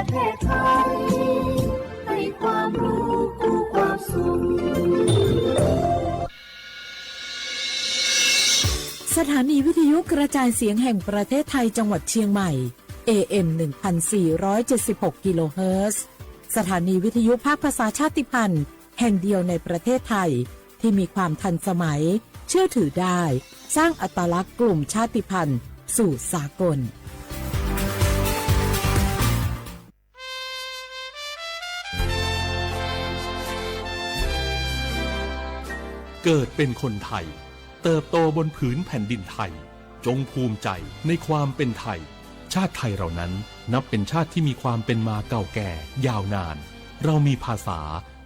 ประเทศไทยให้ความรู้คู่ความสุขสถานีวิทยุกระจายเสียงแห่งประเทศไทยจังหวัดเชียงใหม่ AM 1476 กิโลเฮิรตซ์สถานีวิทยุภาคภาษาชาติพันธุ์แห่งเดียวในประเทศไทยที่มีความทันสมัยเชื่อถือได้สร้างอัตลักษณ์กลุ่มชาติพันธุ์สู่สากลเกิดเป็นคนไทยเติบโตบนผืนแผ่นดินไทยจงภูมิใจในความเป็นไทยชาติไทยเรานั้นนับเป็นชาติที่มีความเป็นมาเก่าแก่ยาวนานเรามีภาษา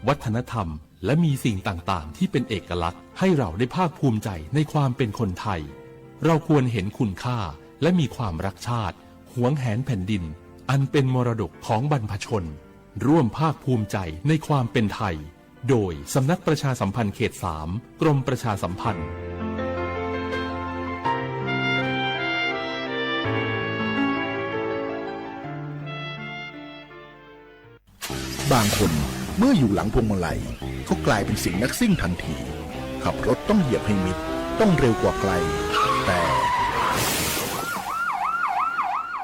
วัฒนธรรมและมีสิ่งต่างๆที่เป็นเอกลักษณ์ให้เราได้ภาคภูมิใจในความเป็นคนไทยเราควรเห็นคุณค่าและมีความรักชาติหวงแหนแผ่นดินอันเป็นมรดกของบรรพชนร่วมภาคภูมิใจในความเป็นไทยโดยสำนักประชาสัมพันธ์เขต 3 กรมประชาสัมพันธ์บางคนเมื่ออยู่หลังพวงมาลัยก็กลายเป็นสิ่งนักซิ่งทันทีขับรถต้องเหยียบให้มิดต้องเร็วกว่าไกลแต่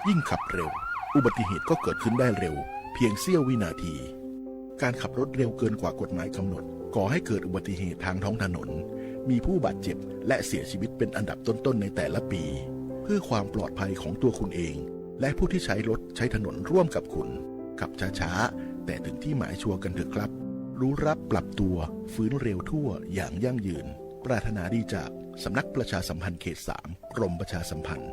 ยิ่งขับเร็วอุบัติเหตุก็เกิดขึ้นได้เร็วเพียงเสี้ยววินาทีการขับรถเร็วเกินกว่ากฎหมายกำหนดก่อให้เกิดอุบัติเหตุทางท้องถนนมีผู้บาดเจ็บและเสียชีวิตเป็นอันดับต้นๆในแต่ละปีเพื่อความปลอดภัยของตัวคุณเองและผู้ที่ใช้รถใช้ถนนร่วมกับคุณขับช้าๆแต่ถึงที่หมายชัวร์กันเถอะครับรู้รับปรับตัวฟื้นเร็วทั่วอย่างยั่งยืนปรารถนาดีจากสำนักประชาสัมพันธ์เขต 3 กรมประชาสัมพันธ์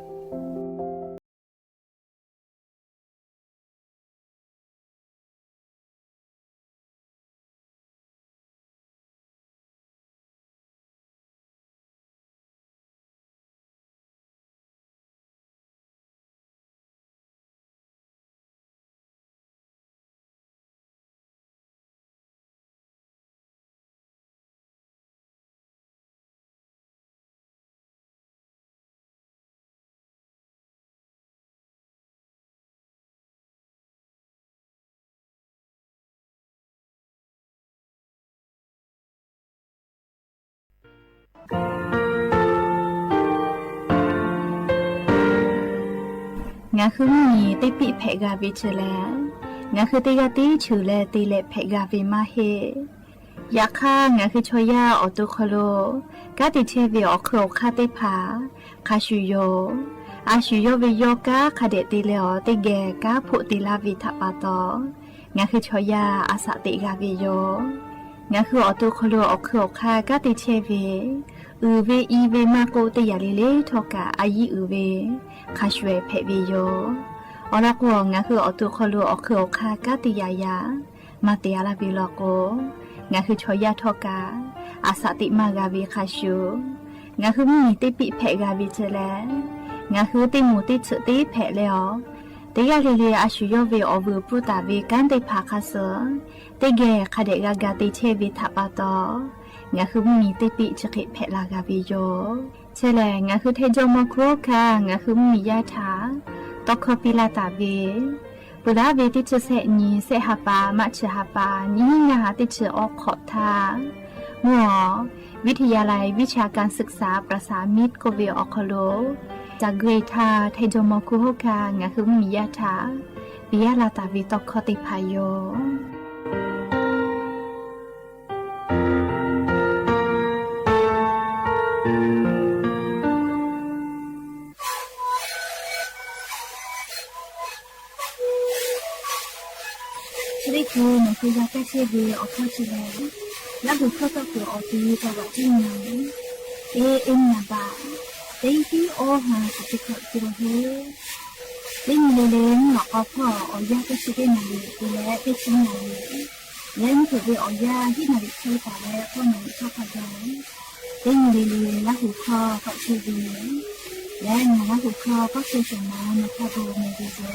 งาคือมีติปิเพกาวิเชลงาคือติกาติชูเลติเลเพกาวิมาเฮยาค่างาคือชอยาออตุคโลกาติเทวิออโครคาติผาคาชูโยอาชูโยวิโยกาคาเดติเลอติเกกาพุติลาวิทัปาโตงาคือชอยาอาสติกาวิโยงาคือออตุคโลออโครคากาติเทวิอือเวอีเวมาโกติยาลิเลทอกาอายีอือเวคาชเวเพวิโยอรักวงาคืออตุคลูอคืออคากาติยายามาเตียลาบิโลโกงาคือชอยาทอกาอาสติมากาวิคาชูงาคือมีติปิเพกาวิเจเลงาคือติมูติสุติเพเลอติยาลิเลอาชุโยเวอวูปุตาเวกันติภาคาเสติเกคาเดกากาติเชวิทัปาโตงาคือมีติปิจคิเพลากาวิโยเชลงาคือเทโจโมโครคางาคือมียาถาตอกปิลาตาเวปุระเวติเชเสนีเสหปามัชหปานิงาติเชออกขอทาหัววิทยาลัยวิชาการศึกษาประสานมิตรโกเวออคโลจากเกรทาเทโจโมโคโฮคางาคือมียาถาปิยาลาตาวิตอกคติพายโยนี่คือหนังสือยาแก้เชื้อวีออกข้อชิลแล้วดูข้อต่อตัวออกดีแต่ว่าที่ไหนเอ็มนาบาเต็งที่โอหาสุดที่เขาจิโรเฮเล่นเล่นหลอกเอาพ่อออยาแก้เชื้อได้ไหนดูแลได้ชิ้นไหนเล่นถือไปออยาที่ไหนใช้แต่แล้วก็ไหนชอบพอใจเล่นเล่นแล้วหูคอเขาเชื้อวีและงานหูคอก็คือส่วนน้ำมาพอดูในวิดีโอ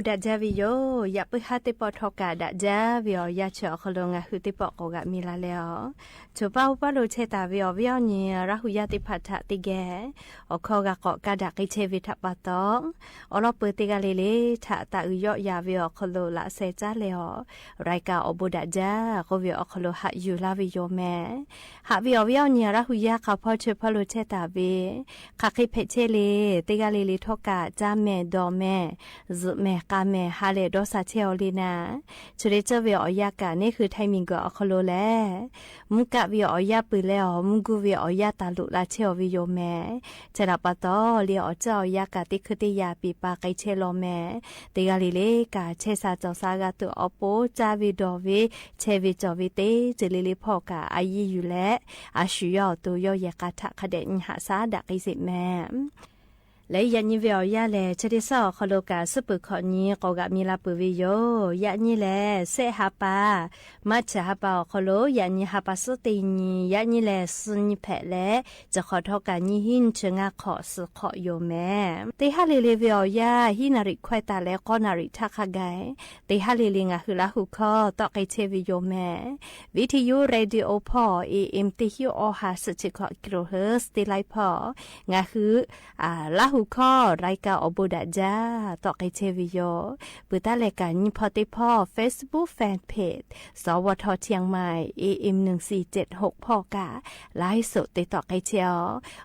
ดาจาวิโยอย่าไปหาติปอทอกาดาจาวิโออย่าเฉาะคลงอ่ะคือติปอกกะมีลาแล้วจูเป้าปะโลเชตาวิโอวิโอเนี่ยราหุยาติพัทธะติแกอคอกะเกาะกะดะกิเชวิทะปะตองอลอเปติกะเลเลทะตะอุยอยาวิโอคโลละเซจาเลอรายกาอบุดาจาก็วิโอคโลหะอยู่ลาวิโยแม่หะวิโอเนี่ยราหุยาคาพอเชพะโลเชตาวิคาคิเพเชเลติกะเลเลทอกะจาแม่ดอแม่ซุแม่กาแม่ฮาเลดอซาเชอลีนาชุเรเจวิโอยากะนี่คือไทมิงกอคโลแลมุกะวิโอยาปืแล้วมุกุวิโอยาตาลุลาเชอวิโยแม่จะรับปะตอเลียอเจ้ายากะติคือติยาปีปาไกเชโลแม่ติกะลิเลกะเชซาจอซากะตุอโปจาวิดอวิเชวิจอวิเตเจลิลิพอกะอายีอยู่และอาชุยอตุยอยากะทะคะเดนหาซาดะกิสิแม่และยันยิเวียวยาแลชะดิซอคโลกาสุปขอนี้ก็กะมีลาปุวิโยยันยิแลเซฮาปามัชฮาปาคโลยันยิฮาปาสุตินียันยิแลสุนิเพแลจะขอทอกายิหินชงาขอสุขอโยแม่ติฮาลิเลเวียวยาฮินาริควายตาและก็นาริทักขะไกติฮาลิลิงะคือลาหุคอตอไกเชวิโยแม่วิทยุเรดิโอพอAM ติฮิโอฮาสจิคอกิโลเฮิรตซ์ติไลพองะคือลาหุคอรายการอบุดาจาตอไกเชวิโยปุตตะเลกานิพอติพอ Facebook Fanpage สวทเชียงใหม่ AM 1476พอกะไลฟ์สดติดต่อไกเชียว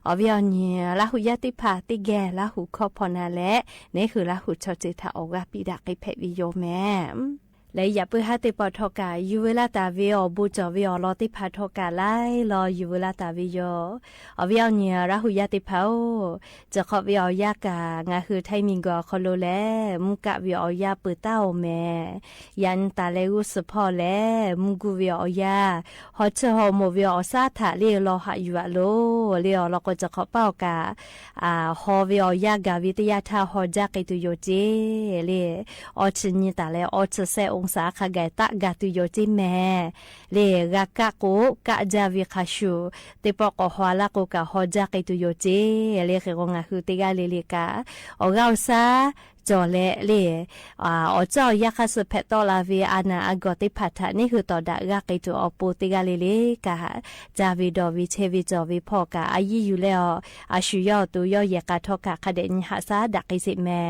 อวิอเนียลาหุยาติพาติแกลาหุคอพอนาและนี่คือลาหุชอจิทาออกาปิดาไกเพวิโยแม่ และอย่าไปหาติปอทอกาอยู่เวลาตาวิโอบูจอวิโอรอติพาทอกาไล่รออยู่เวลาตาวิโอเอาวิโอเนี่ยราหุยาติพาจะขอวิโอยากางาคือไทมิงกอคอโลแลมุกะวิโอยาเปิดเต้าแม่ยันตาเลอุสพอแลมุกุวิโอยาฮอเชฮอโมวิโอซาถาเรียรอหะอยู่อะโลเรียเราก็จะขอเป้ากาฮอวิโอยากาวิทยาทาฮอจักไอตุโยเจเรียออชินิตาเลออชเซองศาขกายตะกาตุโยจิแม่เลกากะโกกะจาวิคาชูเตปอกฮวาลาโกกะฮอจักไอตุโยเจเลเขกงาคือเตกาเลเลกาออกาซาจอเละเลยเจ้ายาคาสเพตตอลาวีอานาอากอติพัทธนี่คือต่อดากไกจูอปูติกาเลเลกาจาวิดอวิเชวิจอวิพอกาอายีอยู่แล้วอาชุยอตัวยอยากาทอกาคเดนหาซาดักไอสิแม่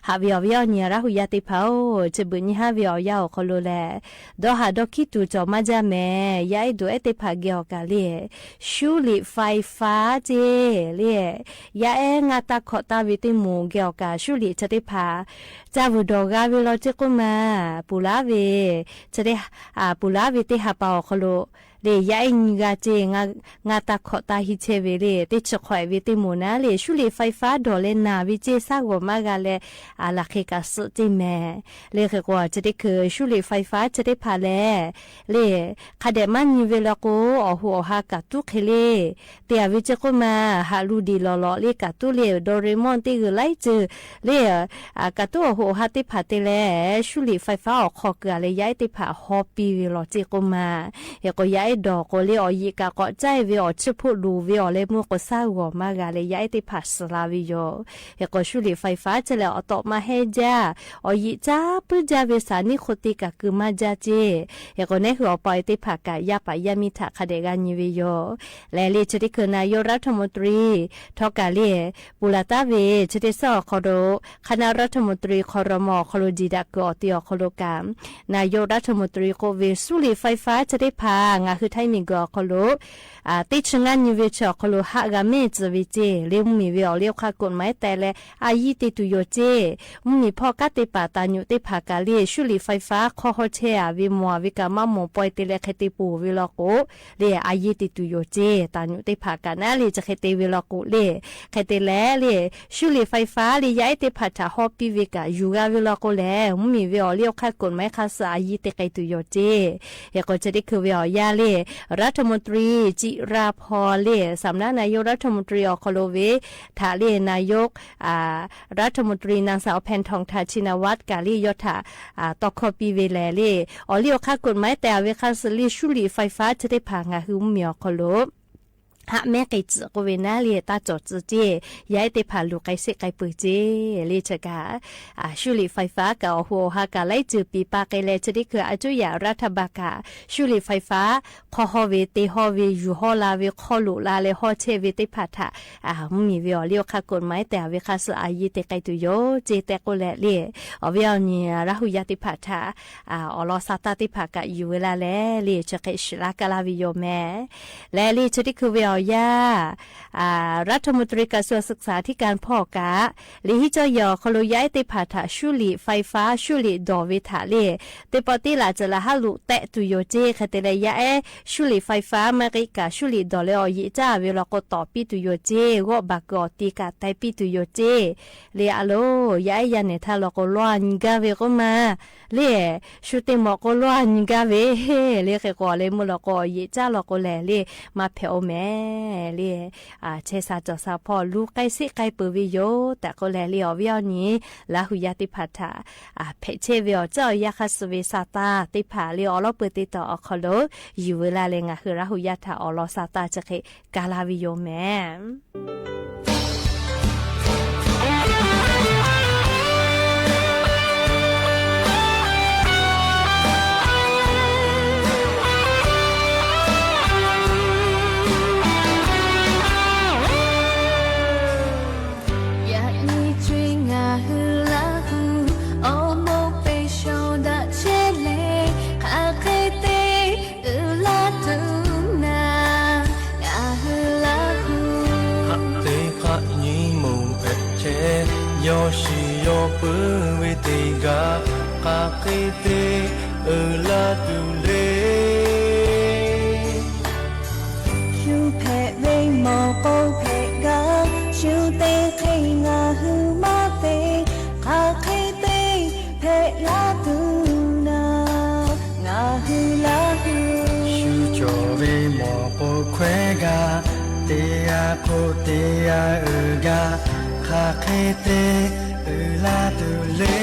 หาวิอวิอเนียราหุยาติพาวจะบุญหาวิอยาคโลแลดอหาดอคิตูจอมาจาแม่ยายดูเอติพาเกียวกาเลชูลิไฟฟ้าเจเลยยาเองาตาขอตาวิติมูเกียวกาชูลิจะพาจาวุดอกาเวลเจกุมาปุลาเวจะได้ปุลาเวติหาปาอคโลเดียอิงกาเจงาตาขอตาฮิเชเวเลติชขวายเวติโมนาเลชุลีไฟฟ้าดอเลนาวิเจซากวมากาเลลาเคกาสติแม่เลเขกว่าจะได้คือชุลีไฟฟ้าจะได้พาเลเลคาเดมันนิเวลโกอหัวหากาตุเคเลเตียวิเจกุมาฮาลูดีลอลอเลกาตุเลโดเรมอนติกไลเจเลกาตุหัวหาติพาเตเลชุลีไฟฟ้าออกขอกาเลยย้ายติพาฮอปีวิลอเจกุมาเฮก็ย้ายดอกก็เลยอยิกาก็ใจวิอชิพูดูวิอเลยมัวก็สาวมากาเลยย้ายติพัสลาวิโยเฮก็ชุลีไฟฟ้าจะแล้วต่อมาให้จ้าอยิจ้าปื้จาเวสานิโคติกาคือมาจ้าเจเฮก็ในหัวปอยติผักกายาปายามิถะคเดกานิวิโยและลีจะได้คือนายรัฐมนตรีทอกาเลปุลาตาเวจะได้สอคอโดคณะรัฐมนตรีคอรมอคโลจิดากอติอคโลกามนายรัฐมนตรีโคเวสุลีไฟฟ้าจะได้พางาคือไทยมีกอคโลติดชงานนิเวศคโลหากาเมจวิเจเลี้ยวมีวิอเลี้ยวขากฎหมายแต่และอายีติตุโยเจมีพ่อกติปาตานุติภากาเลีชุลีไฟฟ้าคอฮเชอวิมัววิกามามปอยติเลคติปูวิลโกเลียอายีติตุโยเจตานุติภากานาลีจะคติวิลโกเลคติแลเลีชุลีไฟฟ้าลีย้ายติภาษาฮอปิวิกายูกาวิลโกแลมีวิอเลี้ยวขากฎหมายคาสอายีติคติโยเจเฮก็จะได้คือวิอยาเลรัฐมนตรีจิราพรเลสำนักนายกรัฐมนตรีอคโลเวถาเลนายกรัฐมนตรีนางสาวแพนทองทาชินวัตรกาลียศตคปีเวแลเลอเลียวค่ากฎหมายแต่เวคาสลีชุลีไฟฟ้าจะได้ผ่างาหุมเมียคโลหากแม่ไก่จืดก็เวน่าเลียตาจอดเจย้ายติผ่านลูกไก่เสกไก่ปืนเจเลชกาชุลีไฟฟ้ากับหัวหากาไล่จืดปีปาไก่เลจะได้คืออาจุยารัฐบาลกาชุลีไฟฟ้าคอฮอเวติฮอเวยูฮอลาเวคอลุลาเลฮอเชเวติพัทะมีวิอเลียวค่ากฎหมายแต่เวคาสอายีติไก่ตุโยเจแต่ก็แลเลียวิอเนี่ยราหุยาติพัทะอลอซาตาติภากะอยู่เวลาแลเลียจะเกชลากาลาวิโยแม่และเลียจะได้คือวิอยารัฐมนตรีกระทรวงศึกษาธิการพ่อกะลิฮิจอยอคโลย้ายติภาษาชุลีไฟฟ้าชุลีดอเวทาเลติปติลาจะละฮัลุเตตุโยเจคเตเลยาชุลีไฟฟ้ามาริกาชุลีดอเลอยิจ้าเวลาก็ต่อปิตุโยเจก็บากอติกาไตปิตุโยเจเลอโลยายยันเนทาลก็ล้วนกาเวก็มาเลชุติมก็ล้วนกาเวเลเขก็เลมุลก็ยิจ้าลก็แลเลมาเพอแม่เลีเชซาจอซาพอลูกไก่สิไก่ปืวิโยแต่ก็แลเลียววิอนี้ลาหุยาติพัทธาเพเชวิอเจ้ายาคาสเวซาตาติผาเลียวอลเปติต่ออคโลอยู่เวลาเลงะคือราหุยาทาอลซาตาจะเคกาลาวิโยแม่yo shi yo pu vi te ga ka ke te la tu le Shu pe ve mo ko pe ga shu te khai nga hu ma pe kha khai te pe la tu na nga hu la hu shu cho ve mo po khwe ga te ya ko te ya ga kha khe te la tu le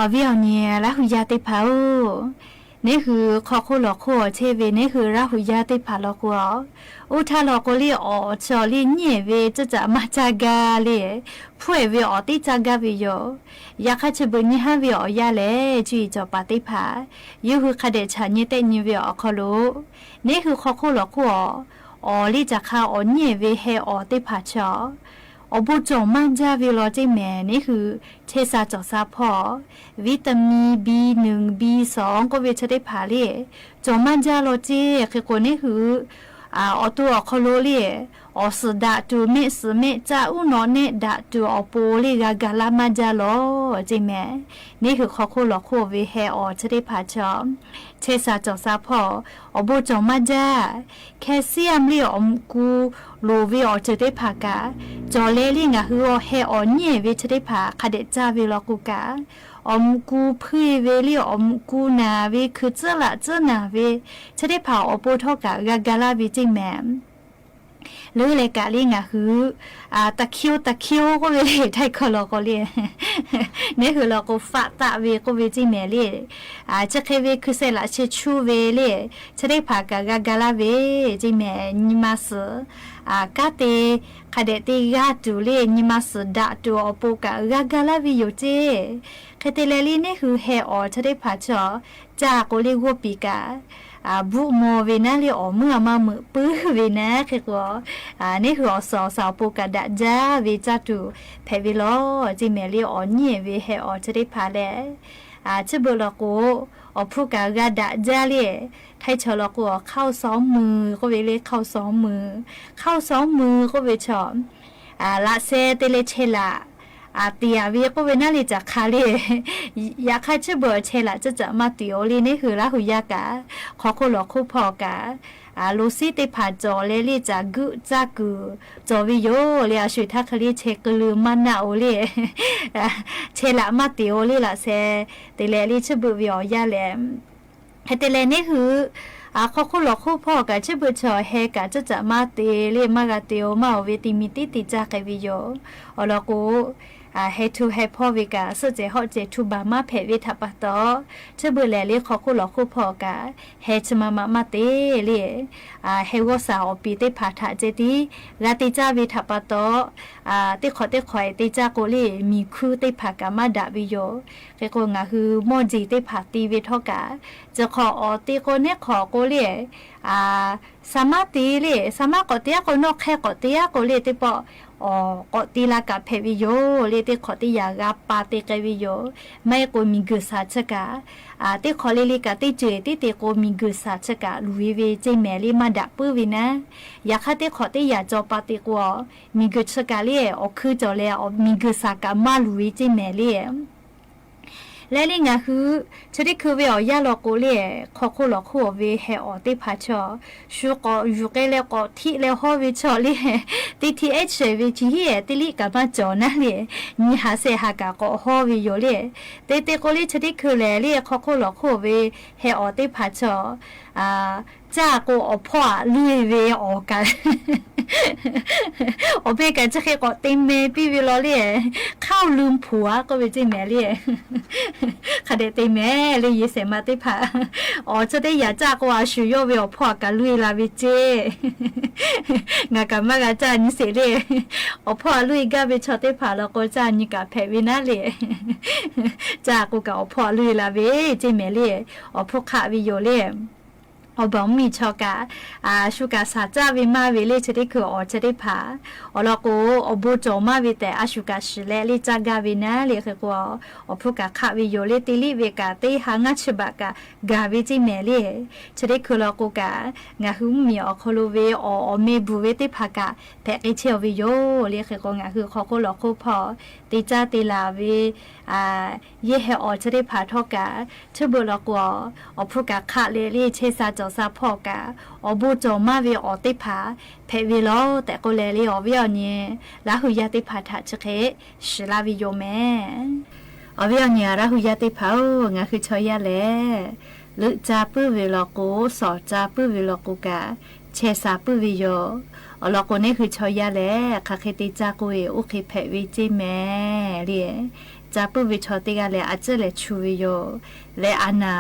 อวิเอาเนี่ยละหุยาติพานี่คือขอคู่หลอกคู่เชเวนี่คือละหุยาติพาหลอกคู่อุทาหลอกคู่ลี่อ๋อชอลี่เนี่ยเวจะมาจากาเลยผู้เวอ๋อติจากาเวโยอยากให้เชบุนี่ฮะเวอ๋อยาเลยจุยจอปาติพายูคือคาเดชานี่เตนี่เวอ๋อขลุนี่คือขอคู่หลอกคู่อ๋อลี่จะข้าอ๋อเนี่ยเวเฮอ๋อติพาชออบุจงมันจาวิโลจิแม่นี่คือเชซาจอซาพอวิตามิน B1 B2 ก็เวชได้ผาเล่จงมันจาโลจิคือคนนี้คืออตัวคอโลเล่อสดาตูเมสเมจาอุนอเนดาตูอโปเลกากาลามันจาโลจิแม่นี่คือขอโคโลโคเวเฮอชได้ผาจอมเชซาจอซาพออบุจงมันจาแคลเซียมเลี่ยอมกูโลเวอจะได้ผากาจอเลลี่งะฮือเฮอเนี่ยเวจะได้ผาคาเดจาเวลกูกาอมกูพื้เวลี่อมกูนาเวคือเจละเจนาเวจะได้ผาอโปทอกากาลาเวจิแมมหรือเลยกาลี่งะคือตะคิวก็เวเลยไทยคอลก็เรียนี่คือเราก็ฟะตะเวก็เวจิแมเลีจะเคเวคือเสละเชชูเวเลีจะได้ผากากาลาเวจิแมนิมาสกาเตคาเดติกาตูเลนิมาสดาตูอปูกากาลาวิโยเจคเตเลลีนี่คือเฮออจะได้ผาชอจากโกเลกัวปีกาบุโมเวนะเลอเมื่อมามือปื้อเวนะคือก็นี่คือสาวปูกาดะจาเวจาตูเพเวโลจิเมลีอเนี่ยเวเฮอจะได้ผาแลจะเบลกูพูกากาดะจาเลไทยชอลกูเข้า2มือก็เวเลเข้า2มือก็เวชอละเซเตเลเชลาเตียเวียก็เวน่าลิจากคาเลอยากให้จะเบอเชลาจะมาติโอลีนี่คือละหุยากาขอคนหลอกคู่พอกาลูซี่ติผาจอเลลิจากุจากูจอวิโยเลียชุยทักคลีเชกลือมันนาโอเลเชลามาติโอลีละเซเตเลลิจะเบอวิโอยาแลมให้เตเลนี่คือขอคู่หลอกคู่พ่อกะจะเบอชอเฮกะจะมาเตเลมากะเตียวมาเวติมิติติจากวิโยอลกู ให้ทูให้พ่อวิกาสุเจฮอเจทูบามาเพวิทัปตอเชบุแลลีขอคุหลอคุพอกาให้ชมาเตลีให้วสาวปีเตผาถาเจตีลาติจาวิทัปตอติขอเตข่อยติจาโกลีมีคู่เตผากามาดาวิโยเกโกงาคือโมจีเตผาตีวิทอกาจะขออติโกเนขอโกลีสามารถตีลีสามารถกอเตียโกนกแค่กอเตียโกลีเตปอกตีลากาเพวิโยเลติขอติยากาปาเตกวิโยไม่โกมีกุศาชกาติขอเลลิกาติเจติเตโกมีกุศาชกาลุยเวเจเมลีมาดับปืวินะอยากติขอติยาจอปาติกัวมีกุศกาเลอคือจอเลอมีกุศากามาลุยเจเมลีและลิงาคือชดิคือเวอยาลอโกเลขอคุลอคูเวเฮอติพาชอชูกอยูเกเลกอทิเลฮอวิชอเลติทีเอชเวจิเฮติลิกามาจอนะเลนีหาเซหากากอฮอวิโยเลเตเตโกเลชดิคือเลขอคุลอคูเวเฮอติพาชอจากกูอพ่อลุยเวออกกันอเบกันจะแค่ก็เต็มเมปีวิลอเลยเข้าลืมผัวก็ไปจิ้มแม่เลยคดีเต็มแม่เลยยิ่งเสียมาติผาจะได้อยากจากว่าชิโยเวอพ่อกันลุยลาวิเจงากันมากจ้านี่เสียเลยพ่อลุยก็ไปชดติผาแล้วก็จ้านี่กับแพวินาเลยจากกูกับพ่อลุยลาวิจิ้มแม่เลยพวกข้าวิโยเลยบองมีชอกาชูกาสาจาวิมาวิเลชดิคือจะได้ผาลอกูบูโจมาวิแต่ชูกาชิเลลิจากาวินะเลคือกูพวกกาขะวิโยเลติลิเวกาเตหางาชบากากาวิจิเมเลชดิคือลอกูกางาหุมมีคโลเวเมบูเวติภากาแพกเชวิโยเลคือกูงาคือขอโคลอคูพอติจาติลาวิเยเฮจะได้ผาทอกาชบุลอกูพวกกาขะเลลิเชซาจอซาพอกาบูโจมาวิติผาเพวิโลแต่ก็เลลิวิโอเนี่ยลาหุยาติผาทัชเคชิลาวิโยแม่วิโอเนี่ยลาหุยาติผางาคือชอยาเลลุจาปืวิโลกูสอจาปืวิโลกูกาเชซาปืวิโยลอกูนี่คือชอยาเลคาเคติจากุเออุคิเพวิจิแม่เรียจาปืวิชอติกาเลอาจจะเลชูวิโยเลอานา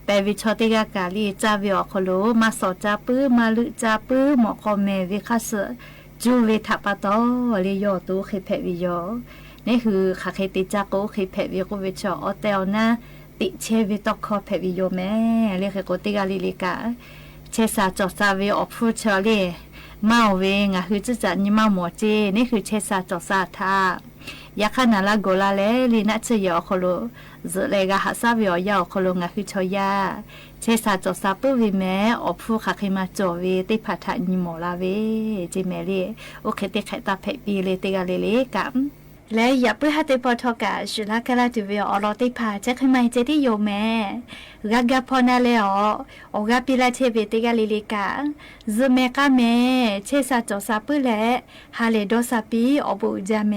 เปวิชอติกากาลีจาวิอคโลมาสอจาปื้อมาลุจาปื้อหมอคอมเมวิคัสจูเวทัปโตลิโยตูเคเพวิโยนี่คือคาเคติจากโกเคเพวิโกวิชออเตลนะติเชวิตคอเพวิโยแม่เรียกโกติกาลิลิกาเชซาจอซาเวอพูชอเลมาเวงะคือจะจัดนิมาหมอเจนี่คือเชซาจอซาทายาคานาลาโกลาเลลีนัชยอคโลซเลกาฮัสซาวิอยาคโลงะคือชอยาเชซาจอซาปุวิเมอพูคาเคมาจอเวติพัทานิโมลาเวจิเมเลโอเคติไขตาเพปีเลติกาเลเลกัมและอย่าเพื่อให้เตปอทอกาจุลากาลาติเวอรอติพาจะขึ้นมาเจติโยแม่กาพอนาเลออกาปิลาเทเวติกาลิลิกาซเมกาเมเชซาจอซาปุเลฮาเลโดซาปีอบูจาเม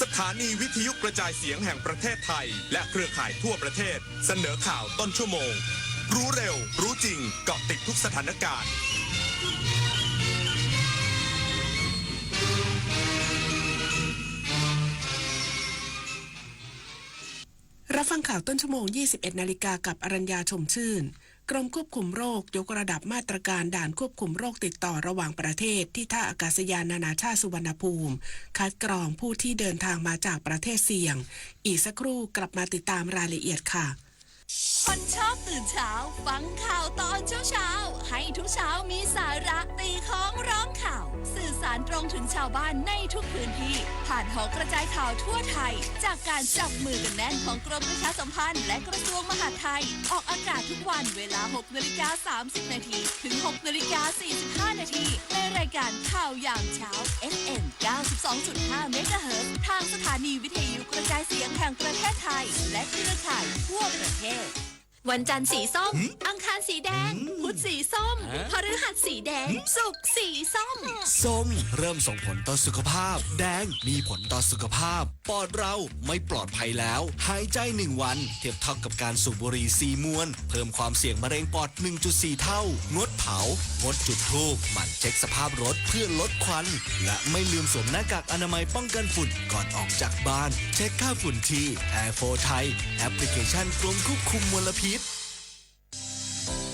สถานีวิทยุกระจายเสียงแห่งประเทศไทยและเครือข่ายทั่วประเทศเสนอข่าวต้นชั่วโมงรู้เร็วรู้จริงเกาะติดทุกสถานการณ์รับฟังข่าวต้นชั่วโมง 21 นาฬิกากับอรัญญาชมชื่นกรมควบคุมโรคยกระดับมาตรการด่านควบคุมโรคติดต่อระหว่างประเทศที่ท่าอากาศยานนานาชาติสุวรรณภูมิคัดกรองผู้ที่เดินทางมาจากประเทศเสี่ยงอีกสักครู่กลับมาติดตามรายละเอียดค่ะคนชอบตื่นเช้าฟังข่าวตอนเช้าให้ทุกเช้ามีสาระตีของร้องข่าวสื่อสารตรงถึงชาวบ้านในทุกพื้นที่ผ่านหอกระจายข่าวทั่วไทยจากการจับมือกันแน่นของกรมประชาสัมพันธ์และกระทรวงมหาดไทยออกอากาศทุกวันเวลา 6:30 น.ถึง 6:45 น.ในรายการข่าวยามเช้า FM 92.5 เมกะเฮิรตซ์ทางสถานีวิทยุกระจายเสียงแห่งประเทศไทยและเครือข่ายทั่วประเทศวันจันทร์สีส้มอังคารสีแดงพุธสีส้มพฤหัสสีแดงศุกร์สีส้มส้มเริ่มส่งผลต่อสุขภาพแดงมีผลต่อสุขภาพปอดเราไม่ปลอดภัยแล้วหายใจ1วันเทียบเท่ากับการสูบบุหรี่4 มวนเพิ่มความเสี่ยงมะเร็งปอด 1.4 เท่างดเผางดจุดธูปหมั่นเช็คสภาพรถเพื่อลดควันและไม่ลืมสวมหน้ากากอนามัยป้องกันฝุ่นก่อนออกจากบ้านเช็คค่าฝุ่นที่ Air 4 Thai แอปพลิเคชันกรมควบคุมมลพิษ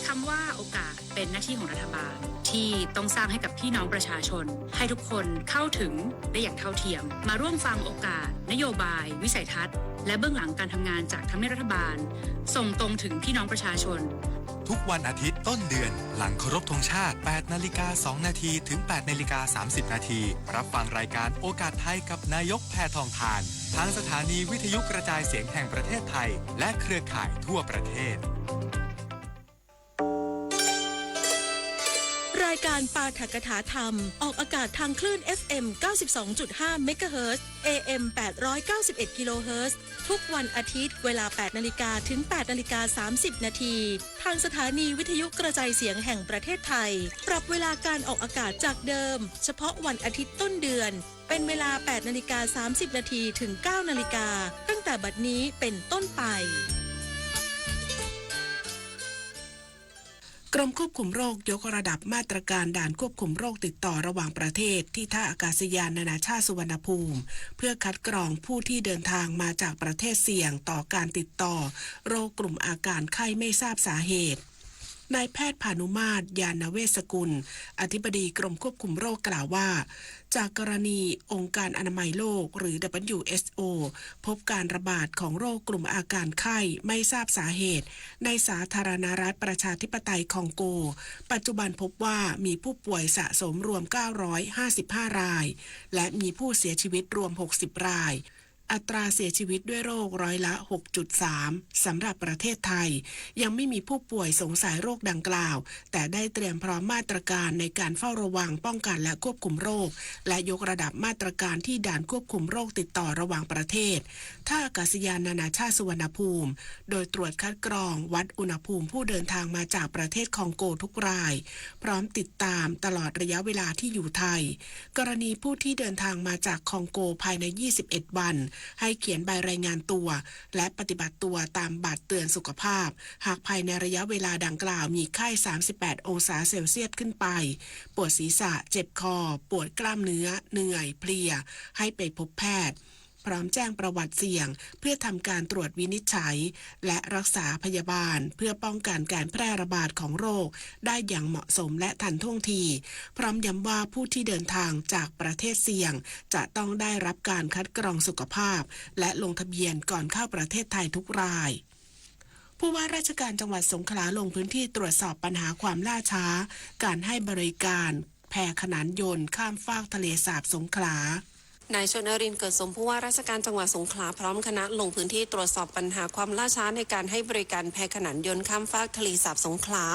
คำว่าโอกาสเป็นหน้าที่ของรัฐบาลที่ต้องสร้างให้กับพี่น้องประชาชนให้ทุกคนเข้าถึงได้อย่างเท่าเทียมมาร่วมฟังโอกาสนโยบายวิสัยทัศน์และเบื้องหลังการทำงานจากทำเนียบรัฐบาลส่งตรงถึงพี่น้องประชาชนทุกวันอาทิตย์ต้นเดือนหลังเคารพธงชาติ 8:02 น.ถึง 8:30 น.รับฟังรายการโอกาสไทยกับนายกแพทองธารทางสถานีวิทยุกระจายเสียงแห่งประเทศไทยและเครือข่ายทั่วประเทศราย ายการปาฐกถาธรรมออกอากาศทางคลื่น FM 92.5 เมกะเฮิรตซ์ AM 891 กิโลเฮิรตซ์ทุกวันอาทิตย์เวลา 8 นาฬิกาถึง 8 นาฬิกา 30 นาทีทางสถานีวิทยุกระจายเสียงแห่งประเทศไทยปรับเวลาการออกอากาศจากเดิมเฉพาะวันอาทิตย์ต้นเดือนเป็นเวลา 8 นาฬิกา 30 นาทีถึง 9 นาฬิกาตั้งแต่บัดนี้เป็นต้นไปกรมควบคุมโรคยกระดับมาตรการด่านควบคุมโรคติดต่อระหว่างประเทศที่ท่าอากาศยานนานาชาติสุวรรณภูมิเพื่อคัดกรองผู้ที่เดินทางมาจากประเทศเสี่ยงต่อการติดต่อโรคกลุ่มอาการไข้ไม่ทราบสาเหตุนายแพทย์พานุมาตรยานเวชกุลอธิบดีกรมควบคุมโรคกล่าวว่าจากกรณีองค์การอนามัยโลกหรือ WHO พบการระบาดของโรคกลุ่มอาการไข้ไม่ทราบสาเหตุในสาธารณรัฐประชาธิปไตยคองโกปัจจุบันพบว่ามีผู้ป่วยสะสมรวม955รายและมีผู้เสียชีวิตรวม60รายอัตราเสียชีวิตด้วยโรคร้อยละ 6.3 สำหรับประเทศไทยยังไม่มีผู้ป่วยสงสัยโรคดังกล่าวแต่ได้เตรียมพร้อมมาตรการในการเฝ้าระวังป้องกันและควบคุมโรคและยกระดับมาตรการที่ด่านควบคุมโรคติดต่อระหว่างประเทศท่าอากาศยานนานาชาติสุวรรณภูมิโดยตรวจคัดกรองวัดอุณหภูมิผู้เดินทางมาจากประเทศคองโกทุกรายพร้อมติดตามตลอดระยะเวลาที่อยู่ไทยกรณีผู้ที่เดินทางมาจากคองโกภายใน21วันให้เขียนใบรายงานตัวและปฏิบัติตัวตามบัตรเตือนสุขภาพหากภายในระยะเวลาดังกล่าวมีไข้38องศาเซลเซียสขึ้นไปปวดศีรษะเจ็บคอปวดกล้ามเนื้อเหนื่อยเพลียให้ไปพบแพทย์พร้อมแจ้งประวัติเสี่ยงเพื่อทำการตรวจวินิจฉัยและรักษาพยาบาลเพื่อป้องกันการแพร่ระบาดของโรคได้อย่างเหมาะสมและทันท่วงทีพร้อมย้ำว่าผู้ที่เดินทางจากประเทศเสี่ยงจะต้องได้รับการคัดกรองสุขภาพและลงทะเบียนก่อนเข้าประเทศไทยทุกรายผู้ว่าราชการจังหวัดสงขลาลงพื้นที่ตรวจสอบปัญหาความล่าช้าการให้บริการแพขนานยนต์ข้ามฟากทะเลสาบสงขลานายชนรินทร์เกิดสมผู้ว่าราชการจังหวัดสงขลาพร้อมคณะลงพื้นที่ตรวจสอบปัญหาความล่าช้าในการให้บริการแพขนานยนต์ข้ามฟากทะเลสาบสงขลา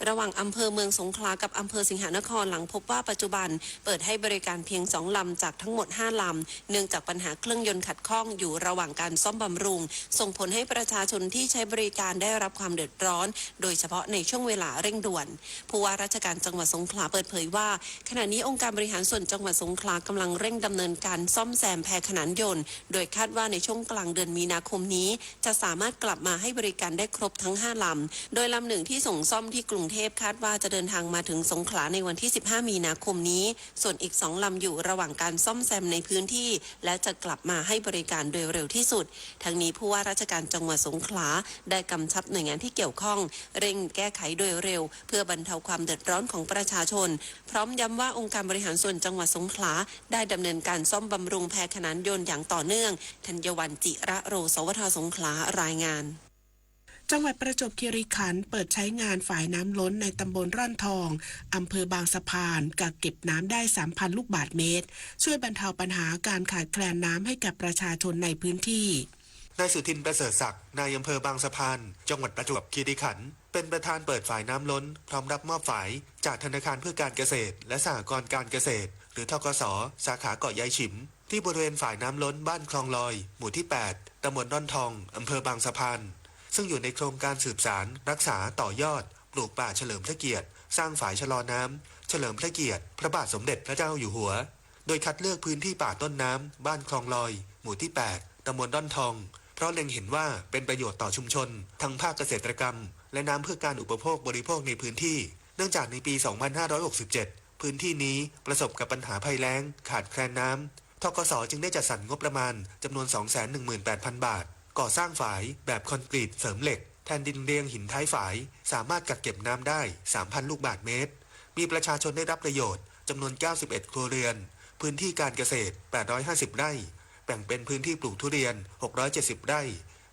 ระหว่างอำเภอเมืองสงขลากับอำเภอสิงหนครหลังพบว่าปัจจุบันเปิดให้บริการเพียง2ลำจากทั้งหมด5ลำเนื่องจากปัญหาเครื่องยนต์ขัดข้องอยู่ระหว่างการซ่อมบำรุงส่งผลให้ประชาชนที่ใช้บริการได้รับความเดือดร้อนโดยเฉพาะในช่วงเวลาเร่งด่วนผู้ว่าราชการจังหวัดสงขลาเปิดเผยว่าขณะนี้องค์การบริหารส่วนจังหวัดสงขลากำลังเร่งดำเนินการซ่อมแซมแพขนานยนต์โดยคาดว่าในช่วงกลางเดือนมีนาคมนี้จะสามารถกลับมาให้บริการได้ครบทั้ง5ลำโดยลำหนึ่งที่ส่งซ่อมที่กรุงเทพคาดว่าจะเดินทางมาถึงสงขลาในวันที่15มีนาคมนี้ส่วนอีก2ลำอยู่ระหว่างการซ่อมแซมในพื้นที่และจะกลับมาให้บริการโดยเร็วที่สุดทั้งนี้ผู้ว่าราชการจังหวัดสงขลาได้กำชับหน่วยงานที่เกี่ยวข้องเร่งแก้ไขโดยเร็วเพื่อบรรเทาความเดือดร้อนของประชาชนพร้อมย้ำว่าองค์การบริหารส่วนจังหวัดสงขลาได้ดำเนินการซ่อมบำรุงแพขนานยนต์อย่างต่อเนื่องธัญวรรณจิระโรสวทสงขลารายงานจังหวัดประจวบคีรีขันธ์เปิดใช้งานฝ่ายน้ำล้นในตำบลร่อนทองอำเภอบางสะพานกักเก็บน้ำได้ 3,000 ลูกบาศก์เมตรช่วยบรรเทาปัญหาการขาดแคลนน้ำให้กับประชาชนในพื้นที่นายสุทินประเสริฐศักดิ์นายอำเภอบางสะพานจังหวัดประจวบคีรีขันธ์เป็นประธานเปิดฝ่ายน้ำล้นพร้อมรับมอบฝ่ายจากธนาคารเพื่อการเกษตรและสหกรณ์การเกษตรหรือธกส.สาขาเกาะยายฉิมที่บริเวณฝ่ายน้ำล้นบ้านคลองลอยหมู่ที่8ตำบลร่อนทองอำเภอบางสะพานซึ่งอยู่ในโครงการสืบสานรักษาต่อยอดปลูกป่าเฉลิมพระเกียรติสร้างฝ่ายชะลอน้ำเฉลิมพระเกียรติพระบาทสมเด็จพระเจ้าอยู่หัวโดยคัดเลือกพื้นที่ป่าต้นน้ำบ้านคลองลอยหมู่ที่8ตำบลร่อนทองเพราะเล็งเห็นว่าเป็นประโยชน์ต่อชุมชนทั้งภาคเกษตรกรรมและน้ำเพื่อการอุปโภคบริโภคในพื้นที่เนื่องจากในปี 2567 พื้นที่นี้ประสบกับปัญหาภัยแล้งขาดแคลนน้ำธกส.จึงได้จัดสรรงบประมาณจำนวน 218,000 บาทก่อสร้างฝายแบบคอนกรีตเสริมเหล็กแทนดินเรียงหินท้ายฝายสามารถกักเก็บน้ำได้ 3,000 ลูกบาศก์เมตรมีประชาชนได้รับประโยชน์จำนวน 91 ครัวเรือนพื้นที่การเกษตร 850 ไร่แบ่งเป็นพื้นที่ปลูกทุเรียน 670 ไร่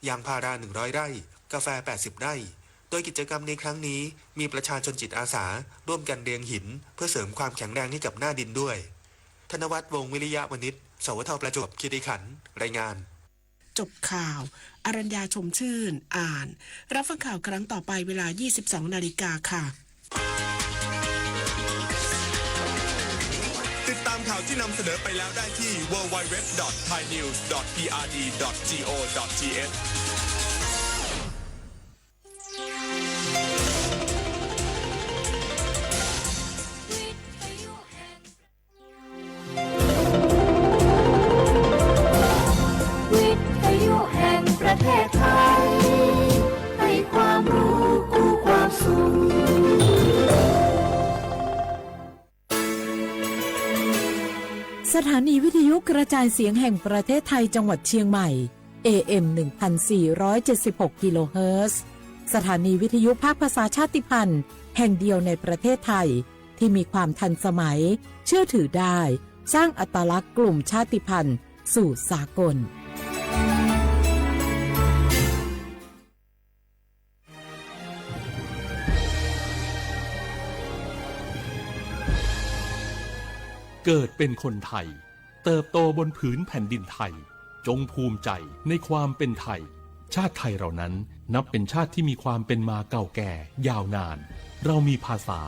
ยางพารา 100 ไร่กาแฟ 80 ไร่โดยกิจกรรมในครั้งนี้มีประชาชนจิตอาสาร่วมกันเรียงหินเพื่อเสริมความแข็งแรงให้กับหน้าดินด้วยธนวัฒน์ วงศ์วิริยะวณิชสวทประจวบคีรีขันธ์รายงานจบข่าวอรัญญาชมชื่นอ่านรับฟังข่าวครั้งต่อไปเวลา 22 นาฬิกาค่ะ ามข่าวที่นำเสนอไปแล้วได้ที่ www.thainews.prd.go.thวิทยุแห่งประเทศไทยให้ความรู้คู่ความสุขสถานีวิทยุกระจายเสียงแห่งประเทศไทยจังหวัดเชียงใหม่ AM 1476 กิโลเฮิรตซ์สถานีวิทยุภาคภาษาชาติพันธุ์แห่งเดียวในประเทศไทยที่มีความทันสมัยเชื่อถือได้สร้างอัตลักษณ์กลุ่มชาติพันธุ์สู่สากลเกิดเป็นคนไทยเติบโตบนผืนแผ่นดินไทยจงภูมิใจในความเป็นไทยชาติไทยเรานั้นนับเป็นชาติที่มีความเป็นมาเก่าแก่ยาวนานเรามีภาษา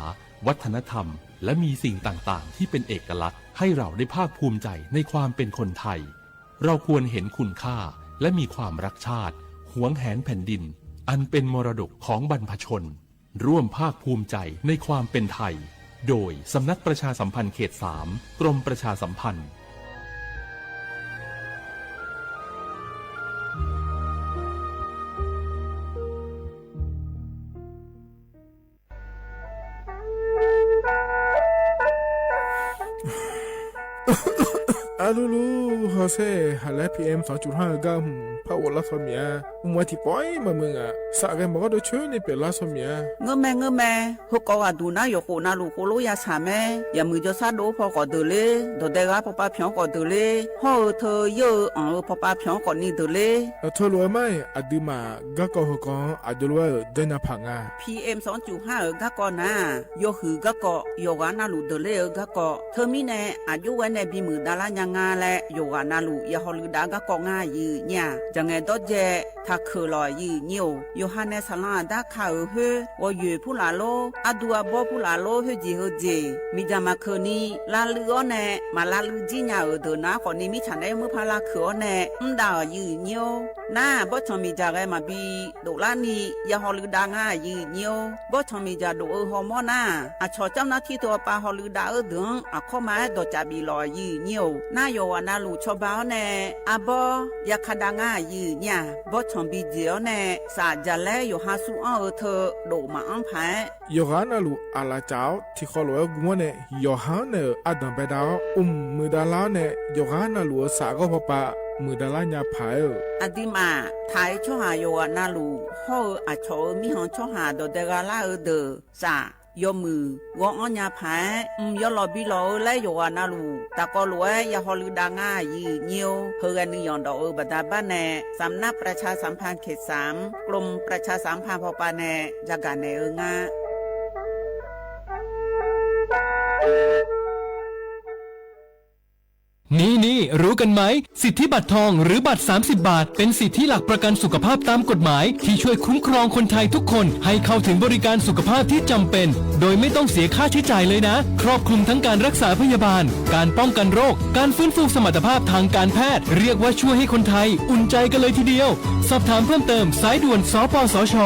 วัฒนธรรมและมีสิ่งต่างๆที่เป็นเอกลักษณ์ให้เราได้ภาคภูมิใจในความเป็นคนไทยเราควรเห็นคุณค่าและมีความรักชาติหวงแหนแผ่นดินอันเป็นมรดกของบรรพชนร่วมภาคภูมิใจในความเป็นไทยโดยสำนักประชาสัมพันธ์เขต 3 กรมประชาสัมพันธ์ลูลูฮอเซ่ฮัลโหล PM 2.5 กัมพาวลาสเมียมัวที่ปอยมามึงอ่ะสักแกบอกว่าโดยช่วยในเปลาสเมียเงื้อแม่ฮกว่าดูนะยกนาลูโคโลยาสาแม่อย่ามือจะซาโดพอก็เดเลยโดเดกาพอป้าเพียงก็เดเลยฮอเธอเยอะพอป้าเพียงก็นี่เดเลยเธอรวยไหมอดีมาก็ก็ฮกอดีรวยเดินพังอ่ะ PM 2.5 ก็ก็นะยกหือก็ก็ยกนาลูเดเลยก็ก็เธอมีแน่อายุวันในบีมือดารายังงาและโยกานาลูยาฮอลือดาก็ก็ง่ายยืเนี่ยจังไงดอเจถ้าคือลอยยืเหนียวโยฮันเนสลาดาข่าวเฮวอยู่ผู้ลาโลอดัวบผู้ลาโลเฮจีเฮจีมีจามาคืนนี้ลาลือเน่มาลาลือจีน่าเดินนะคนนี้มีฉันได้เมื่อพาลาคือเน่ดาวยืเหนียวน่าบ่ชมีจากไอ้มาบีดูลานี่ยาฮอลือดาง่ายยืเหนียวบ่ชมีจากดูฮอร์โมน่าอาชอเจ้าหน้าที่ตัวปาฮอลือดาเดินอาข้อมาดอจาบีลอยยืเหนียวน่าโยวานาลูชอบาวเน่อาบ่ยาคดาง่ายยืเนี่ยบ่ชมบีเจียวเน่สาจะแลอยู่หาสู้อ้อเธอโดมาอันพายโยฮานาลูอาลาเจ้าที่ขอรวยกัวเน่โยฮาเนอดัมเบดาวมือดาลาเน่โยฮานาลูสาก็พอปะมือดาลาญาพายอดีมาไทยช่อหาโยฮานาลูฮออาชอมีหอนช่อหาโดเดกาลาเดอสายอมือวงอัญญาพายยอลอบิโลและโยฮานาลูตะกอลวยยาฮอลือดาง่ายยืเนียวเฮกันนิยอนดอกบัดาบ้านแน่สำนักประชาสัมพันธ์เขต 3 กรมประชาสัมพันธ์พอปาแน่จากการในงานี่รู้กันไหมสิทธิบัตรทองหรือบัตร30 บาทเป็นสิทธิหลักประกันสุขภาพตามกฎหมายที่ช่วยคุ้มครองคนไทยทุกคนให้เข้าถึงบริการสุขภาพที่จำเป็นโดยไม่ต้องเสียค่าใช้จ่ายเลยนะครอบคลุมทั้งการรักษาพยาบาลการป้องกันโรคการฟื้นฟูสมรรถภาพทางการแพทย์เรียกว่าช่วยให้คนไทยอุ่นใจกันเลยทีเดียวสอบถามเพิ่มเติมสายด่วนสปสช1330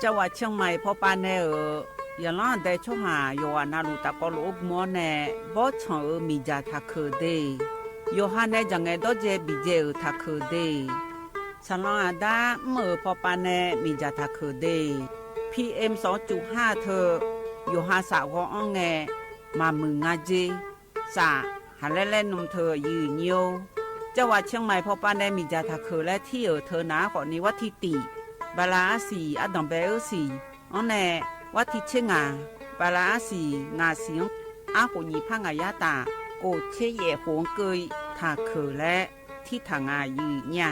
จังหวัดเชียงใหม่พอปานแน่อย่าล่าได้ช่วหาโยฮานาลูตะกอลูกมัวแน่บ่ชอมีจาทักคือเดโยฮาเนจังไงดอเจบิเจทักคือเดฉลองดาเมื่อพอปานแน่มีจาทักคือเด PM 2.5 เธอโยฮาสาวอ้องแงมามึงงาเจสาหาเล่นนมเธอยืนโยจังหวัดเชียงใหม่พอปานแน่มีจาทักคือและที่เธอนาขอนี้วัดที่ติบาลาสีอดัมเบลสีอันแน่วัดที่เชงาบาลาสีงาเสียงอาโหยีพังอายาตาโกเชเยหงเกยทาเคและที่ทางอายืเนี่ย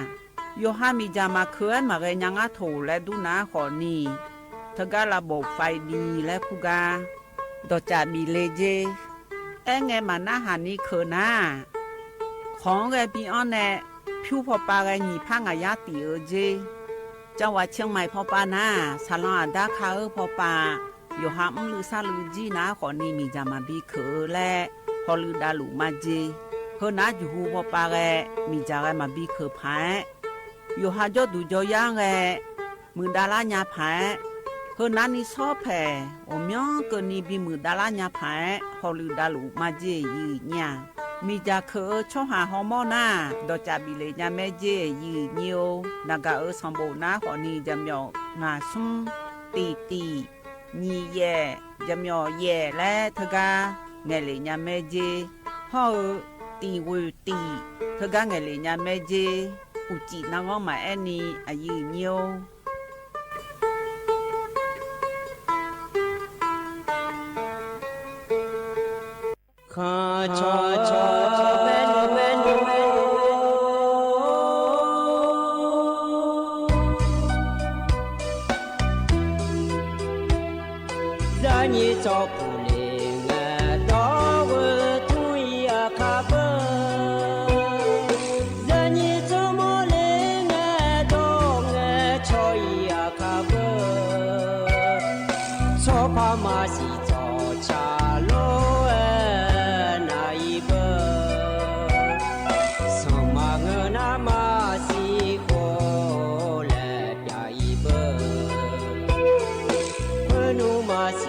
โยฮามีจามาเคือนมาเรยังอาโถและดูนาขอนีเธอก็ระบบไฟดีและพูกาดอจาบีเลเจไงมาหน้าหานี้เคนาของไงปีอันแน่ผิวพอปาไงยีพังอายาตีเจ จังหวัดเชียงใหม่พอปานาสาลาดาคาพอปาอยู่หามลือซาลือจีนะขอนี่มีจามาบีเขอและพอลือดาลุมาเจเฮนาอยู่หูพอปาแกมีจาแกมาบีเขอพายอยู่หาจอดูจอย่างแกมือดาลาญาพายเฮนานี่ซอแผ่อมยองเกินนี่บีมือดาลาญาพายพอลือดาลุมาเจยีญามีจาเขอช่อหาฮอร์โมนาดอจาบิเลญาแม่เจยีเนียวนากาสัมโบนาขอนี่จำยองงาซุมตีตีညီရဲ့ကြမြော်ရဲ့လဲထကားငယ်လေးညာမဲကြီးဟောတီဝူတီထကားငယ်လေးညာမဲကြီးဥကြည့်နောင်မအနီအယူညိုခါချောချောမဲနိုမဲနိုမဲ你照顾灵啊，到我土呀卡不，让你怎么灵啊，到我草呀卡不，草怕马西早茶路那一步，什么我那马西过来呀一步，我努马西。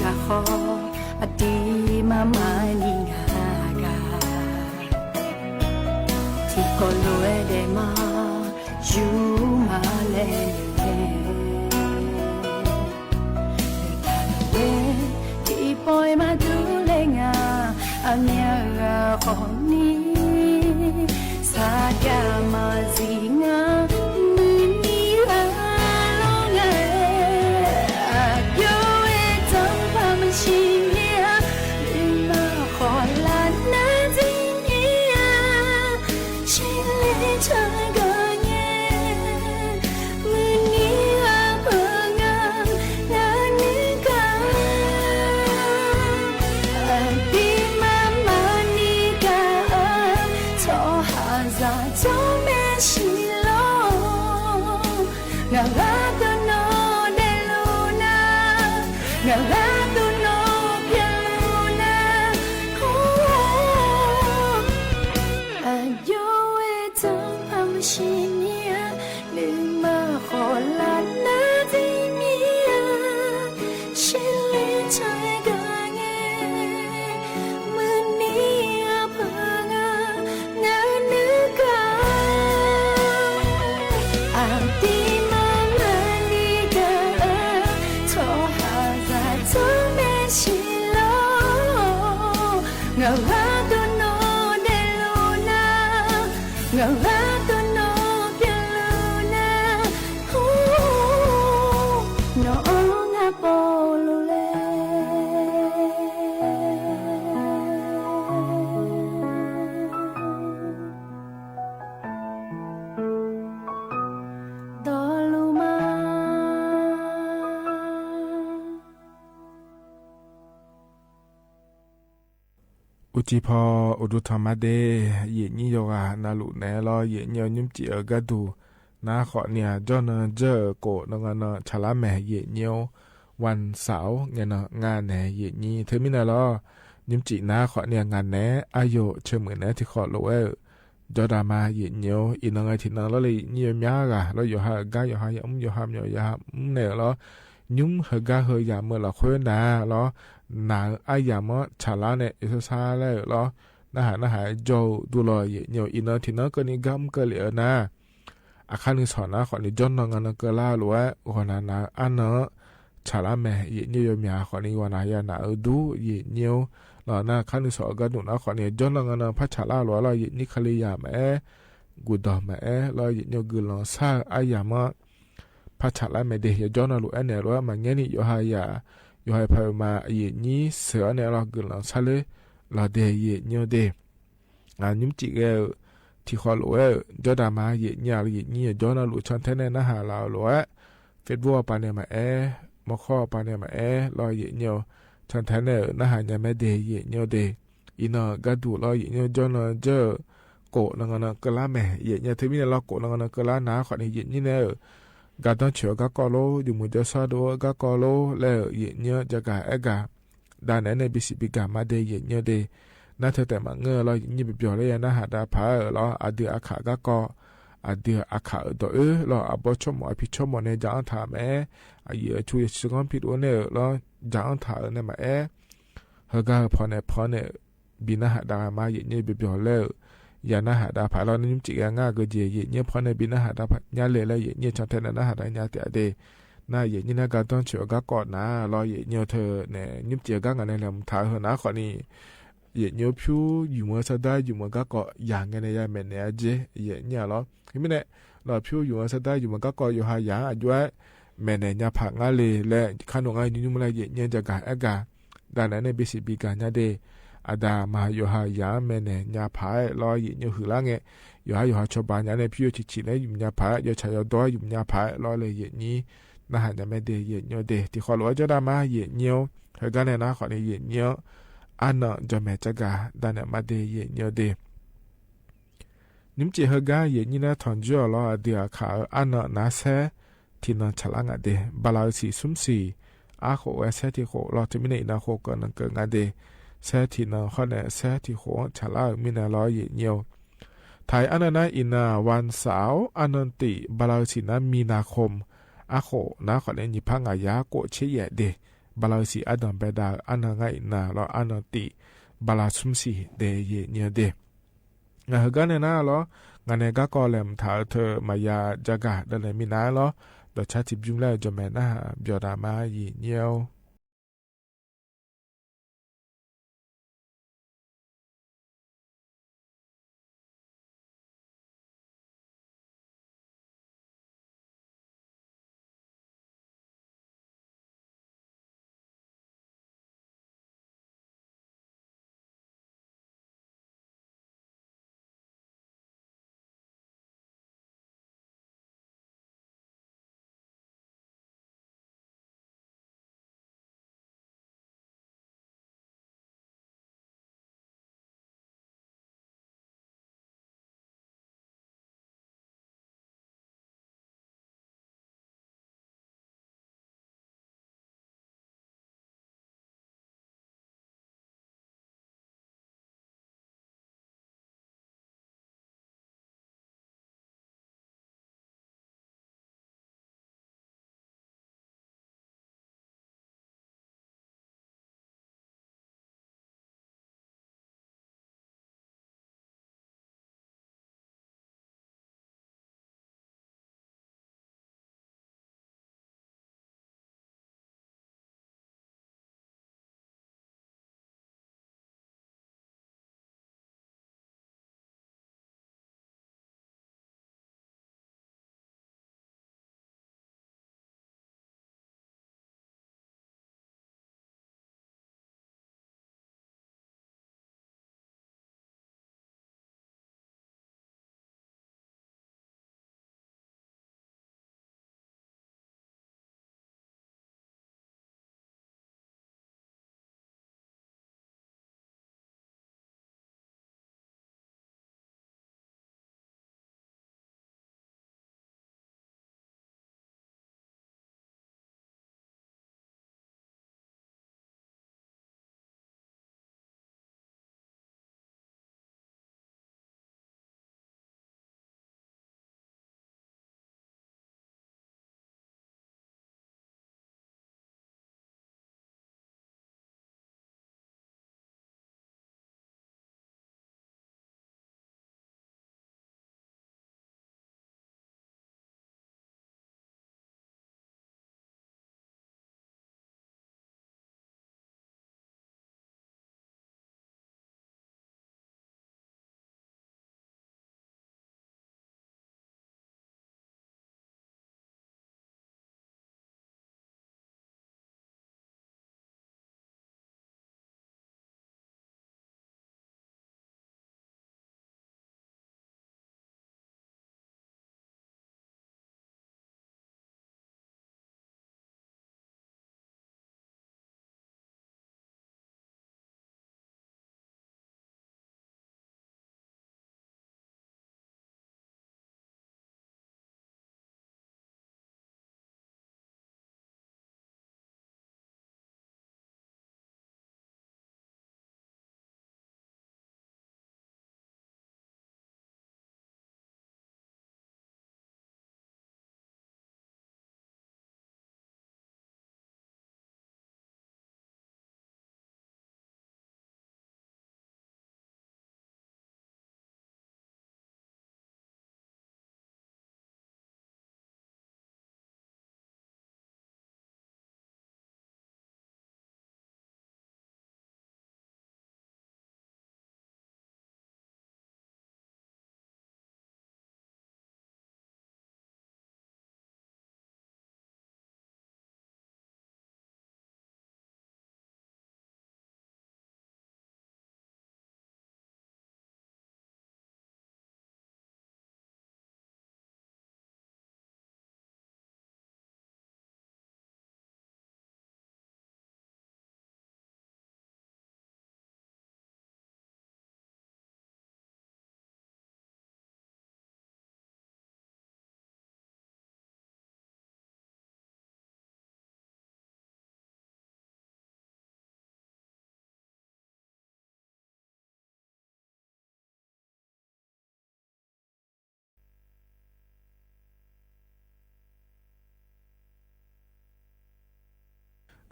ga kho ati mama ni ga ti ko lo e de ma you ma le ne we ti poi ma du le nga anya ga kho ni sa ga ma zi ngaอุจิพออุดุธรรมะเดเยนี่โยกานาลุแนลอเยนี่ยุมจิเอกะดูนาขอเนี่ยจอนเจอโกนงนชะละแมเยนี่วันเสาร์เงนงานแหนเยนี่เทอร์มินาลอยุมจินาขอเนี่ยงานแหนอายุเชื่อเหมือนแหนที่ขอโลเอจอดามาเยนี่อินงไอที่นั่นแล้วเลยนี่ยามากะแล้วอยู่หากะอยู่หายอยู่หามอยู่ยามเนี่ยแล้วยุมหากะเฮยามเมื่อละค่อยนาแล้วนาอายามะชาลาเนี่ยอิสซาแล้วเหรอนะฮะโจดูลอยเนี่ยอินเนอร์ที่นั่นก็นี่กัมก็เหลือนะอาคารนี้สอนนะขอนี่จอนนงานก็ลาหรือว่าคนนั้นอันเนาะชาลาแม่เนี่ยยมีขอนี่วันไหนนะดูเนี่ยแล้วนะอาคารนี้สอนก็ดูนะขอนี่จอนนงานพัชชาลาหรือว่านี่ขลียาแม่กูดอมแม่แล้วเนี่ยกุลองซาอายามะพัชชาลาแม่เดียจอนนรู้อันเนี่ยหรือว่ามันเงี้ยนี่อยู่หายาอยู่ให้พามาเยนี่เสือเนี่ยเรากุลองซาเลยเราเดียเนี่ยเดียยุมจิเกที่ขอรู้ว่าจอดามาเยนี่จอนาลุชันเทนนะฮะเราหรือว่าเฟซบุ๊กปานเนี่ยมามอข้อปานเนี่ยมารอเยนี่ชันเทนเนี่ยนะฮะยังไม่เดียเนี่ยเดียอินกระดูรอเยนี่จอนาเจอโกนังนะกะลาแม่เยนี่ที่มีเราโกนังนะกะลาหนาขอนี่เยนี่เนี่ยการต้องเชื่อก็กอโลอยู่มือจะซาดูก็กอโลแล้วเยนี่จะกะกะด้านไหนในบิสิบิกามาเดียเนี่ยเดียน่าเธอแต่มาเงอเรายิ่งไปเปลี่ยนเลยนะหาดาผาเราอาเดียอาขาก็อาเดียอาขาตัวเราอาบชมอภิชมในจางถามอาเยช่วยสิ่งผิดวันเนี่ยเราจางถามเนี่ยมาเฮก็พอเนี่ยบินหาดามายิ่งไปเปลี่ยนเลยอย่านะหาดาผาเราเนี่ยยิ่งจิกง่ายก็เจียยิ่งพอเนี่ยบินหาดาผาเนี่ยเลยแล้วยิ่งชอบเธอนะหาดาเนี่ยแต่เดน่ายิ่งนะการต้องเชื่อก็ก่อนนะเรายิ่งเธอเนี่ยยิ่งเจียก็งานในลำท้ายนะขอนี่เยนี่พิวอยู่เมื่อสัปดาห์อยู่เมื่อก็อย่างเงี้ยเนี่ยแม่เนี่ยเจเยนี่หรอเห็นไหมเนี่ยเราพิวอยู่เมื่อสัปดาห์อยู่เมื่อก็อยู่หายาด้วยแม่เนี่ยผักงาเลยและขนมไอ้นี่มันเลยเยนี่จะการด้านนั้นในบิสิบิการเนี่ยเดอาดามาอยู่หายาแม่เนี่ยผายรอเยนี่หือละเงี้ยอยู่หาชาวบ้านเนี่ยพิวชิเลยอยู่เนี่ยผายอยู่ชายดอยอยู่เนี่ยผายรอเลยเยนี่นะฮะเนี่ยไม่เดเยนี่เดที่ขอรู้ว่าจะได้มาเยนี่เฮกันเนี่ยนะขอเนี่ยเยนี่อันนั้นจะแม่จักาด้านมาเดียเนียวเดนิมจิฮกาเยนี่นะทอนจ่อลอเดียขาอันนั้นนาเซที่นั่นฉลางเดบาลาสีซุมสีอาโคเอเซที่โคลอจะมีในนาโคกันนั่งเกิงเดเซที่นั่นข้อเนี่ยเซที่โคฉลางมีนาลอเยเนียวไทยอันนั้นอินาวันเสาร์อันนั้นติบาลาสีนั้นมีนาคมอาโคนาขอเนี่ยยิพังอายาโกเชียเดบ บาลาสีอันดับเบดาอันนั้นไงน่ะแล้วอันนั้นติบาลาซุมสีเดเยเนี่ยเดงานกันเนี่ยนะแล้วงานเนี่ยก็กอลเลมถาเธอมายาจักะดันเลยมีนะแล้วเดี๋ยวชาติบจุงแล้วจะแม่นะเบียดามายีเนียว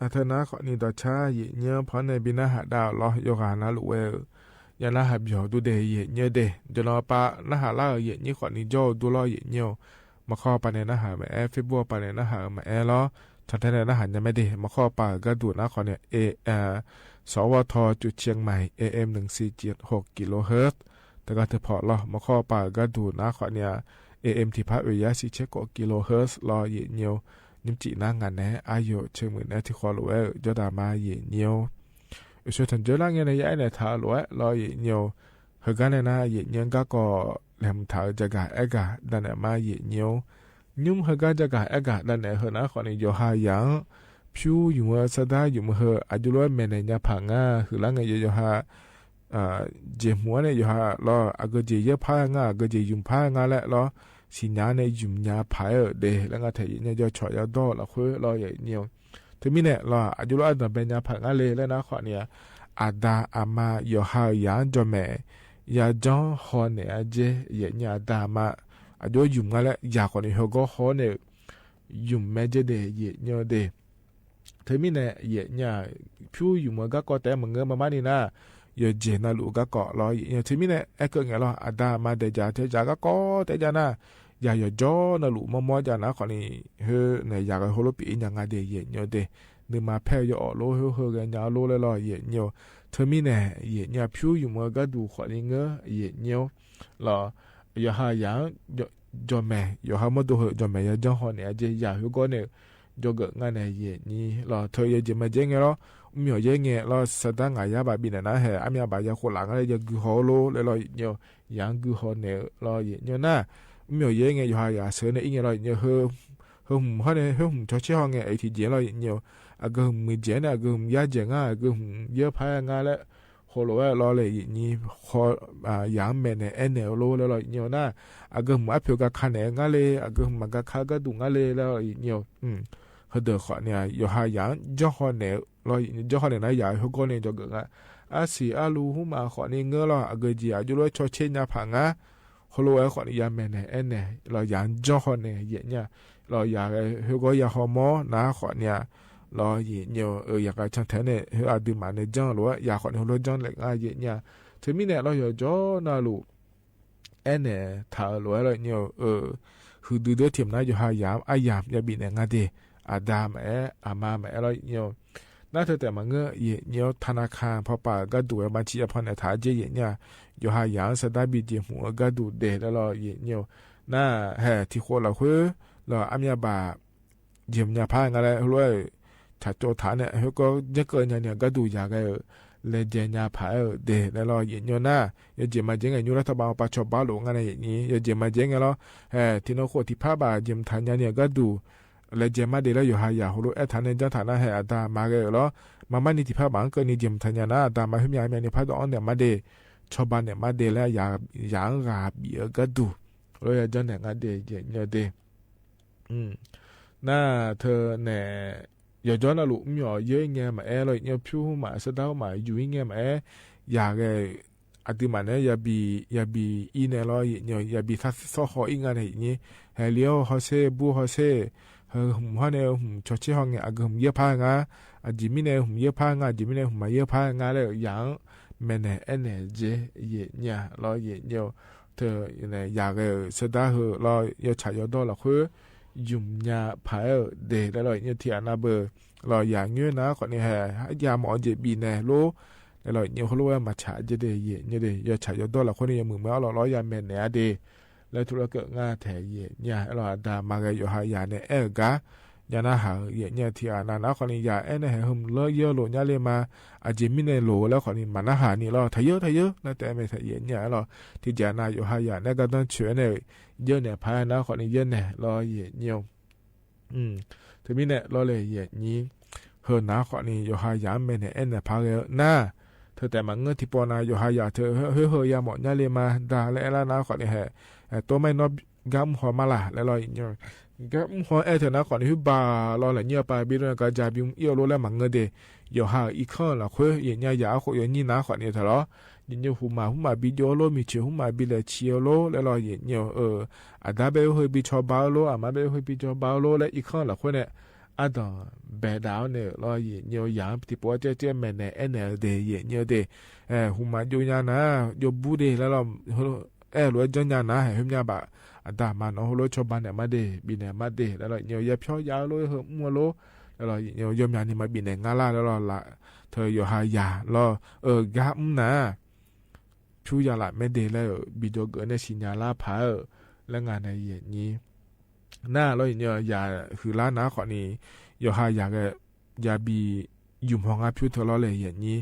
อาเธอนะขอนี่ต่อชาเยเนียวเพราะในบินาหาดาวล้อโยกานะลุเวยานะหับยอดูเดเยเนียเดจนอปะนะหาล่าเยนี่ขอนี่โจดูล้อเยเนียวมาข้อปะในนะหาแม่ฟิบัวปะในนะหาแม่ล้อทันทีในนะหายังไม่ได้มาข้อปะก็ดูนะขอเนี่ยสวทจุดเชียงใหม่ AM 1476กิโลเฮิรตซ์แต่ก็เธอพอล้อมาข้อปะก็ดูนะขอเนี่ย AM ที่พัดวิทยาสิเชกกิโลเฮิรตซ์ล้อเยเนียวนิมจีนางานแน่อายุเชิงเหมือนที่ขอรู้จดามาเยเนียวช่วยทันเจอล่างเงี้ยในยัยในท่ารู้รอเยเนียวเฮกันเนี่ยนะเยเนียก็แหลมท่าจะกะเอกะดันเนี่ยมาเยเนียวยุ่มเฮกันจะกะเอกะดันเนี่ยเฮนะขอนี่โยหายังผิวอยู่ว่าสดาอยู่เฮอายุร้อยเมนเนี่ยพังคือล่างเงี้ยโยหาเจมัวเนี่ยโยหารออากเจเยพางากเจยุ่มพางาแหละรอสิญาในยุ่มญาพายเดแล้วก็เทยเนี่ยจะฉอยดอละคุยรอเยเนียวถึงมีเนี่ยรออายุร้อยแต่เป็นญาพังเลยแล้วนะขอเนี่ยอาดาอามาโยหายังจอมยาจองฮอนเนี่ยเจเยเนี่ยดามาอายุยุ่มกันแล้วยาคนนี้เขาก็ฮอนเนี่ยยุ่มแม่เจเดเยเนี่ยเดถึงมีเนี่ยเยเนี่ยผิวยุ่มก็แต่มึงเงมานี่นะยเจน่าลูกก็รอเยถึงมีเนี่ยเอ็กเงี้ยรออาดามาเดจาเทจาก็แต่จานะยาจอน่าลูกมัวจานะคนนี้เฮเนี่ยอยากให้เขาลบปีอย่างไงเดเยเนี่ยเดนึกมาแพ้ยอโลเฮกันยาโลเลยรอเยเนี่ยเธอมีเนี่ยเยเนี่ยผิวอยู่มันก็ดูขวัญเงยเยเนี่ยหรอยาหายังจอมแม่ยาหามาดูเหจอมแม่ยาจังหวะเนี่ยจะอยากให้ก็เนี่ยจอเกิดงานเนี่ยเยนี่หรอเธอจะมาเจ๊งเหรอมีอะไรเงี้ยหรอสตางค์ไงยาบาบินนะเหรออามีบายาคนหลังอะไรจะกูฮอโลเลยรอเนี่ยยังกูฮอเนี่ยรอเยเนี่ยนะมีอะไรเงี้ยยาหายาเสือเนี่ยอีเงี้ยรอเนี่ยเฮหุ่มเขาเนี่ยเฮหุ่มชอเชี่ยวเงี้ยไอทีเจรอเนี่ยอาก็หุ่มมือเจนอาก็หุ่มยาเจงอาก็หุ่มเยอะพายงาแล้วโหโลรอเลยนี่ขอยามแม่เนี่ยเนโลแล้วเนี่ยนะอาก็หุ่มอัพเพิลกับคันเนี่ยงาเลยอาก็หุ่มมันก็ข้าก็ดุงาเลยแล้วเนี่ยเขาเดือดขอเนี่ยยาหายางจ่อขอเนี่ยรอจ่อขอเนี่ยนะยาเขาก็เนี่ยจะเกิดอาศีอาลูหุ่มมาขอเนี่ยเงื้อแล้วอาก็จีอาจุลชอเชนยาผังโหโลขอเนี่ยยามแม่เนี่ยเนี่ยรอยางจ่อขอเนี่ยเนี่ยรอยาเขาก็ยาฮอร์โมนนะขอเนี่ยรอเยเนี่ยอยากจะช่างแท้เนี่ยเฮอาดูมาเนี่ยจังหรือว่าอยากขอเนี่ยเราจังเล็กเยเนี่ยถึงมีเนี่ยเราอยู่จ่อน่าลูเนี่ยถ้าเราเนี่ยคือดูด้วยเทียมนะอยู่หายามอายามอย่าบินเนี่ยงาเดอาดามอามาเราเนี่ยน่าเธอแต่มาเงยเนี่ยธนาคารพอป่าก็ดูมาชี้พอเนี่ยถ่ายเจเนี่ยอยู่หายามสดาบิเจหัวก็ดูเดแล้วเราเนี่ยน่าเฮที่คนเราคือเราอามีบาเยี่ยมเนี่ยพายงาเลยรวยถ้าโจทานเนี่ยเขาก็จะเกิดเนี่ยก็ดูอยากให้เลเจนยาผาเดแล้วเราเห็นอยู่นะอย่าเจมาเจงไงยูรัฐบาลปัจจุบันหลงอะไรอย่างนี้อย่าเจมาเจงไงเราที่นกโคที่พาบาเจมทานเนี่ยก็ดูเลเจมาเดแล้วอยู่หายาหูรู้ทานเนี่ยจะทานนะให้อาตามาเกลแล้วมานี่ที่พาบางก็นี่เจมทานนะอาตามาให้มีอะไรเนี่ยพาดอนเนี่ยมาเดชาวบ้านเนี่ยมาเดแล้วอย่างราบีก็ดูเราอยากจะเนี่ยก็เดเนี่ยเดน่าเธอเนี่ยยาจอน่าลูกมีอะไรเยอะเงี้ยมาเลยเนี่ยผิวมาสดามาอยู่เงี้ยมาอยากอดีมันเนี่ยอย่าบีอีเนี่ยเราเนี่ยอย่าบีทัศน์สออีกงานอย่างนี้เฮลีโอเขาเซ่บูเขาเซ่หุ่มเขาเนี่ยหุ่มชดเชยเขาเนี่ยหุ่มเยอะพางาจิมิเนี่ยหุ่มเยอะพางาจิมิเนี่ยหุ่มมาเยอะพางาเลยอย่างแม่เนี่ยเจเนี่ยเราเนี่ยเธอเนี่ยอยากสดาเราอยากใช้ยาดอละคือยุ่มยาผายเดแล้วเราเนี่ยที่อานาเบอร์เราอย่างเงี้ยนะคนนี้ยาหมอเจบีแน่โลแล้วเราเนี่ยเขารู้ว่ามาฉาเจเดยเนี่ยเดยาฉายาดอละคนนี้ยังมือไม่เอาเรายาแมนเนี่ยเดแล้วธุรกิจงาแถเนี่ยเราดามาเกยหายาเนี่ยกายานาหาเนี่ยที่อานาคนนี้ยาเนี่ยให้หุ่มเลเยอะโลเนี่ยเลยมาอาจิมิเนโลแล้วคนนี้มานาหานี่เราทะเยอะนะแต่ไม่ทะเยอะเนี่ยเราที่จานาอยู่หายาเนี่ยก็ต้องเชื่อเนี่ยเยอะเนี่ยพายนะคนนี้เยอะเนี่ยรอเนี่ยถึงมีเนี่ยรอเลยนี้เฮนะคนนี้อยู่หายาแม่เนี่ยพายนะเธอแต่มาเงื้อที่ปอนาอยู่หายาเธอเฮยาหมดเนี่ยเลยมาด่าแล้วนะคนนี้ตัวไม่นอบกัมหัวมาละแล้วรอเนี่ยกัมหัวเธอนะคนนี้บารอเลยเนี่ยไปบินก็จะบินเอี่ยวโลแล้วมาเงื้อเดอยู่หาอีกข้อละคุยเนี่ยยาคุยนี่นะคนนี้เถอะล้อเนี่ยหุมาบิโยโลมีเชื่อหุมาบิเลเชียโลแล้วรอเนี่ยอาดาเบลเฮบิชอบาโลอามาเบลเฮบิชอบาโลและอีกข้อละคุยเนี่ย อาดอแบดาวเนี่ยรอเย็นเยียวยาที่ปัวเจ๊แม่เนี่ยNLDเย็นเยียวเดหุมาโยยานะโยบูเดแล้วเรารวยจังยานะให้หึมยาบะอันตามันโอ้โลชบันเนี่ยมาเดบิเนี่ยมาเดแล้วเราเยียวยาเพียวยาวเลยมัวโลแล้วเราเยียวยามยานี่มาบิเนี่ยงาล่าแล้วเราละเธออยู่หายาเรากะนะชูยาละไม่เดแล้วบิโดเกินในสิญญาลาพาแล้วงานในเย็นนี้หน้าเราเนี่ยยาคือล้านนะขอนี้อยู่หายาก็ยาบียุ่มห้องอาพิวเธอเราเลยอย่างนี้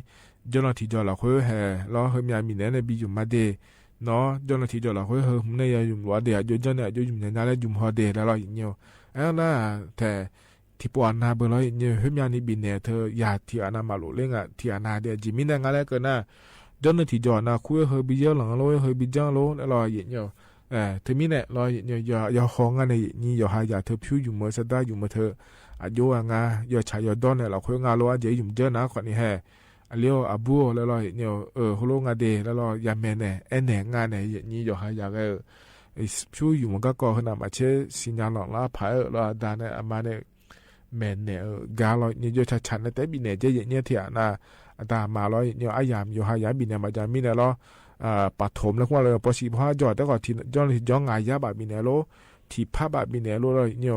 จนทีจอเราค่อยแห่เราเฮมียามีเนี่ยในบียุ่มมาเดเนาะจนทีจอเราค่อยเฮมในยายุ่มว่าเดียจนเนี่ยยุ่มเนี่ยน่าเลยยุ่มหัวเดแล้วเราอย่างเงี้ยน่าแต่ที่ปวนนาเบอร์เราอย่างเงี้ยเฮมียานี่บินเนี่ยเธอยาที่อานามาลุเล่งที่อานาเดียจิมินเนี่ยงอะไรก็น่าจนทีจอนะคุยเฮบีเยอะหลังเราเฮบีจังโลแล้วเราอย่างเงี้ยเธอมีเนี่ยเราอย่าห้องอะไรนี่อย่าหายาเธอพิวอยู่เมื่อสัปดาห์อยู่เมื่อเธออายุงาอย่าใช้อย่าดอนเนี่ยเราคุยงานเราอาจจะยุ่มเจอนะคนนี้แห่เลี้ยวอาบัวแล้วเราเนี่ยโฮโลงาเดแล้วเรายาแม่เนี่ยแหน่งานเนี่ยนี่อย่าหายาก็พิวอยู่มันก็ก่อขนาดมาเช่สิญญาหลอกล่าผายเราดานเนี่ยอามาเนี่ยแม่เนี่ยกาเราเนี่ยจะชันแต่บินเนี่ยจะเนี่ยเถียนะตามาเราเนี่ยอายามอย่าหายาบินเนี่ยมาจะมีเนี่ยเราปัดถมแล้วว่าเลยพอสิพาจอดแต่ก่อนที่ย้อนงายาบาบินเนี่ยโลที่ภาพบาบินเนี่ยโลเราเนี่ย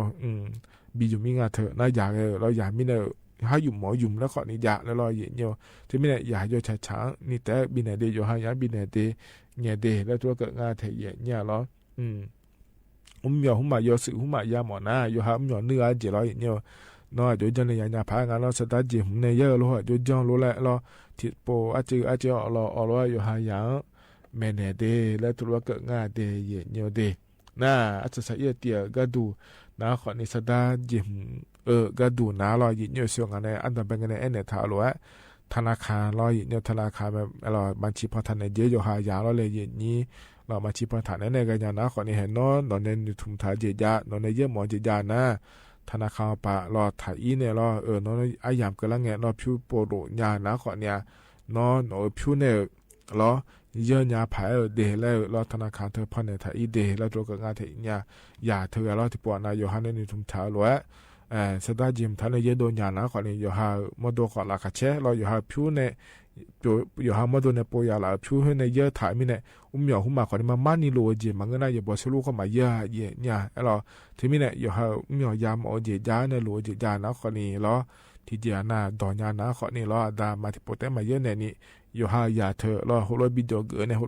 บีอยู่มีงานเถอะน่าอยากเราอยากมีเนี่ยให้อยู่หมออยู่แล้วขอนี่อยากแล้วเราเยอะเนี่ยที่มีเนี่ยอยากอยู่ช้าๆนี่แต่บินเนี่ยเดียวให้ยาบินเนี่ยเดเนี่ยเดแล้วตัวเกิดงานเถอะเยอะเนี่ยเรามีหุ่มมาโยสึหุ่มมายาหมอนะอยู่หามีเนื้อเจเราเนี่ยน้อยโดยจันเนี่ยอยากพางานเราสตาร์ทหุ่มเนี่ยเยอะรู้โดยจังรู้แหละเราที่โปอาเจเราอยู่หายาแม่เนี่ยเดแล้วตัวเกิดงานเดเยอะเนี่ยเดน่าอาจจะใส่เตียก็ดูนะขอนิสดาจิมก็ดูนะรอยินอยู่ส่วนกันในอันดับเป็นกันในเนี่ยถาลัวธนาคารรอยินอยู่ธนาคารแบบเราบัญชีพอทันในเยอะอยู่หายาเราเลยยินนี้เราบัญชีพอทันในกันยานะขอนี่เห็นนอนในถุงถ่ายเจียนอนในเยอะหมอเจียนะธนาคารปะรอถ่ายเนี่ยรอนอนอายามกันละเงี้ยรอพิวโปโรยานะขอเนี่ยนอนพิวเนี่ยรอเยอะยาผายเดแล้วเราธนาคารเธอพอเนี่ยถ่ายเดแล้วตัวกับงานเทียอย่าเธอเราที่ปวดนายโยฮันในทุ่มเช้าล้วนสตาจิมท่านเยอะโดนยานะขอเนี่ยโยฮาโมโดขอลาคาเชเราโยฮาพิวเนี่ยโยฮาโมโดเนี่ยปวยาลาพิวให้ในเยอะถ่ายมิเนี่ยหยอหุ่มมาขอเนี่ยมานี่โลจิมันก็น่าจะบอกสรุปเข้ามาเยอะเนี่ยเราที่มิเนี่ยโยฮาหยอยามโอเจจาเนี่ยโลเจจานะขอเนี่ยเราที่เจียนาดอนยานะขอเนี่ยเราดามาที่ปวดแต่มาเยอะเนี่ยนี่อยู่หายาเธอรอหัวบิดเกินในหัว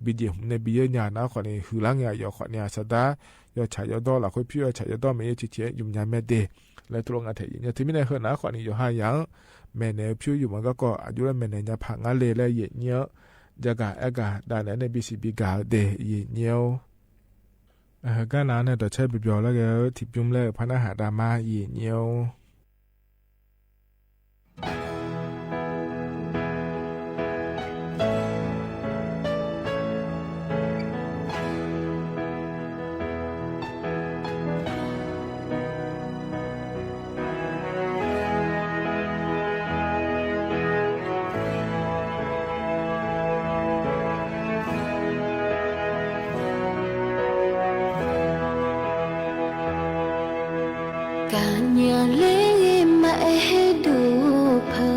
บิดในบิดยานะขอเนี่ยคือล้างยาอยู่ขอเนี่ยสตายอดฉายอดอละค่อยพิวฉายอดอไม่เยอะเฉยๆยุ่มยาแม่เดและตรงอาเทียเนี่ยที่ไม่ได้เหรอนะขอเนี่ยอยู่หายาแม่เนี่ยพิวอยู่มันก็อายุแล้วแม่เนี่ยผังอะไรแล้วเยอะเนี้ยจะกะกะได้ในBCBกาเดเยอะเนี้ยก็นั้นเนี่ยตัวใช้บิบยอแล้วก็ทิพยุ่มเลยพันอาหารดามาเยอะเนี้ยการอย่าเลี้ยมาให้ดูเพอ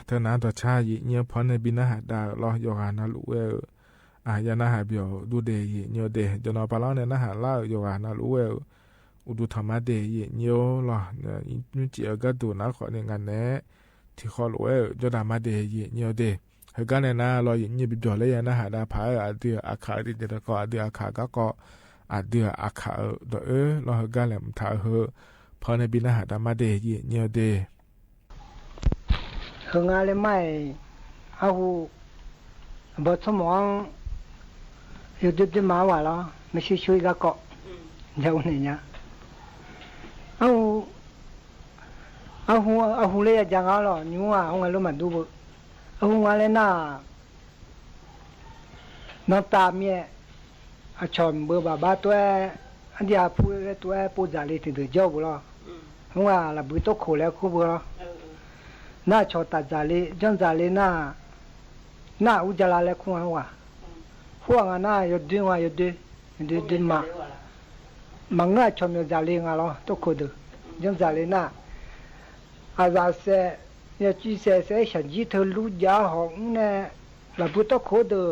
เธอนาตัวชายิเนียพอในบินหาดาลอยอนาลุเอยานาหาเบียวดูเดยเนียวเดจนอปาลาเนี่ยนาหาล่ายอนาลุอุดุธรรมะเดยเนียวลอนุจิก็ดูนาขอเนี่ยงานแน่ที่ขอลุจดามาเดยเนียวเดเฮกันเนี่ยนาลอยเนียบิบจอเลยนาหาดาพายอาเดืออาคาดิเดก็อาเดืออาคาก็อาเดืออาคาดลอเฮกันแหลมทาเฮพอในบินหาดามาเดยเนียวเดเฮงอะไรไม่เอาบทสมองอยู่ดึกๆมาว่าแล้วไม่ใช่ช่วยก็เกาะเดี๋ยวนี้เนี่ยเอาหูเลยจังเอาหรอนิ้วเอาไงรู้มันดูบ่เอาหูอะไรน่ะน้ำตาเมียอาชมเบอร์บ้าตัวอันเดียพูดตัวปูจารีถึงเจ้าบ่ล่ะหัวละบุตรโคแล้วคู่บ่ล่ะน่าชอตาจารีจังจารีน่าอุจจาระแล้วคู่หัวน่าอยู่ดึงว่าอยู่ดึงมามังง่าชมอยู่จารีงาล่ะตัวโคดูจังจารีน่าอาจารย์เสยจีเสฉันจีเธอรู้ยาหงเนี่ยละบุตรโคดู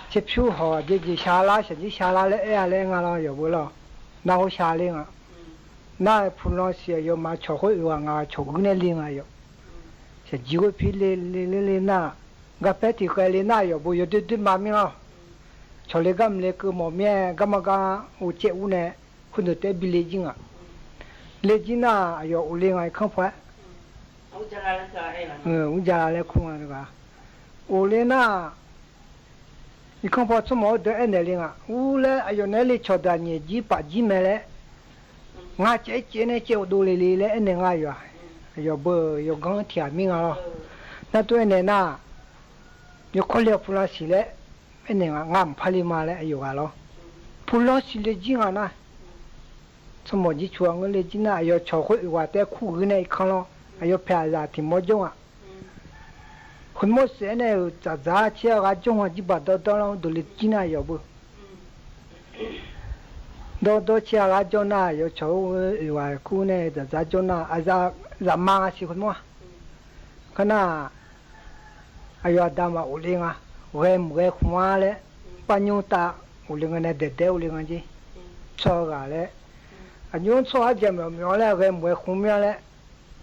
เจ็บชูหอจีชาลาฉันจีชาลาเลยอะไรงาล่ะอยู่บ่ล่ะน่าชาลิงน่าพูดเสียอยู่มาชกหัวงาชกเงินลิงอยู่ฉันจีก็พิเลน่ากับเป็ดที่เคยเลน่าอยู่บ่อยู่ดึกๆมามีล่ะชอเลกัมเลคือหมอเมียกัมกาอุเจอุเนี่ยคุณตัวเตบิเลจิงเลจิน่าอยู่อุเลงไอ้ข้างฟ้าอุจจาระแล้วก็ไอ้ล่ะอุจจาระแล้วคุ้งอ่ะก็อุเลน่าอีข้างฟ้าสมอเดอเนลิงอุเลอายุเนลิชอดานี่จีปะจีเมเลงาเจ๊เนี่ยเจ้าดูเลยเลยเอ็นง่ายอยู่เบอร์อยู่กังเทียมิงอ่ะนั่นตัวเนี่ยน่ะอยู่คนเลี้ยงพูดสิเลยเอ็นงามพาลิมาเลยอยู่กันแล้วพูดสิเลยจริงอ่ะนะสมมติช่วงเลยจริงนะอยู่ชอบคุยว่าแต่คู่กันในครั้งแล้วอยู่เพียรที่มอจงอ่ะคนมอเสเนี่ยจะเชื่อว่าจงว่าจีบดอแล้วดูเลยจริงนะอยู่บ่โดเชียร์จน่าอยู่ชาวว่าคู่เนี่ยจะจน่าอาจจะมาสิคนมั่วขณะอายุดามาอุลิงเวขวาเลยปัญญุตาอุลิงเนี่ยเด็ดอุลิงจีชอบกันเลยอายุชอบจะมีอะไรเวขวาเลย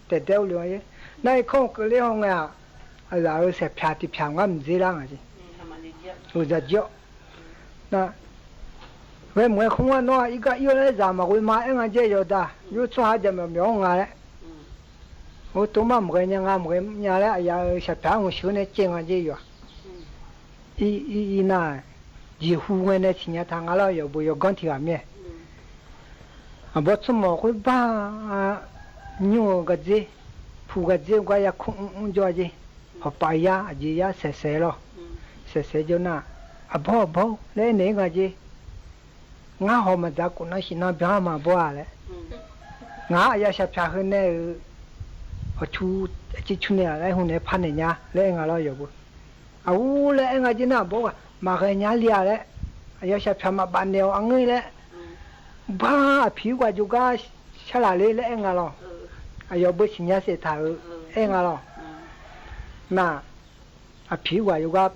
เด็ดอุลิงจีในข้องก็เลี้ยง然后才偏的偏我唔知啦啊，我在叫，那。为么空啊？那一个有来咱们会买一个这有的，有做下就苗啊嘞。我多嘛没人啊，没人嘞，也小朋友学那经啊这有。一那，几乎我那今年他俺老有不有钢铁啊面。啊，我怎么会把啊牛个子、铺个子我也空着子，和白呀、这呀晒晒咯，晒晒就那啊跑来那个子。我好嘛在国内是那边嘛不啊嘞，我也是偏很那，我出那来后那攀人家来我老有不，啊我来我就那不啊，嘛和人家聊嘞，也是偏嘛办了安个嘞，把屁股就个下来来我了，啊要不人家是他我了，那啊屁股就个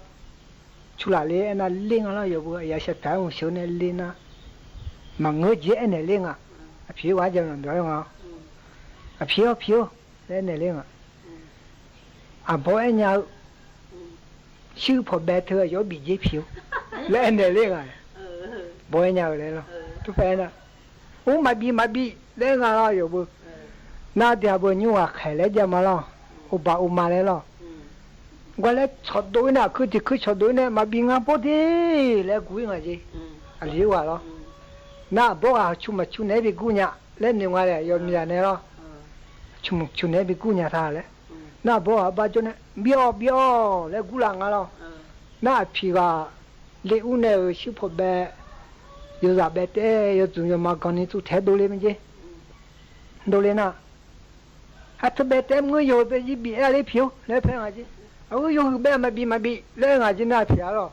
出来嘞那领了要不也是偏我手那领啊。mà người dễ này lên à, phiếu quá giờ làm đó không? Phiếu, đấy này lên à, bố anh nhau, sư phụ bé thưa yếu bị dễ phiếu, lấy này lên à, bố anh nhau lên rồi, tôi phải nè, mà bị, lấy ngà lo yếu bự, na thì bữa nhiêu à khai lấy giờ mà lo, bà lấy lo, qua lấy chọt đôi nè, cứ chọt đôi nè, mà bị ngà bố đi, lấy cúi ngà gì, liu à lo. Na bo a chuma chune bi gunya le ni ngwa le yo mi la ne lo chune bi gunya tha le na bo a ba chune bio le gu la nga lo na phi ga le u ne shi pho be yo za be te yo zu yo ma kan ni tu the do le mi je do le na a to be te mu yo be ji bi a le phio le phe nga ji a yo be ma bi le nga ji na phia lo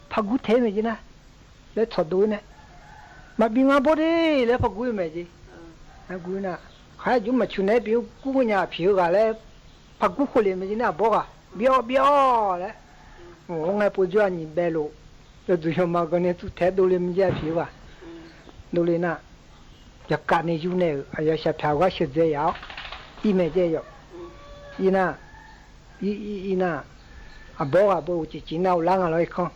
pha gu the mi ji na le chod do ne mà bị ngã bố đi lấy phải cúi mày gì, anh cúi nè, hay chúng mà chun này biểu cúi nhà phiếu cả lấy phải cúi khổ liền mày gì nè bố à, biểu đấy, ông ấy bây giờ nhìn bé lộ, rồi tụi mà cái này tụi thế đồ liền mày phiếu à, đồ liền nè, giờ cả này chúng này, giờ sẽ tháo cái sợi dây áo, đi mày dây rồi, đi nè, à bố chỉ nào lăng à nói không,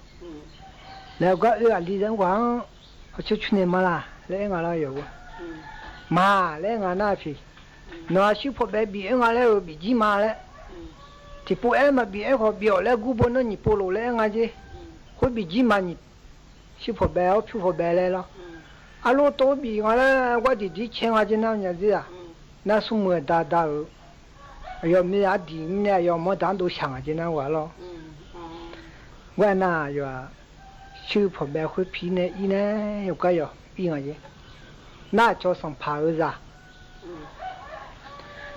nếu có đi đến quán cho chú này mà là lấy ngà lo nhiều mà lấy ngà na phi nó chịu phô bé bị ngà lấy bị gì mà lấy thì phụ em mà bị em họ biểu lấy gu bốn nó nhị polo lấy ngà gì họ bị gì mà nhị chịu phô bé lấy lo alo tôi bị ngà lấy qua đi chơi ngà gì nào nhỉ gì à na sum mưa đa ở giờ mi à đi mi à giờ mà đang đồ sang ngà gì nào quá lo qua na giờ chữ phổ bé khối phí này y này有个有一个嘢，那叫上爬儿子，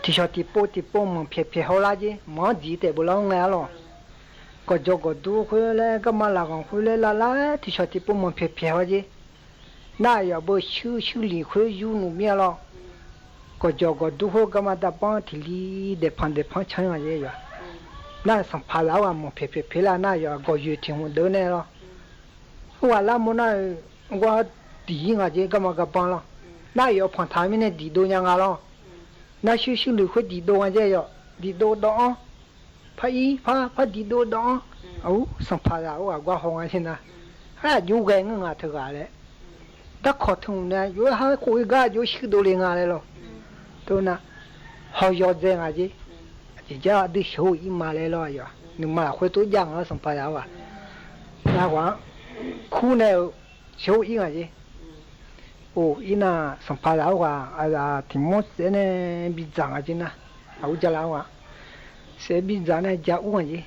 提小提波门撇好啦啫，忙字得不啷个咯，个做个都回来个嘛拉个回来啦，提小提波门撇好啫，那要不修理回有路面咯，个做个都回个嘛大帮提里得碰抢个嘢呀，那上爬啦话门撇啦，那要个月听我得呢咯。我那么那我地啊这干嘛个帮了？那要碰他们的地多样啊咯，那修理会地多啊这要地多当，怕地多当，哦，上怕啦我好啊现在，还有个人啊这个嘞，那可痛呢，有还过一个有许多人啊来了，都那好要这啊这叫的手一马来了呀，你马会多样啊上怕啦哇，那我。苦呢，小一个啫。哦，伊那上爬楼话，啊，天么时呢，比长啊真呐，好只楼啊，是比长呢只乌个啫。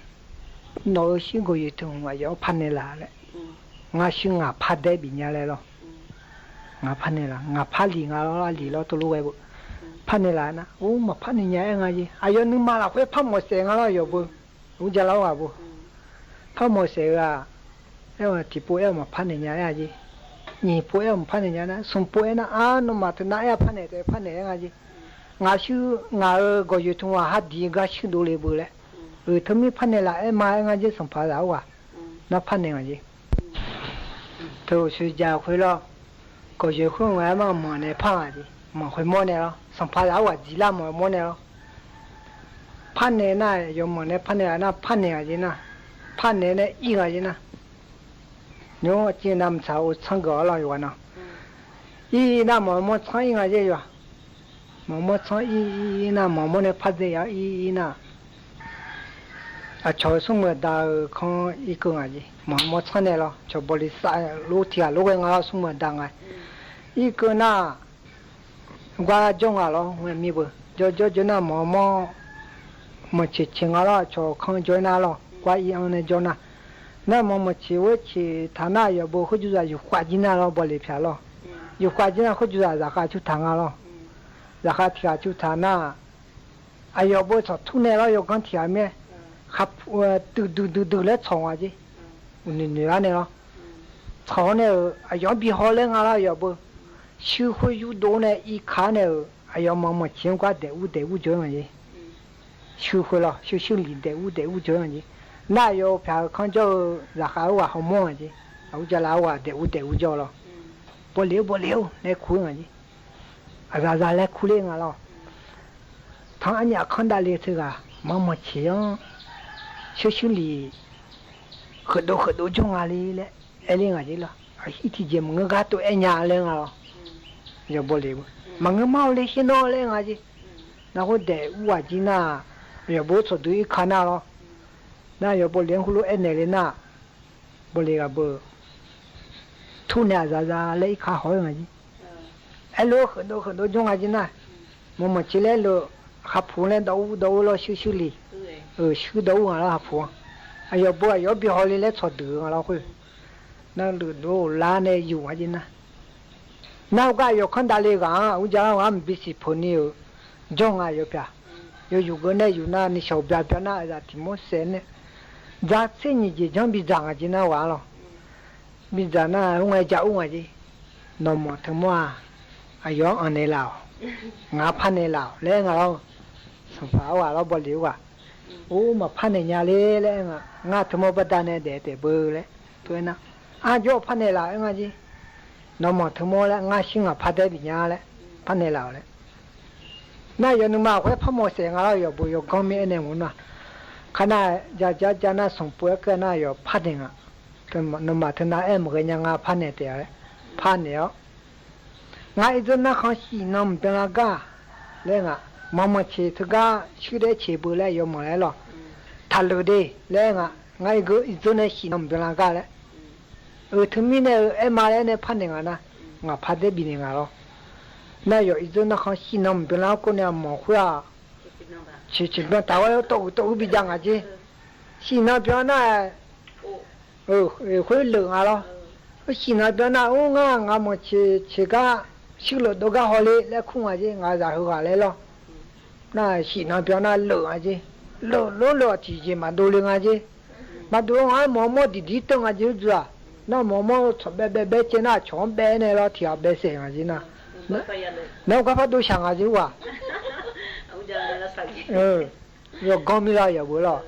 那些个月头我要攀的啦嘞，我想我爬得比人来咯，我攀的啦，我爬离了都路外不，攀的啦呢，我嘛攀的人个啫，哎呀，你妈啦会攀么蛇咯要不，好只楼啊不，攀么蛇啊？em thì bố em mà phán này nhà gì, nhỉ bố em phán này nhà na, sum bố em na nó mà từ nãy phán này nga gì, ngã sư ngã gọi như thằng hát đi ngã sư đồ lấy bữa đấy, thằng mi phán này là em mà nga gì sum phá lão à, nó phán này nga gì, tôi suy gia khơi lo, gọi như không em mà này phán gì, mà khơi mò này lo, sum phá lão à gì làm mà mò này lo, พันเนี่ยน่ะยมเนี่ยพันเนี่ยน่ะพันเนี่ยจีน่ะพันเนี่ยอีกจีน่ะโยจีนำสาวช่างก็อร่อยกว่านะอีน่ะหมอช่างยังไงจีวะหมอช่างอีน่ะหมอเนี่ยพัดเดียอีน่ะชอบสมัยดาวของอีกไงจีหมอช่างเนี่ยหรอชอบบริษัทรู้ที่รู้กันเราสมัยดังไงอีกน่ะกว่าจงอะไรไม่มีบ่จะน่ะหมอชิชิงอะไรชอบข้างจอยน่ะหรอกว่าอีอันเนี่ยจน่ะน่ะหมอชิวชิฐานะอย่าบ่เขาจะอยู่กว่าจีน่ะหรอบริษัทหรออยู่กว่าจีน่ะเขาจะราคาชุดทางหรอราคาที่ชุดฐานะไอ้อย่าบ่ชอบทุนเนี่ยหรออยู่กันที่อะไรครับดูแล้วชงอ่ะจีนี่เนี่ยหรอชงเนี่ยไอ้อย่า比好เลยอะไรอย่าบ่修会有多呢？一看呢，哎呀，妈妈牵挂队伍这样子，修会了，修理队伍这样子，那要票看着然后话好忙子，我就拿话队伍叫了，不留，来哭样子，啊来哭嘞了，他人家看到了这个，妈妈牵，修理，很多种啊哩嘞，哎哩样子了，一天节目我家都一年嘞了。就不理我，忙个毛嘞，些闹嘞啊子，那我得我今呐，要不做对看那咯，那要不连葫芦一年嘞那，不理个不，土呢咋嘞看好样子，哎咯很多种啊子呐，我起来了，还铺嘞都了修理，修到完了还铺，哎要不要比好嘞来做对啊老会，那都拉呢有啊子呐。那个有看到那个啊，我讲我们必须朋友，种啊有边，有个呢有那你小边那在提莫山呢，咱这你就讲比长啊就那完了，比长那我家的，那么他们啊，哎呦安尼了，我盼你了，来我，上法话了不留啊，我嘛盼你家里来我他们不单呢得不嘞，对呢，啊就盼你了我就。那么他们嘞，俺心啊怕得比伢嘞，怕你老嘞。那有那么会怕么事啊？要不要讲咩呢？我那，看那家那送不个那要怕的啊，那么他那么个伢啊怕你的嘞，怕你哦。俺一直那行西那么别那个，嘞啊，妈妈去这个去的去不来要么来了，他留的嘞啊，俺一直那西那么别那个嘞。他们呢，哎妈嘞，那判定啊那，我怕得比人家咯。那有一种那行西那边那个呢，毛会啊，去边台湾都比较啊子，西那边那，会冷啊咯。西那边那我们去个修了都个好嘞，来看啊子，我然后下来咯。那西那边那冷啊子，冷天气嘛都冷啊子，嘛都俺毛地等啊就住啊。那毛从白见那从白呢了条白线啊子那，那我怕都想啊子哇，要讲米了也不了，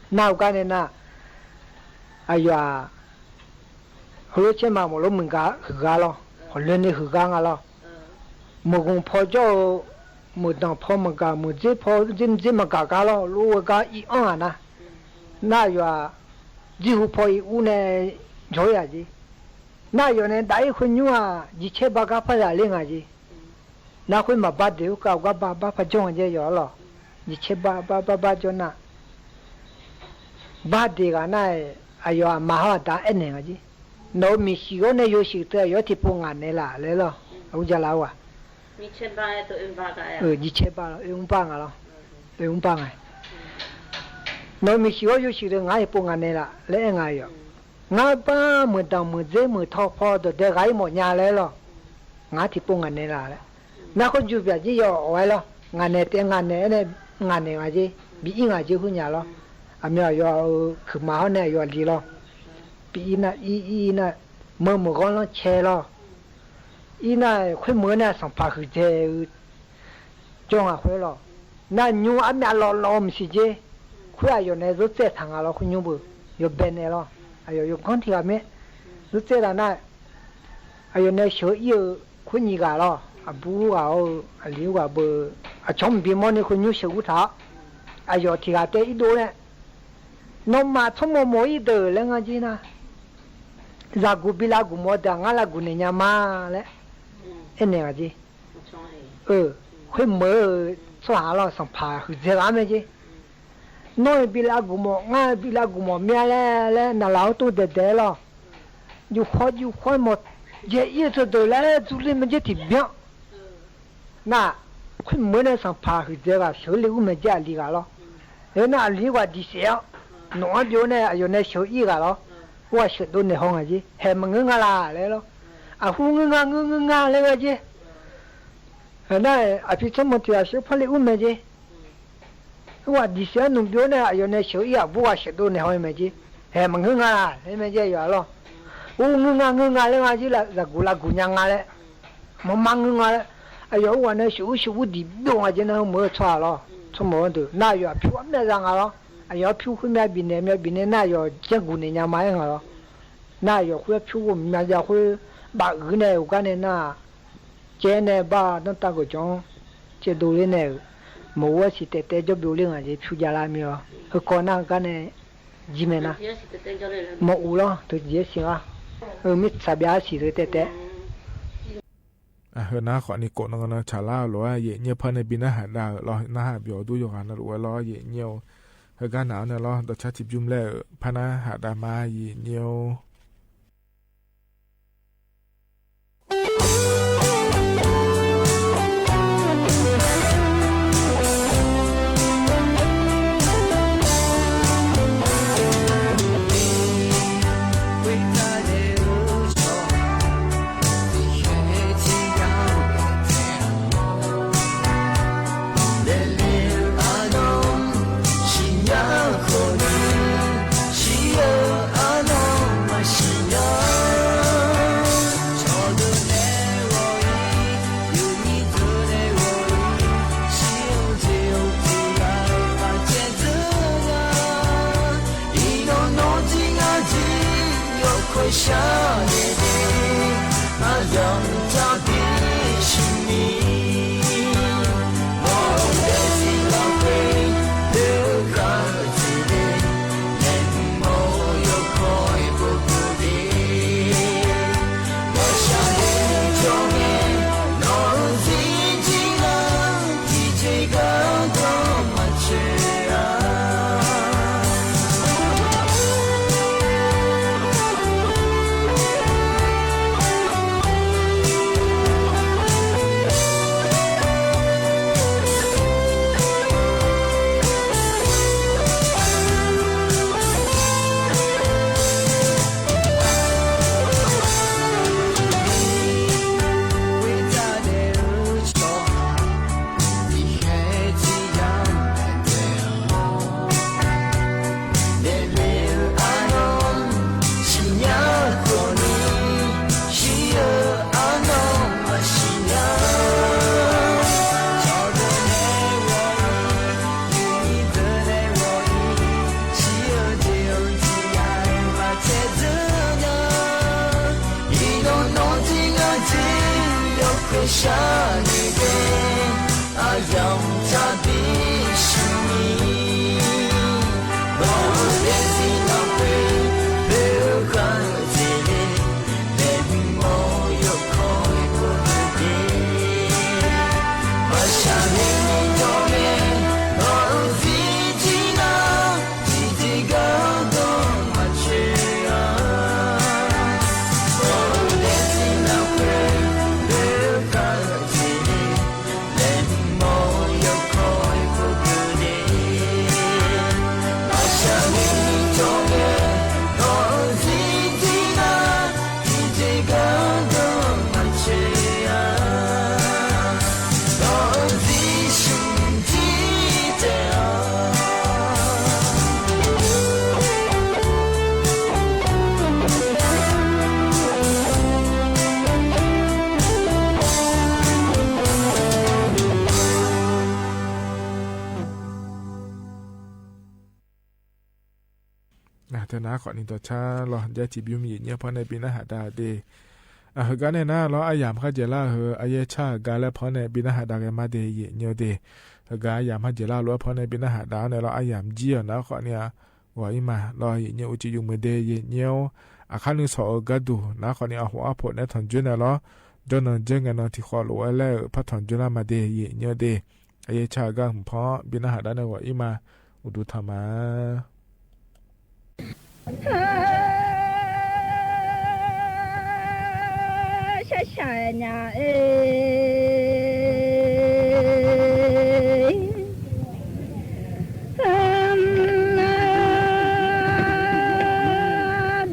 那我讲的那，哎呀，后来前嘛我都门家去干了，后来你去干了，没工跑叫，没当跑没干，没这跑这么干了，如果干一啊那呀，几乎跑一屋呢。줘야지. 나 연애 나이 훈유아 지체 바가 파달링아지. 나 훈마 바데우 까가 바바 파종제 열어. 지체 바바 존나. 바데가 나 아요 마하다 에네가지. 너 미시고네 요시때 요티뽕안네라 레로. 우자라와. 미체바에 또 음바가야. 지체바 음방아라. 음방아. 너 미시고 요시때 나이 뽕안네라 레nga요. ngã ba mười đồng mười dễ mười thọ phò được để gái một nhà lấy lo ngã thì bung ngàn này là đấy nó có chụp việc gì rồi vậy lo ngàn này tiền ngàn này ngà gì bị ngà gì khu nhà lo à mẹ yo khử máu này yo gì lo bị na mơ con nó che lo na khuyên mưa này xong phá khử che cho ngà khuyên lo na nhu à mẹ lo mình xí chứ khuyên yo này rất dễ thằng à lo khuyên nhu bự yo bên này lo 아요 건티 가면 늦게라나 아요 내 쇼이어 군이가로 아부가 알리가 뭐 좀비모니 군유 쇼우타 哎呦，提下这一多嘞，那嘛从么一多了我记呢，拉古比拉古么的，俺拉古人家嘛嘞，哎那个记，会么做啥了上爬去这俺们记，那比拉古么，俺比拉古么面嘞，那老多的得了，有花么，也一直都来做里面就挺bien，那会么呢上爬去这个手里我们家里个了。那里话的少，农标呢有那小一个咯，我学到那行个子，还么个啦来咯，啊胡个来个子，那啊比怎么条小跑里我们子，我的少农标呢有那小一啊，我学到那行个子，还么个啦，你们这有咯，我来个子啦，那姑娘啊嘞，我忙个嘞，哎呦我那小的标个子那没错咯。从么子那要票没上个咯，哎要票会没比呢那要结果人家买个咯，那要会票我们要会把鱼呢我讲呢那，这呢把那大个种，这都里呢，么我是得就表领啊，这票价啦没有，和可能讲呢，几门呐，么有咯，都也行啊，没差别是得。เฮนะขอนี่กดนงชาลาหรือว่าเยเนียพันในบินอาหารดาลอนะฮะเบียวดูอยู่กันหรือว่าลอเยเนียวเฮกันหนาวเนี่ยลอดชาติจุ่มแลพันอาหารดามาเยเนียว下你的那让他的心里，我的心浪费的孩子的，连我有可以不顾的，我想你中间，我自己让自己感到满足啊。下你的啊，让他的心里，我连心浪费的孩子里，连我有可以不的，我想你多年，我自己拿自己感动我去啊，我连心浪费。นะขอนี่ตัวชาลอยาจิบิวมีเนี่ยพอในปีนะหาดาเด เฮกันเนี่ยนะล้ออายามขจล่าเฮอายชากาและพอในบินหาดาแกมาเดเยเนียวเดเฮกายามขจล่าล้อพอในบินหาดาเนี่ยล้ออายามเจียนะขอเนี่ยว่าอีมาล้อเยเนียวอุจิยุมเดเยเนียวอาคันนึงสอกัดดูนะขอเนี่ยหัวผลในถอนจุนเนี่ยล้อจนนเจงกันที่ขอรู้แล้วพัฒนจุนมาเดเยเนียวเดอายชากาพอบินหาดาเนี่ยว่าอีมาอุดุธรรมาชาญา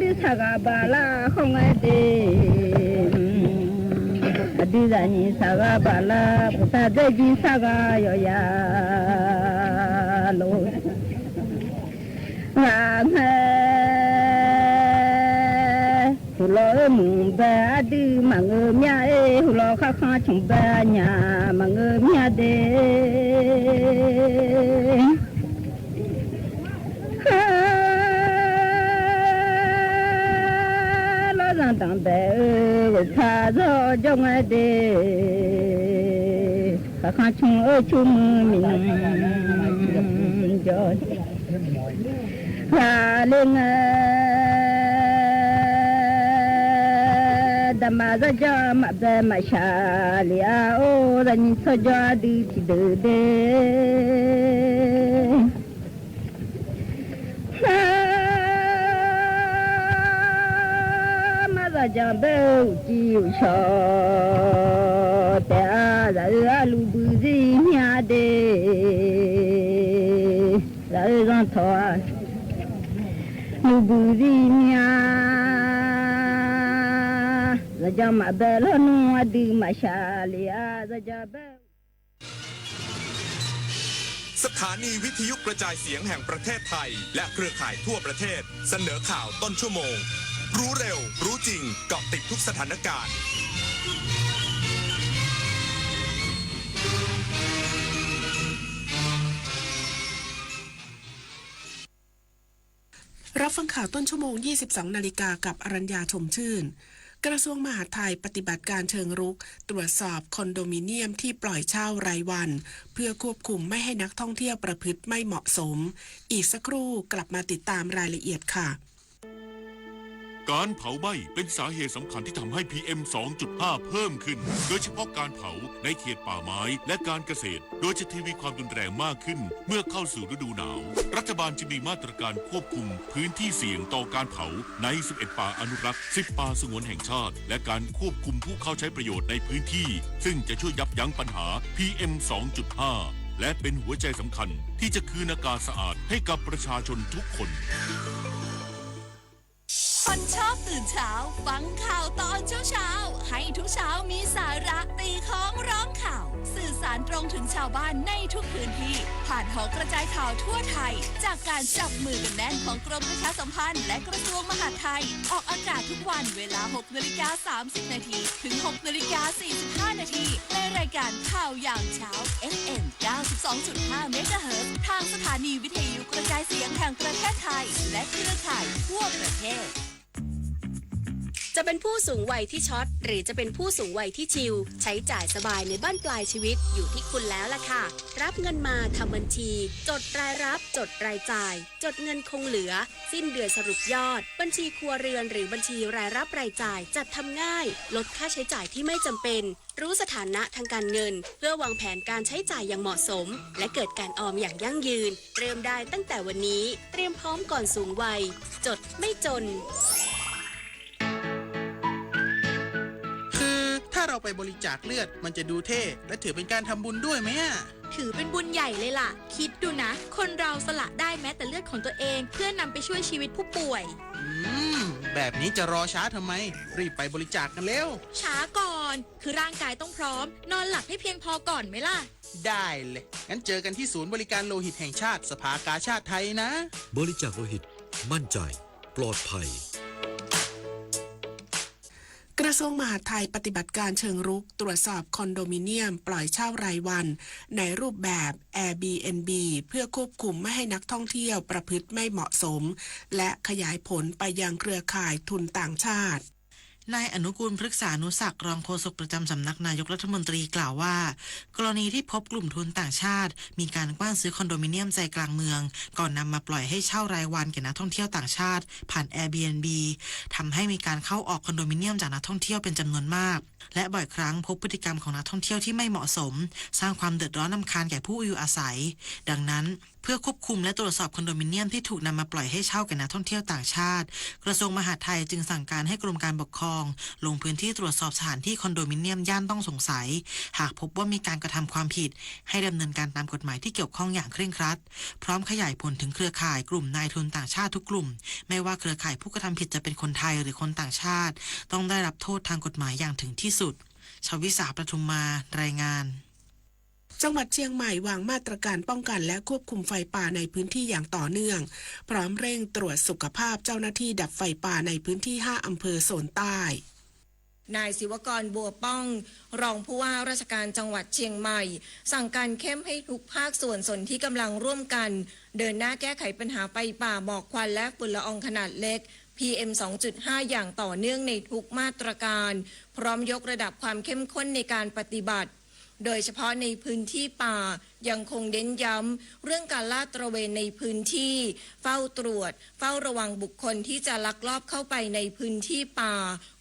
ดิสกาบาลาของไอเดดิซานิสกาบาลาพุทธเดจิสกายอยาโลงามเฮหูล้อมึงแบดื้อมังเมียหูล้อข้าข้าชงแบญามังเมียเดล้อจังตังเบพาโจจงเดข้าข้าชงชุมมินจอลาเลงดมาจะจามาเบมาชาลีอาโอรันสจาดีจิเดเดมาจะจาเบลจิวชอแต่อาลูบุซีเมียเดลาจันทวาลูบุซีเมียจะมาเบลนัวดีมาชาลีอาจะเบล สถานีวิทยุกระจายเสียงแห่งประเทศไทยและเครือข่ายทั่วประเทศเสนอข่าวต้นชั่วโมงรู้เร็วรู้จริงเกาะติดทุกสถานการณ์รับฟังข่าวต้นชั่วโมง 22 นาฬิกากับอรัญญาชมชื่นกระทรวงมหาดไทยปฏิบัติการเชิงรุกตรวจสอบคอนโดมิเนียมที่ปล่อยเช่ารายวันเพื่อควบคุมไม่ให้นักท่องเที่ยวประพฤติไม่เหมาะสมอีกสักครู่กลับมาติดตามรายละเอียดค่ะ การเผาไหม้เป็นสาเหตุสำคัญที่ทำให้ PM 2.5 เพิ่มขึ้นโดยเฉพาะการเผาในเขตป่าไม้และการเกษตรโดยจะทวีความรุนแรงมากขึ้นเมื่อเข้าสู่ฤดูหนาวรัฐบาลจะมีมาตรการควบคุมพื้นที่เสี่ยงต่อการเผาใน 11 ป่าอนุรักษ์ 10 ป่าสงวนแห่งชาติและการควบคุมผู้เข้าใช้ประโยชน์ในพื้นที่ซึ่งจะช่วยยับยั้งปัญหา PM 2.5 และเป็นหัวใจสำคัญที่จะคืนอากาศสะอาดให้กับประชาชนทุกคนคนชอบตื่นเช้าฟังข่าวตอนเช้าให้ทุกเช้ามีสาระตีของร้องข่าวสื่อสารตรงถึงชาวบ้านในทุกพื้นที่ผ่านหอกระจายข่าวทั่วไทยจากการจับมือกันแน่นของกรมประชาสัมพันธ์และกระทรวงมหาดไทยออกอากาศทุกวันเวลา 6:30 น.ถึง 6:45 น.ในรายการข่าวอย่างเช้า FM 92.5 เมกะเฮิรตซ์ทางสถานีวิทยุกระจายเสียงแห่งประเทศไทยและเครือข่ายทั่วประเทศจะเป็นผู้สูงวัยที่ช็อตหรือจะเป็นผู้สูงวัยที่ชิลใช้จ่ายสบายในบ้านปลายชีวิตอยู่ที่คุณแล้วล่ะค่ะรับเงินมาทำบัญชีจดรายรับจดรายจ่ายจดเงินคงเหลือสิ้นเดือนสรุปยอดบัญชีครัวเรือนหรือบัญชีรายรับรายจ่ายจัดทำง่ายลดค่าใช้จ่ายที่ไม่จำเป็นรู้สถานะทางการเงินเพื่อวางแผนการใช้จ่ายอย่างเหมาะสมและเกิดการออมอย่างยั่งยืนเริ่มได้ตั้งแต่วันนี้เตรียมพร้อมก่อนสูงวัยจดไม่จนถ้าเราไปบริจาคเลือดมันจะดูเท่และถือเป็นการทำบุญด้วยไหมถือเป็นบุญใหญ่เลยล่ะคิดดูนะคนเราสละได้แม้แต่เลือดของตัวเองเพื่อนำไปช่วยชีวิตผู้ป่วยแบบนี้จะรอช้าทำไมรีบไปบริจาคกันเร็วช้าก่อนคือร่างกายต้องพร้อมนอนหลับให้เพียงพอก่อนไหมล่ะได้เลยงั้นเจอกันที่ศูนย์บริการโลหิตแห่งชาติสภากาชาดไทยนะบริจาคโลหิตมั่นใจปลอดภัยกระทรวงมหาดไทยปฏิบัติการเชิงรุกตรวจสอบคอนโดมิเนียมปล่อยเช่ารายวันในรูปแบบ Airbnb เพื่อควบคุมไม่ให้นักท่องเที่ยวประพฤติไม่เหมาะสมและขยายผลไปยังเครือข่ายทุนต่างชาติ นายอนุกูลพฤกษานุศักดิ์รองโฆษกประจำสำนักนายกรัฐมนตรีกล่าวว่ากรณีที่พบกลุ่มทุนต่างชาติมีการกว้านซื้อคอนโดมิเนียมใจกลางเมืองก่อนนำมาปล่อยให้เช่ารายวันแก่นักท่องเที่ยวต่างชาติผ่าน Airbnb ทำให้มีการเข้าออกคอนโดมิเนียมจากนักท่องเที่ยวเป็นจำนวนมากและบ่อยครั้งพบพฤติกรรมของนักท่องเที่ยวที่ไม่เหมาะสมสร้างความเดือดร้อนรำคาญแก่ผู้อยู่อาศัยดังนั้นเพื่อควบคุมและตรวจสอบคอนโดมิเนียมที่ถูกนำมาปล่อยให้เช่าแก่นักท่องเที่ยวต่างชาติกระทรวงมหาดไทยจึงสั่งการให้กรมการปกครองลงพื้นที่ตรวจสอบสถานที่คอนโดมิเนียมย่านต้องสงสัยหากพบว่ามีการกระทำความผิดให้ดำเนินการตามกฎหมายที่เกี่ยวข้องอย่างเคร่งครัดพร้อมขยายผลถึงเครือข่ายกลุ่มนายทุนต่างชาติทุกกลุ่มไม่ว่าเครือข่ายผู้กระทำผิดจะเป็นคนไทยหรือคนต่างชาติต้องได้รับโทษทางกฎหมายอย่างถึงที่สุดชวิสาประทุมมารายงานจังหวัดเชียงใหม่วางมาตรการป้องกันและควบคุมไฟป่าในพื้นที่อย่างต่อเนื่องพร้อมเร่งตรวจสุขภาพเจ้าหน้าที่ดับไฟป่าในพื้นที่5อำเภอโซนใต้นายศิวกรบัวป้องรองผู้ว่าราชการจังหวัดเชียงใหม่สั่งการเข้มให้ทุกภาคส่วนสนที่กำลังร่วมกันเดินหน้าแก้ไขปัญหาไฟป่าหมอกควันและฝุ่นละอองขนาดเล็ก PM 2.5 อย่างต่อเนื่องในทุกมาตรการพร้อมยกระดับความเข้มข้นในการปฏิบัติโดยเฉพาะในพื้นที่ป่ายังคงเน้นย้ำเรื่องการลาดตระเวนในพื้นที่เฝ้าตรวจเฝ้าระวังบุคคลที่จะลักลอบเข้าไปในพื้นที่ป่า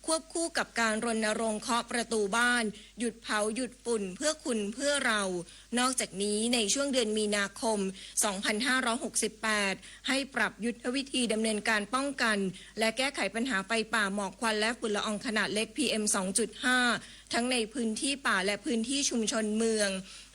ควบคู่กับการรณรงค์เคาะประตูบ้านหยุดเผาหยุดฝุ่นเพื่อคุณเพื่อเรานอกจากนี้ในช่วงเดือนมีนาคม 2568 ให้ปรับยุทธวิธีดำเนินการป้องกันและแก้ไขปัญหาไฟป่าหมอกควันและฝุ่นละอองขนาดเล็ก PM 2.5 ทั้งในพื้นที่ป่าและพื้นที่ชุมชนเมือง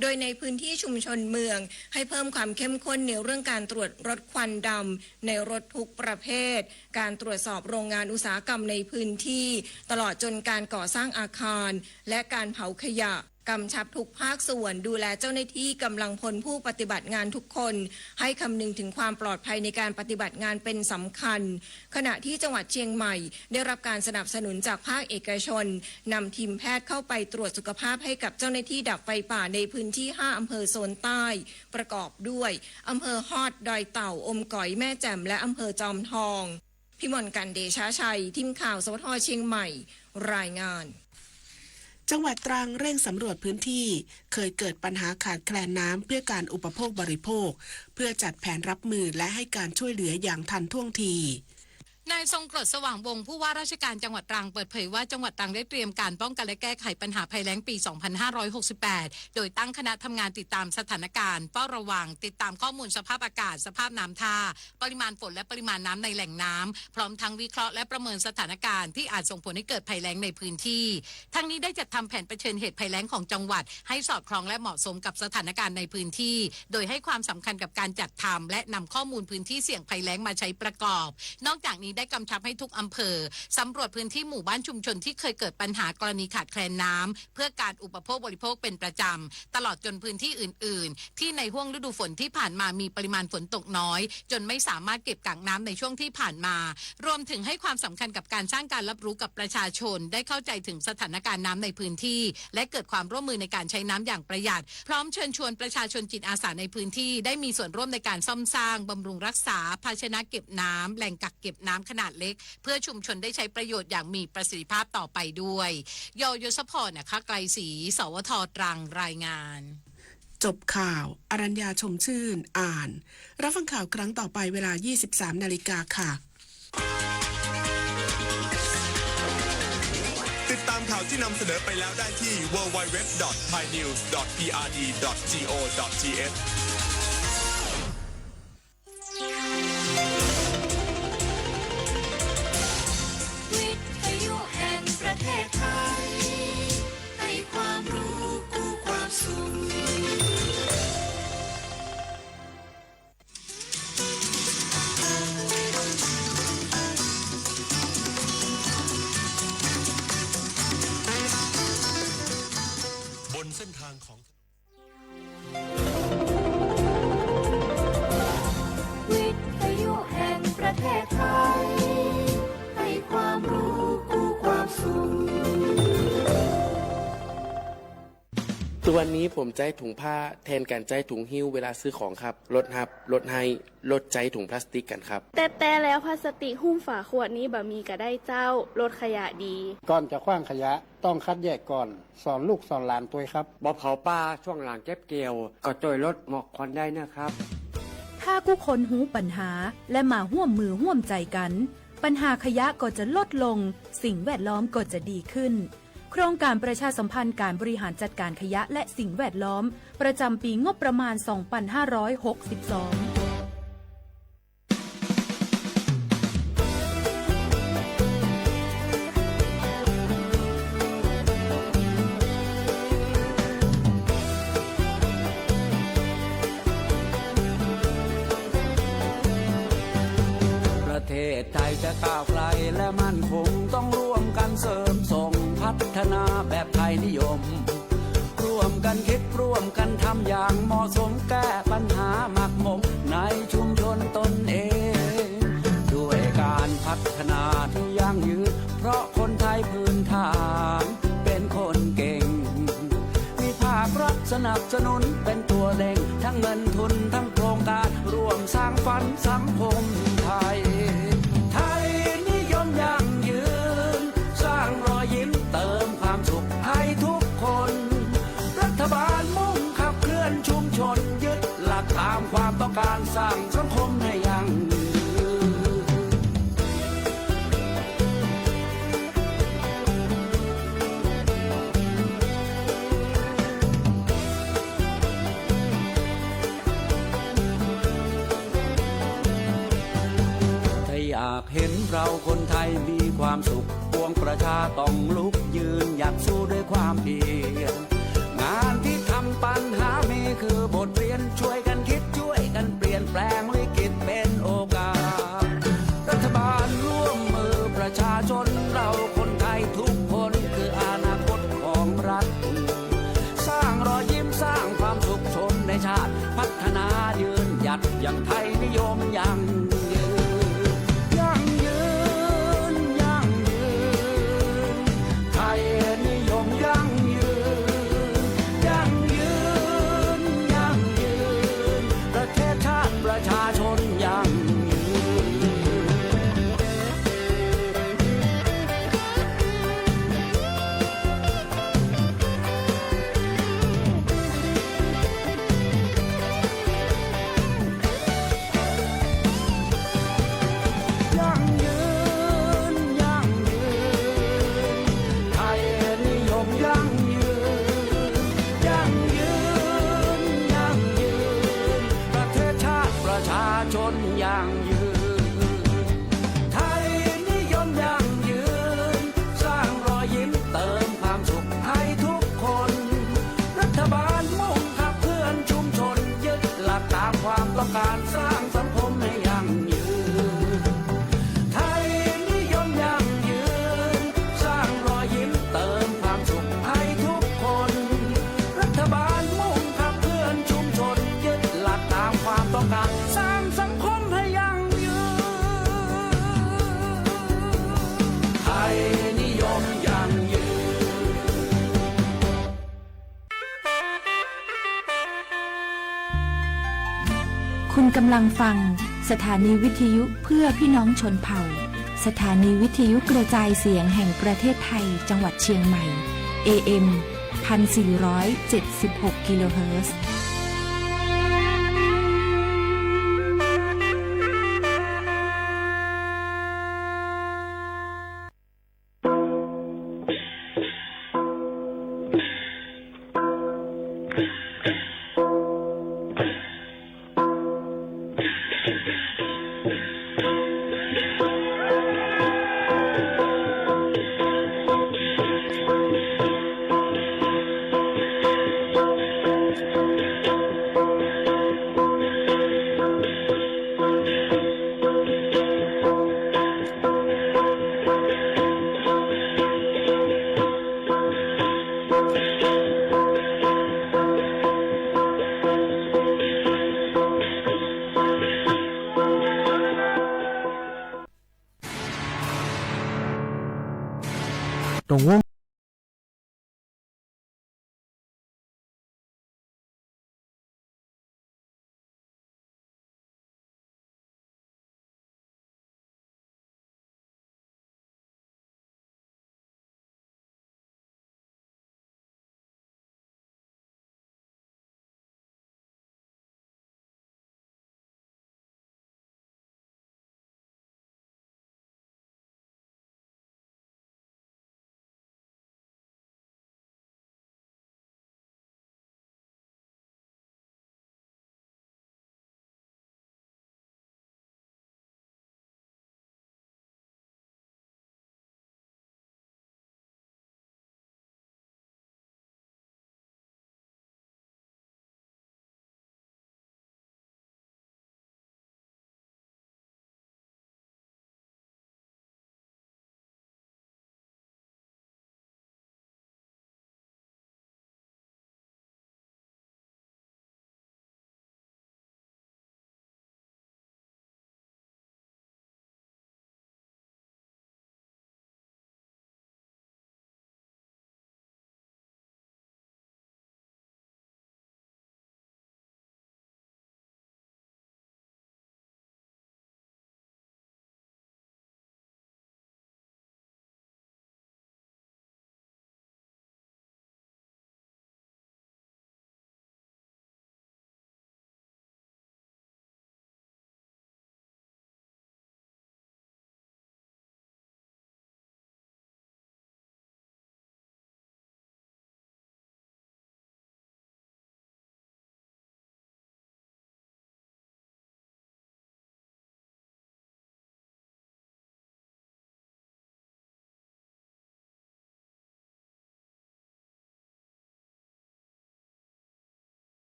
โดยในพื้นที่ชุมชนเมืองให้เพิ่มความเข้มข้นในเรื่องการตรวจรถควันดำในรถทุกประเภทการตรวจสอบโรงงานอุตสาหกรรมในพื้นที่ตลอดจนการก่อสร้างอาคารและการเผาขยะกำชับทุกภาคส่วนดูแลเจ้าหน้าที่กำลังพลผู้ปฏิบัติงานทุกคนให้คำนึงถึงความปลอดภัยในการปฏิบัติงานเป็นสำคัญขณะที่จังหวัดเชียงใหม่ได้รับการสนับสนุนจากภาคเอกชนนำทีมแพทย์เข้าไปตรวจสุขภาพให้กับเจ้าหน้าที่ดับไฟป่าในพื้นที่5อำเภอโซนใต้ประกอบด้วยอำเภอฮอดดอยเต่าอมก๋อยแม่แจ่มและอำเภอจอมทองพิมลกันเดชาชัยทีมข่าวสวทเชียงใหม่รายงานจังหวัดตรังเร่งสำรวจพื้นที่เคยเกิดปัญหาขาดแคลนน้ำเพื่อการอุปโภคบริโภคเพื่อจัดแผนรับมือและให้การช่วยเหลืออย่างทันท่วงทีนายทรงกรดสว่างวงศ์ผู้ว่าราชการจังหวัดตรังเปิดเผยว่าจังหวัดตรังได้เตรียมการป้องกันและแก้ไขปัญหาภัยแล้งปี 2568 โดยตั้งคณะทำงานติดตามสถานการณ์เฝ้าระวังติดตามข้อมูลสภาพอากาศสภาพน้ำท่าปริมาณฝนและปริมาณน้ำในแหล่งน้ำพร้อมทั้งวิเคราะห์และประเมินสถานการณ์ที่อาจส่งผลให้เกิดภัยแล้งในพื้นที่ทั้งนี้ได้จัดทำแผนเผชิญเหตุภัยแล้งของจังหวัดให้สอดคล้องและเหมาะสมกับสถานการณ์ในพื้นที่โดยให้ความสำคัญกับการจัดทำและนำข้อมูลพื้นที่เสี่ยงภัยแล้งมาใช้ประกอบนอกจากนี้ได้กำชับให้ทุกอำเภอสำรวจพื้นที่หมู่บ้านชุมชนที่เคยเกิดปัญหากรณีขาดแคลนน้ำเพื่อการอุปโภคบริโภคเป็นประจำตลอดจนพื้นที่อื่นๆที่ในห้วงฤดูฝนที่ผ่านมามีปริมาณฝนตกน้อยจนไม่สามารถเก็บกักน้ำในช่วงที่ผ่านมารวมถึงให้ความสำคัญกับการสร้างการรับรู้กับประชาชนได้เข้าใจถึงสถานการณ์น้ำในพื้นที่และเกิดความร่วมมือในการใช้น้ำอย่างประหยัดพร้อมเชิญชวนประชาชนจิตอาสาในพื้นที่ได้มีส่วนร่วมในการซ่อมสร้างบำรุงรักษาภาชนะเก็บน้ำแหล่งกักเก็บน้ำขนาดเล็กเพื่อชุมชนได้ใช้ประโยชน์อย่างมีประสิทธิภาพต่อไปด้วยยศพรนะคะไกลศรีสวทตรังรายงานจบข่าวอรัญญาชมชื่นอ่านรับฟังข่าวครั้งต่อไปเวลา 23 นาฬิกาค่ะติดตามข่าวที่นำเสนอไปแล้วได้ที่ www.thainews.prd.go.thประเทศไทยให้ความรู้กู้ความสุขบนเส้นทางของ ตัวนี้ผมใจถุงผ้าแทนการใจถุงหิ้วเวลาซื้อของครับลดหับลดให้ลดใจถุงพลาสติกกันครับแต่แล้วพลาสติกหุ้มฝาขวดนี้บะมีก็ได้เจ้าลดขยะดีก่อนจะขว้างขยะต้องคัดแยกก่อนสอนลูกสอนหลานตัวครับบ่เผาป่าช่วงหลังเก็บเกี่ยวก็ช่วยลดหมอกควันได้นะครับถ้าผู้คนหูปัญหาและมาร่วมมือร่วมใจกันปัญหาขยะก็จะลดลงสิ่งแวดล้อมก็จะดีขึ้นโครงการประชาสัมพันธ์การบริหารจัดการขยะและสิ่งแวดล้อมประจำปีงบประมาณ 2562ประเทศไทยจะก้าวไกลและมั่นคงต้องร่วมกันเสริมส่งพัฒนาแบบไทยนิยมร่วมกันคิดร่วมกันทำอย่างเหมาะสมแก้ปัญหาหมักหมมในชุมชนตนเองด้วยการพัฒนาที่ยั่งยืนเพราะคนไทยพื้นฐานเป็นคนเก่งมีภาครัฐสนับสนุนเป็นตัวเร่งทั้งเงินทุนทั้งโครงการร่วมสร้างฝันสังคมไทยนิยมยั่งยืนสร้างรอยยิ้มเติมความสุขให้ทุกคนรัฐบาลมุ่งขับเคลื่อนชุมชนยึดหลักตามความต้องการสร้างสังคมให้ยั่งยืนอยากเห็นเราคนไทยมีความสุขปวงประชาต้องลุกยืนหยัดสู้ด้วยความเพียรงานที่ทำปัญหามีคือบทเรียนช่วยกันคิดช่วยกันเปลี่ยนแปลงวิกฤตเป็นโอกาสรัฐบาลร่วมมือประชาชนเราคนไทยทุกคนคืออนาคตของรัฐสร้างรอยยิ้มสร้างความสุขชนในชาติพัฒนายืนหยัดอย่างไทยนิยมอย่างการสร้างสังคมให้ยั่งยืนไทยนิยมยั่งยืนสร้างรอยยิ้มเติมความสุขให้ทุกคนรัฐบาลมุ่งขับเคลื่อนชุมชนยึดหลักตามความต้องการสร้างสังคมให้ยั่งยืนไทยนิยมยั่งยืนคุณกำลังฟังสถานีวิทยุเพื่อพี่น้องชนเผ่าสถานีวิทยุกระจายเสียงแห่งประเทศไทยจังหวัดเชียงใหม่ AM 1476 กิโลเฮิรตซ์ตรง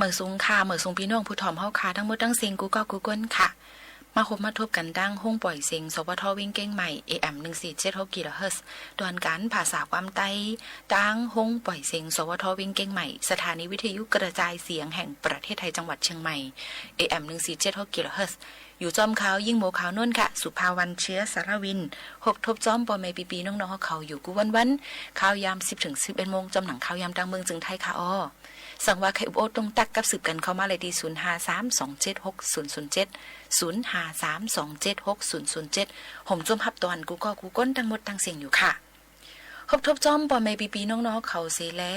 เหมือสูงค่ะเหมือสูงพี่น้องผู้ถ่อมเฮาค่ะทั้งหมดทั้งเสียงกูก็กูก้นค่ะมาคบมาทบกันดังห้องปล่อยเสียงสวทวิ่งเก้งใหม่ AM 1476 GHz ดวนการภาษาความใต้ดังห้องปล่อยเสียงสวทวิ่งเก้งใหม่สถานีวิทยุกระจายเสียงแห่งประเทศไทยจังหวัดเชียงใหม่ AM 1476 GHz อยู่จอมขาวยิ่งโมขาวนุ่นค่ะสุภาวันเชื้อสารวินหกทบจอมปอเมปีปีน้องๆเขาอยู่กูวันข่าวยาม 10-11 โมงจำหนังข่าวยามดังเมืองจึงไทยค่ะอ้อสั่งว่าใครอุบโอตรงตักกับสืบกันเข้ามาเลยดี0532760070 ผมจมหับตอนกูก็กูก้นทั้งหมดทั้งเสียงอยู่ค่ะครบทบจอมปอไม่ปีน้องๆเขาเสและ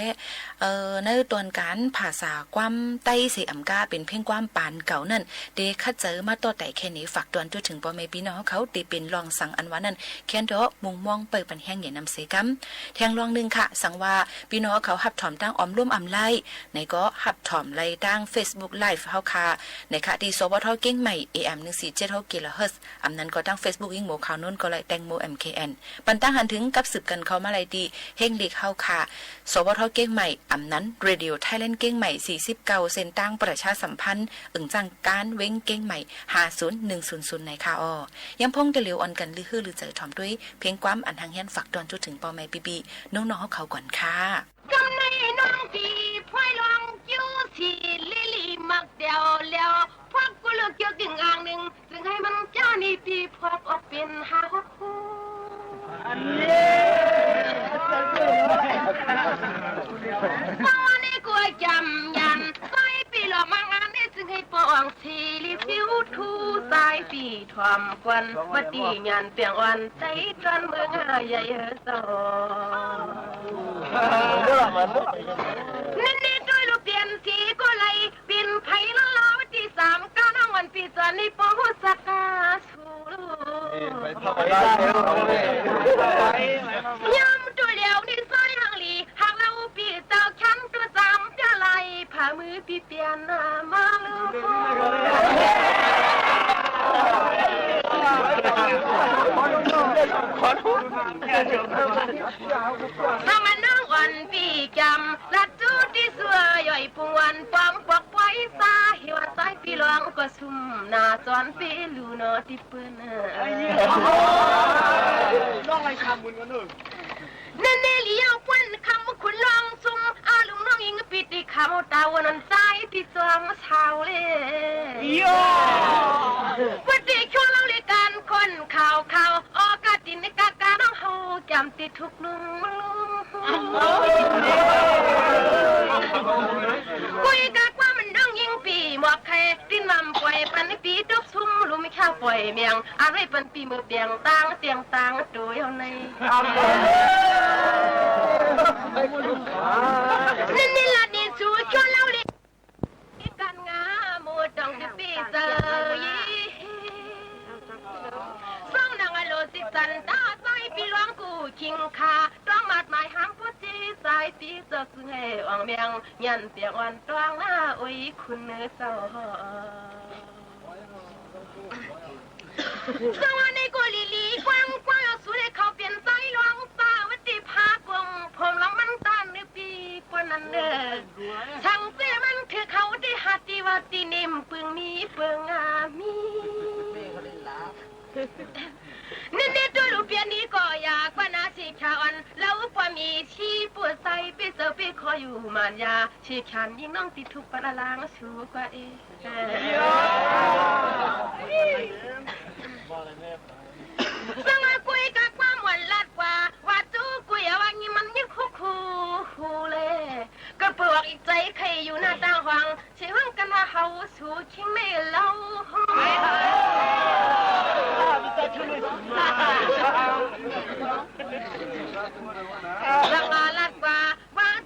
ในตอนการภาษาความใต้เสอำกาเป็นเพ่งความปานเก่านั่นเดคัดเจอมาต่อแต่แค่นี้ฝากตอนจนถึงปอไม่ปีน้องเขาเดเป็นลองสั่งอันว่านั่นแค่นเดาะมุงมองเปิดปันแห้งเหยียนนำเสกัมแทงลองนึงค่ะสั่งว่าปีน้องเขาหับถอมตั้งออมร่วมอำไล่ในก็หับถอมไล่ตั้ง Facebook Live เฮาค่ะในค่ะที่สวทเก้งใหม่ AM 1476 GHz อำนั้นก็ตั้ง Facebook ยิ่งโมข่าวนู้นก็เลยแตงโม MKN ปันตั้งหันถึงกับสืบกันเข้ามาดีเฮงลีกเฮาค่ะสวทเก้งใหม่อำนั้นเรดิโอไทยแลนด์เก้งใหม่49เส้นตั้งประชาสัมพันธ์จังการเว้งเก้งใหม่50100ในค่ะอ้อยังพงเดลิวออนกันลือฮือลือเจอถอมด้วยเพียงความอันทางเฮียนฝากตอนจนถึงปอแม่ปีน้องๆเขาก่อนค่ะกำในน้องปีพวยลองอยู่ที่ลิลี่มักเดียวแล้วพวกกูเลือกเกี่ยวกิ่งอ่างหนึ่งจึงให้มันเจ้านี่ปีพวกออกเป็นหาคู่อันนี้ตอนนี้กูจำยันใส่ปีหลอกมางานนี้จึงให้ปองสีลิฟิวทูสายปีทอมควันมาตียันเปียงวันใจจนเมืองใหญ่สอนี่ด้วยลูกเตียนสีก็เลยบินไผ่ละล้อวันที่3 9น้องวันปีจันนี่ปอสักกาสูยำตัวเดียวนี่ซอยหังลีหากเราปีเต่าฉันกระซำจะไล่ผ่ามือปีเปลี่ยนหน้ามาลูกถ้ามันน้องวันปีจำลัดจูที่สัวย่อยพงวันปอมปอกไว้ซาหิวสายปีหลวงก็ซุ่มหน้าจอนปีลูนอที่เปิ้นน้องอะไรคำบุญกันหนึ่งนั่นเลี้ยวควันคำคุณลองซุ่มอาลุงน้องยิงปิดที่คำตาวันนั้นใจที่สวงเช้าเลยวันที่ชวนเราเรียกกันคนข่าวออกาตินในกากาน้องเฮาจำติดทุกลุงคุยกากว่ามันน้องยิงปีหมอกใครดิ้นนำปล่อยปันปีทุกซุ่มรู้ไม่ข้าวปล่อยเมียงอะไรปันปีมือเปียงตังเตียงตังตัวอยู่ในนี่ละนี่สู้ชวนเราเรียกกันงาหมดต้องที่ปีเซยส่องนางอโลสิสันตาใส่ปีหลวงกูชิงคาต้องมาดหมายห้ามพูดจีสายปีเจอกซึ่งให้อ่องเมียงยันเตียงอ่อนตวงหน้าอุ้ยคุณเนื้อเศร้าสวัสดีกูลีลีกว้างเอาสุดให้เขาเปลี่ยนใจหลวงตาวัดที่พากงผมลองมันตานในปีกว่านั้นเด้อช่างเสียมันคือเขาได้หัดที่ว่าตีนิ่มเปลืองนี้เปลืองอามีนี่ตัวลูกเปียนี้ก็อยากว่านาชีชาอ่อนแล้วพอมีชีปวดใส่ไปเจอไปคอยอยู่มานยาชีฉันยิ่งน้องติดทุกปะลางสูกว่าสังกุยกับความหวานลัดกว่าจูกุยว่างี้มันยิ่งคูเลยก็ปลวกอีกใจใครอยู่หน้าต่างห้องเชื่อว่ากันว่าเขาสู้ชิงไม่เล่าสังลัดกว่า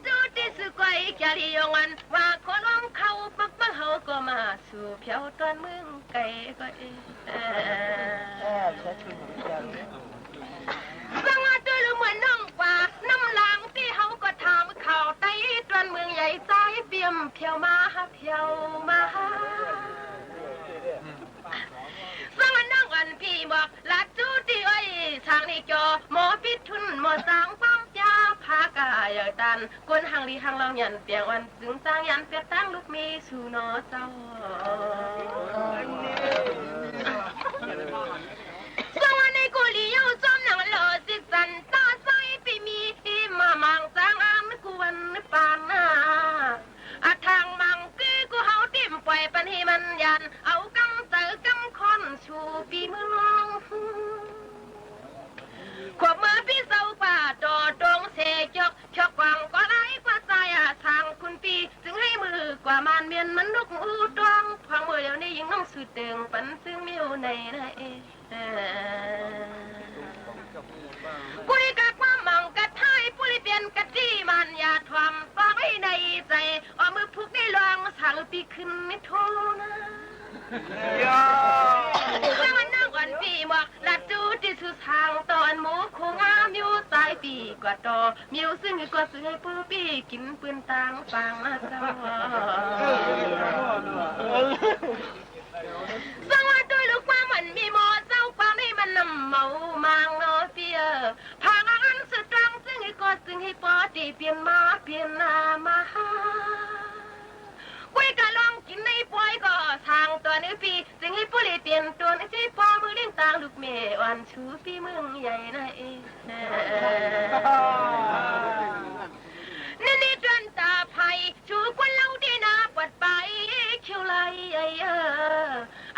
จูที่สุกวยจะดียงันว่าคนร้องเขาปักปักเขาก็มาสู่เพียวตอนมึงไก่ก็สังตัวluเหมือนน้องกว่าน้ำลางที่เขาก็ทำข่าวไต้ตอนเมืองใหญ่ใจเปี่ยมเพียวมาสังน้องอันพี่บอกลัดจูที่อ้อยทางนี้จอหมอพิษทุนหมอสางป้อมยาพาก กาอย่าตันกวนหังลีหังเราหยันเปียงวันจึงจางยันเปียตั้งลูกมีสู่นอเจ้าสวัสดีกุลีอยู่จอมหนังโลสิสันตาใสปีมีมามังจางอามกวนปานนาอาทางมังกี้กูเฮาติ่มปล่อยปันให้มันยันเอากำเตอกำคอนชูปีมือน้องขวบมือพี่เศร้าป่าจอตรงเสจกชอกวังก็ไร้กว่าสายทางคุณปีจึงให้มือกว่ามันเมียนมันลุกอูตองพังมือเดี๋ยวนี้ยิงน้องสุดเติงปันซึ่งมิวในนะกุยกะความมังกะไทยปุริเปลี่ยนกะจี้มันอย่าทวมฟังให้ในใจเอามือพุกได้ลองสั่งปีขึ้นไม่โทนะแล้วมันนั่งอ่อนปีหมอกลัดจูที่สุดทางตอนหมูคงอามิวสายปีกว่าต่อมิวซึ่งกว่าซื้อให้ปูปีกินปืนต่างฟังเจ้าสวัสดีลูกความมันมีหมอเจ้าความให้มันนำเมามังโนเปียพางอันสุดรังซึ่งให้กอดซึ่งให้ปอดีเปลี่ยนมาเปลี่ยนนามากุยกะลองกินในปอยก็ทางตัวนี้ปีซึ่งให้ผู้เลี้ยเปลี่ยนตัวนี้ที่ปอมือเลี้ยงต่างลูกเมย์อ่อนชูปีเมืองใหญ่นะนี่จนตาไผ่ชูควันเล่าดีนาปัดไปคิวไหล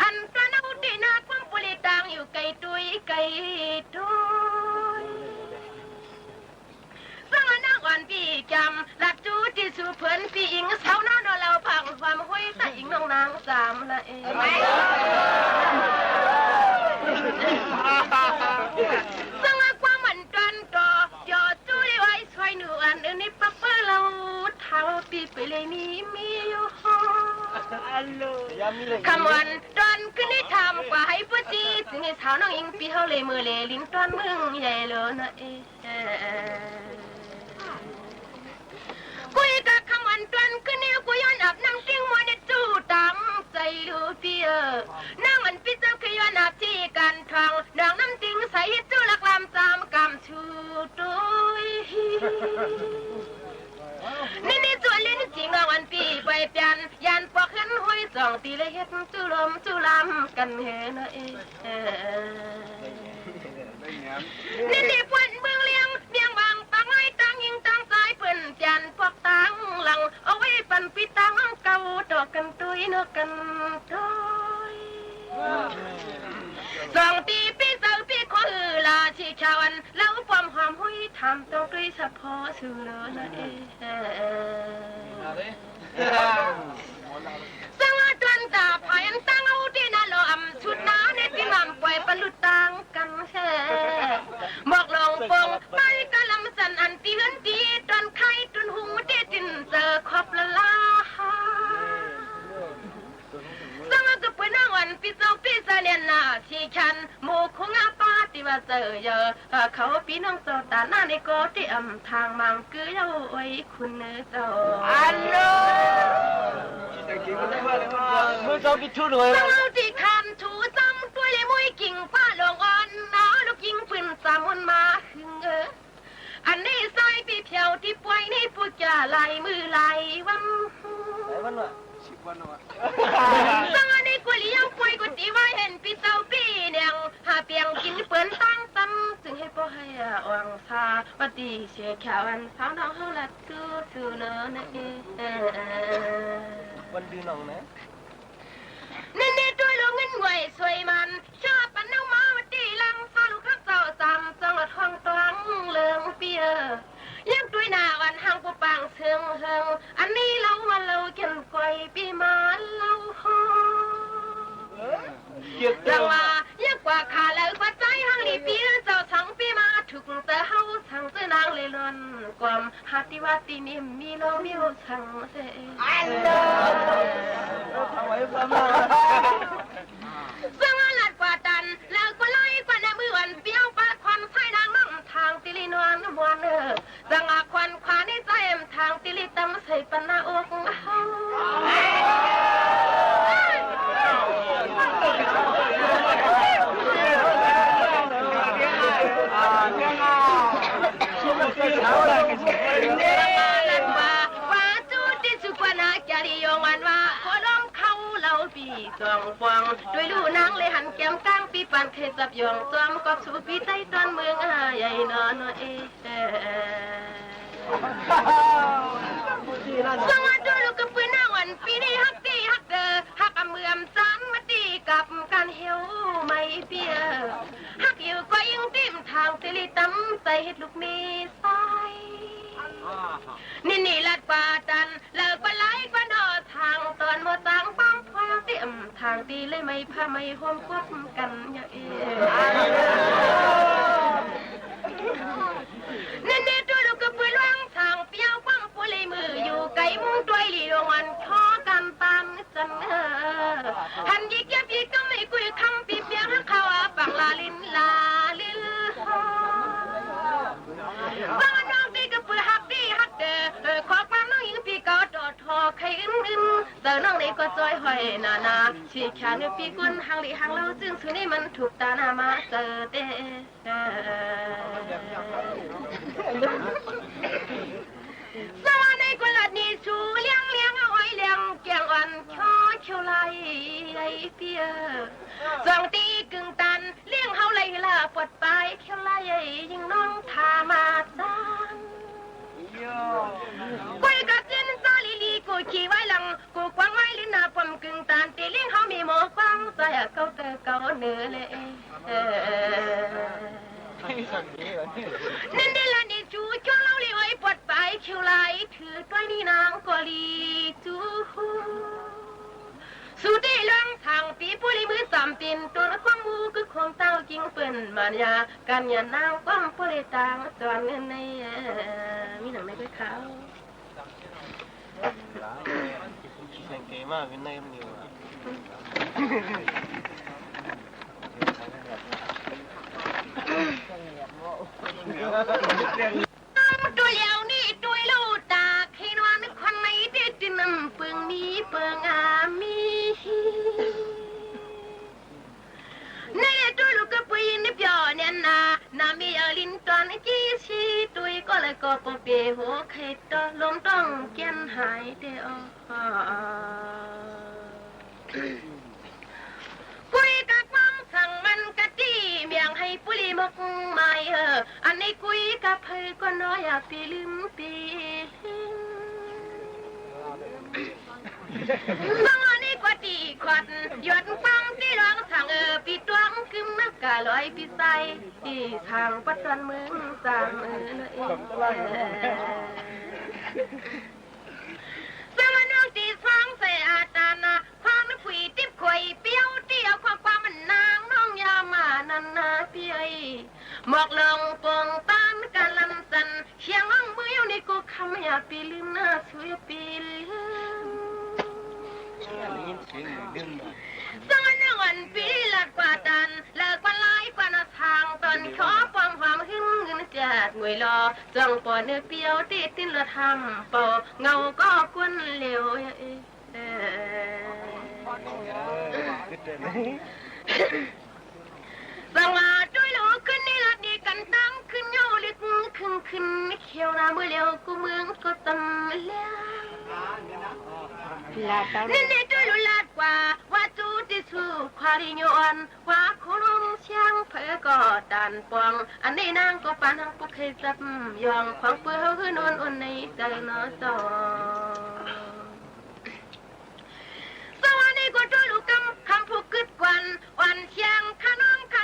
อันตัวเล่าดีนาความผู้เลี้ยต่างอยู่ไกลตุยไกลตุยสร้างนักวันปีจำหลักจูที่สูเพื่อนปีอิงเสาหน้าเราพังความห้อยใส่อิงน้องนางสามละสร้างความมันจันต่อยอดจูได้ไว้ช่วยหนูอันนี้ปั๊บเปเราเท้าปีไปเลยมีอยู่คำวันตอนขึ้นได้ทำกว่าให้ปจีถึงให้สาวน้องอิงปีเขาเลยมือเลยลิ้นตอนมึงใหญ่เลยนะกุยกะคำวันตอนขึ้นเนี่ยกูย้อนอับน้ำติ้งมัวในจูตามใจลูเปียนั่งอันพี่เจ้าคือย้อนอับที่กันทางดังน้ำติ้งใส่จูลักลำจามกำชูตุยนี่ส่วนเล่นจริงเราวันปีไปเปลี่ยนยันปอกขึ้นห้อยจ่องตีเลยเฮ็ดจูลมจูลำกันเฮนะนี่ปวนเมืองเลี้ยงเบียงบางปังไม้ตั้งยิงตั้งสายเปิ่นจันพวกตั้งหลังเอาไว้ปั่นปีตั้งเก่าดอกกันตุยนกกันตุยสองตีปีเสาปีขอลาชีชาวันแล้วความหอมหุ้ยทำต้องด้วยเฉพาะสื่อเลยสังจวนตาพายันตั้งเอาที่น่าลอมชุดน้าในที่มั่มปล่อยปลุดตังกันแค่บอกลงปงไปกะลำสันอันตีเฮือนตีตอนไข่ตอนหุงเดจินเจอขอบละลาสังก็ไปนั่งวันปีเจ้าปีเสลียนนาชีชันโมคงอาปาติว่าเจอเยอะเขาปีน้องโซตาหน้าในโกที่อำทางมังคือเย้าไว้คุณเนื้อเจ้าอัลโหลมือเจ้ากิชุดเลยสังที่คำชูจำตัวเลยมวยกิ่งป้าลงอ่อนน้อลูกยิงปืนสามุนมาหึงอันนี้ซอยปีเพียวที่ป่วยนี่ผู้จ่าลายมือลายวันสังอันนี้กุลียังป่วยกุฏิไว้เห็นปีเจ้าปีเนี่ยหาเปียงกินเปื้อนตั้งซ้ำจึงให้พ่อให้วังซาปฏิเสธข่าวอันสาวน้องเขาลัดคือเนอนะวันดีน้องนะนี่ด้วยลูกเงินไหวสวยมันชอบปันน้องมาวันดีลังซาลูกข้าเจ้าจำจังหวัดห้องตวังเลืองเปียยังด้วยหน้าวันห้างปูปังเชิงอันนี้เรามาเราเก็นกวยปีมาเราหอจังว่ายังกว่าขาแล้วกว่าใจห้างลีปีเจ้าทั้งปีมาถูกแต่เฮาทั้งเจ้านางเลยล้นความหาติว่าตีนี้มีโลมิวทั้งเสียอันเดิมทำไว้ประมาณสังหลัดกว่าตันแล้วก็ไล่กว่าในมือวันเปี้ยวปาควันไส้นางน้ำทางติลินวลมวนสังควันขวาในใจทางติลิตำใส่ปนาอกเฮา ว่าจูติสุปนาจาริยงอันว่าขอร้องเขาเราปีสองฟองด้วยลูนางเลยหันแก้มก้างปีปันเคยจับยองซ้อมกับสูปีใต้ตอนเมืองใหญ่นอนเอสวัสดีลูกกับปืนนาวันปีนี้ฮักตีฮักเดอฮักเมือมจันมาตีกับการเหี่ยวไม่เปียฮักอยู่ก็ยังติมทางติลิตำใส่เห็ดลูกมีไซนี่ลัดป่าดันเลิกปลาไหลปลาดอทางตอนโมตังปังพอเตรียมทางตีเลยไม่พาไม่ห่วงควบกันอย่างเนี่ตัวลูกกับปืนล่างทางเปียวปังปุเลยมืออยู่ไกลมุ้งตัวหลีดวันขอกันตามจันหันยิกยับยิกก็ไม่คุยคำปีเปียงเขาปังลาลินบางน้องตีกับปืนฮักดีฮักเดอขอความน้องยิงปีก็ดอดทอใครอึนแต่น้องนี่ก็จอยหอยนาชี้แขนปีกุนหางหลีหางเล่าจึงสุนี่มันถูกตานามาเจอเตสวัสดีคนละนี่ชูเลี้ยงเอาไว้เลี้ยงแกงอ่อนช่อเขียวไหลไอเปียสองตีกึ่งตันเลี้ยงเฮาไหลละปวดไปเขียวไหลยิงน้องทามาดังกุยกะจินซาลีลีกูขี่ไว้หลังกูกวางไว้ลิ้นหน้าปมกึ่งตันตีเลี้ยงเฮามีหมอกวางใส่เก้าเตอเก้าเนื้อเลยนั่นเดลันนี่จูจ้องเล่าเลยไว้ปวดไปเขียวไหลถือตัวนี้นางกอลีจูสุดที่เรื่องทางปีปุริมือสามปินตัวนักความมูคือคงเต้าจริงเปิ่นมารยาการยันนางความปุริตางจวนเงินในมีหนังในกล้วยขาวเสียงเก๋มากเป็นในมันอยู่ตัวเลี้ยวนี่ตัวลูกตาให้นอนควันในเด็ดน้ำเปิงมีเปิงอามีนี่ตัวลูกก็ไปยินเปียเนี่ยนามีอลินตอนกี้ชีตัวก็เลยก็ปเปหัวไข่ตอลมต้องเกียนหายเดียวคุยกับความสั่งมันกะตีเมียงให้ปุริมกไม่อันนี้คุยกับเธอก็น้อยปีลืมปีบางอันนี้ก็ตีขวัญหยดฟังที่ร้องทางปีตวงขึ้นนักกะลอยปีใสทางปัจจันเมืองสามสมานองตีฟังใส่อาตานาความนึกผีติบข่อยเปี้ยวเตี้ยวความมันนางน้องยามานันนาเปียหมอกลงปงตานกันลันสันเชียงอ่างมืออยู่ในกูคำอย่าปีลืมหน้าสวยปีลืมสังนวันปีละกว่าดันเลิกวันไล่กว่านาทางตอนขอปองความหึงเงินจัดงวยรอจังปอเนื้อเปียวติดตินละทำปอเงาก็กวนเหลวสังว่าด้วยลูกขึ้นนี่ละดีกันตั้งขึ้นโยลิกขึ้นเขียวนาเมื่อเลี้ยวกูเมืองก็ตำแล้วนี่ด้วยลูกลาดกว่าว่าจูที่สูควาริโยนว่าคนเชียงเพื่อก็ดันปองอันนี้นางก็ปานางปุกให้จับยองขวางเปื้อเขาคือนอนอุ่นในใจน้อจอสวัสดีก็ด้วยลูกคำพูดกึดกวนวันเชียงขาน้องข